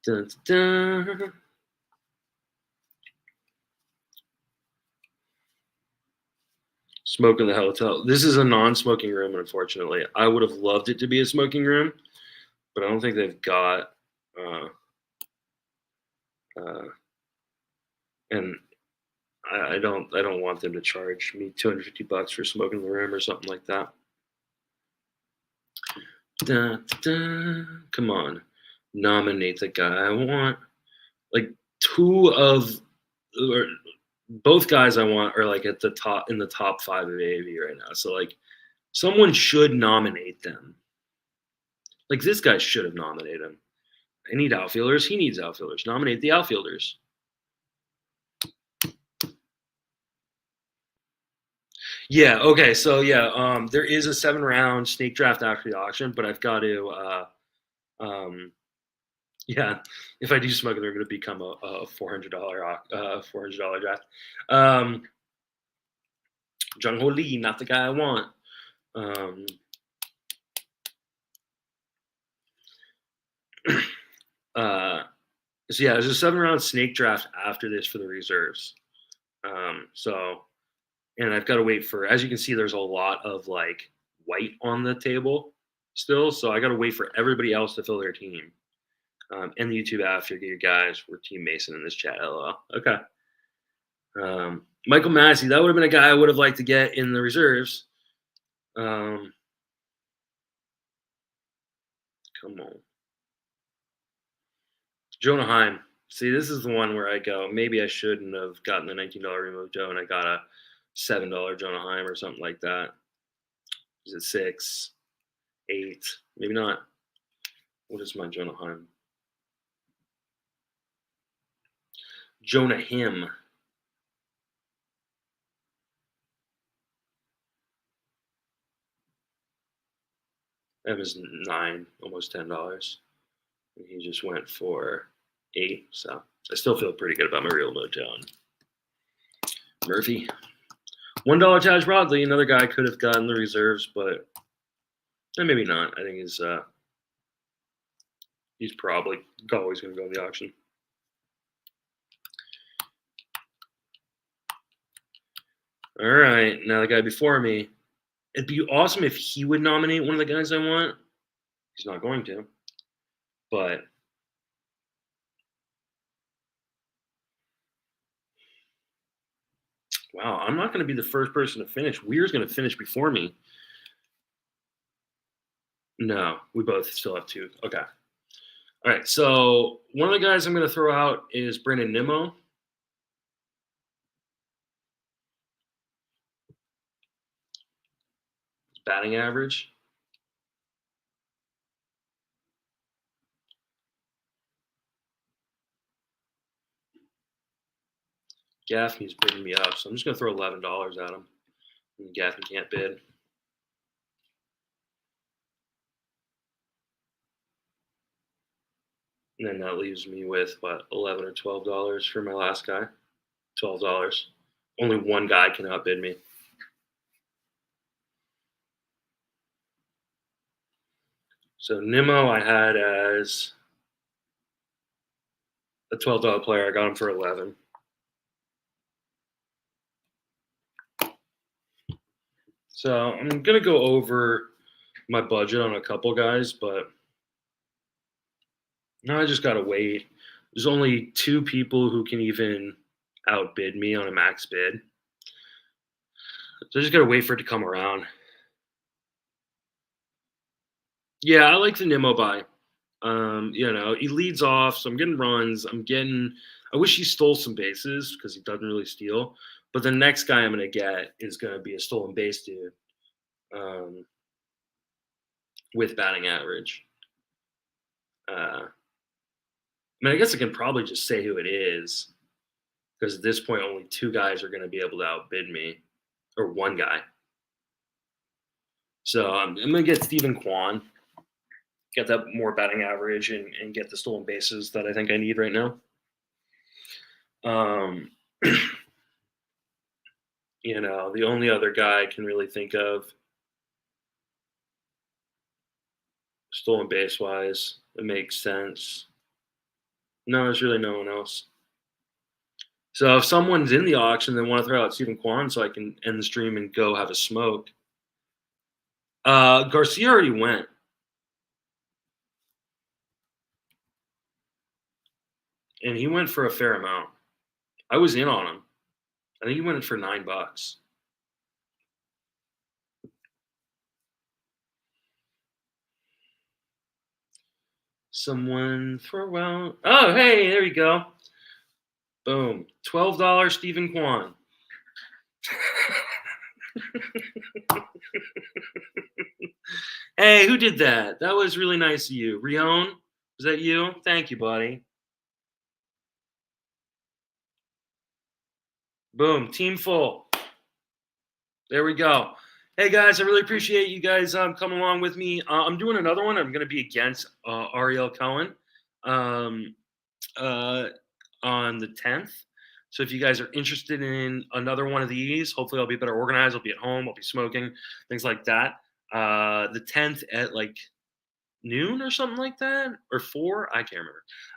A: Dun, dun, dun. Smoke in the hotel. This is a non-smoking room, unfortunately. I would have loved it to be a smoking room, but I don't think they've got. Uh, uh, and I don't want them to charge me $250 for smoking in the room or something like that. Dun, dun, come on, nominate the guy I want. Like two of or both guys I want are like at the top in the top five of AAV right now. So like someone should nominate them. Like this guy should have nominated him. I need outfielders. He needs outfielders. Nominate the outfielders. Yeah. Okay. So yeah, there is a 7 round snake draft after the auction, but I've got to, um, yeah, if I do smoke, they're going to become a $400 $400 draft. Jung Ho Lee, not the guy I want. So yeah, there's a 7-round snake draft after this for the reserves. And I've got to wait for, as you can see, there's a lot of like white on the table still. So I got to wait for everybody else to fill their team. And the YouTube after you guys were Team Mason in this chat. LOL. Okay. Michael Massey, that would have been a guy I would have liked to get in the reserves. Come on. Jonah Heim. See, this is the one where I go, maybe I shouldn't have gotten the $19 remove Joe and I got a $7 Jonah Heim or something like that. Is it 6, 8? Maybe not. What is my Jonah Heim? Jonah Him. That was $9, almost $10. And he just went for 8. So I still feel pretty good about my real mojo. Murphy. $1 Taj Bradley, another guy could have gotten the reserves, but maybe not. I think he's probably always going to go in the auction. All right, now the guy before me. It'd be awesome if he would nominate one of the guys I want. He's not going to, but wow, I'm not going to be the first person to finish. Weir's going to finish before me. No, we both still have 2. Okay. All right, so one of the guys I'm going to throw out is Brandon Nimmo. Batting average. Gaffney's bidding me up, so I'm just going to throw $11 at him. And Gaffney can't bid. And then that leaves me with, what, $11 or $12 for my last guy? $12. Only one guy can outbid me. So Nimmo I had as a $12 player. I got him for 11. So I'm going to go over my budget on a couple guys, but now I just got to wait. There's only 2 people who can even outbid me on a max bid. So I just got to wait for it to come around. Yeah, I like the Nimmo buy. He leads off, so I'm getting runs. I wish he stole some bases because he doesn't really steal. But the next guy I'm going to get is going to be a stolen base dude with batting average. I guess I can probably just say who it is because at this point, only 2 guys are going to be able to outbid me, or 1 guy. So I'm going to get Stephen Kwan. Get that more batting average and get the stolen bases that I think I need right now. The only other guy I can really think of stolen base wise, it makes sense. No, there's really no one else. So if someone's in the auction, they want to throw out Stephen Kwan so I can end the stream and go have a smoke. Garcia already went. And he went for a fair amount. I was in on him. I think he went for $9. Someone throw out. Oh, hey, there you go. Boom. $12 Stephen Kwan. Hey, who did that? That was really nice of you. Rion, was that you? Thank you, buddy. Boom. Team full. There we go. Hey, guys, I really appreciate you guys coming along with me. I'm doing another one. I'm going to be against Ariel Cohen on the 10th. So if you guys are interested in another one of these, hopefully I'll be better organized. I'll be at home. I'll be smoking, things like that. The 10th at like noon or something like that, or 4. I can't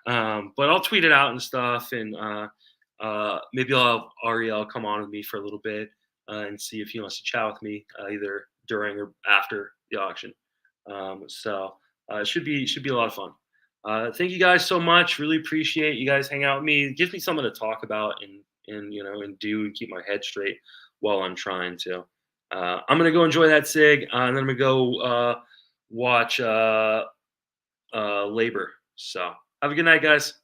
A: remember. But I'll tweet it out and stuff, and maybe I'll have Ariel come on with me for a little bit and see if he wants to chat with me either during or after the auction. It should be a lot of fun. Thank you guys so much. Really appreciate you guys hanging out with me. It gives me something to talk about and do and keep my head straight while I'm trying to. I'm gonna go enjoy that cig, and then I'm gonna go watch Labor. So have a good night, guys.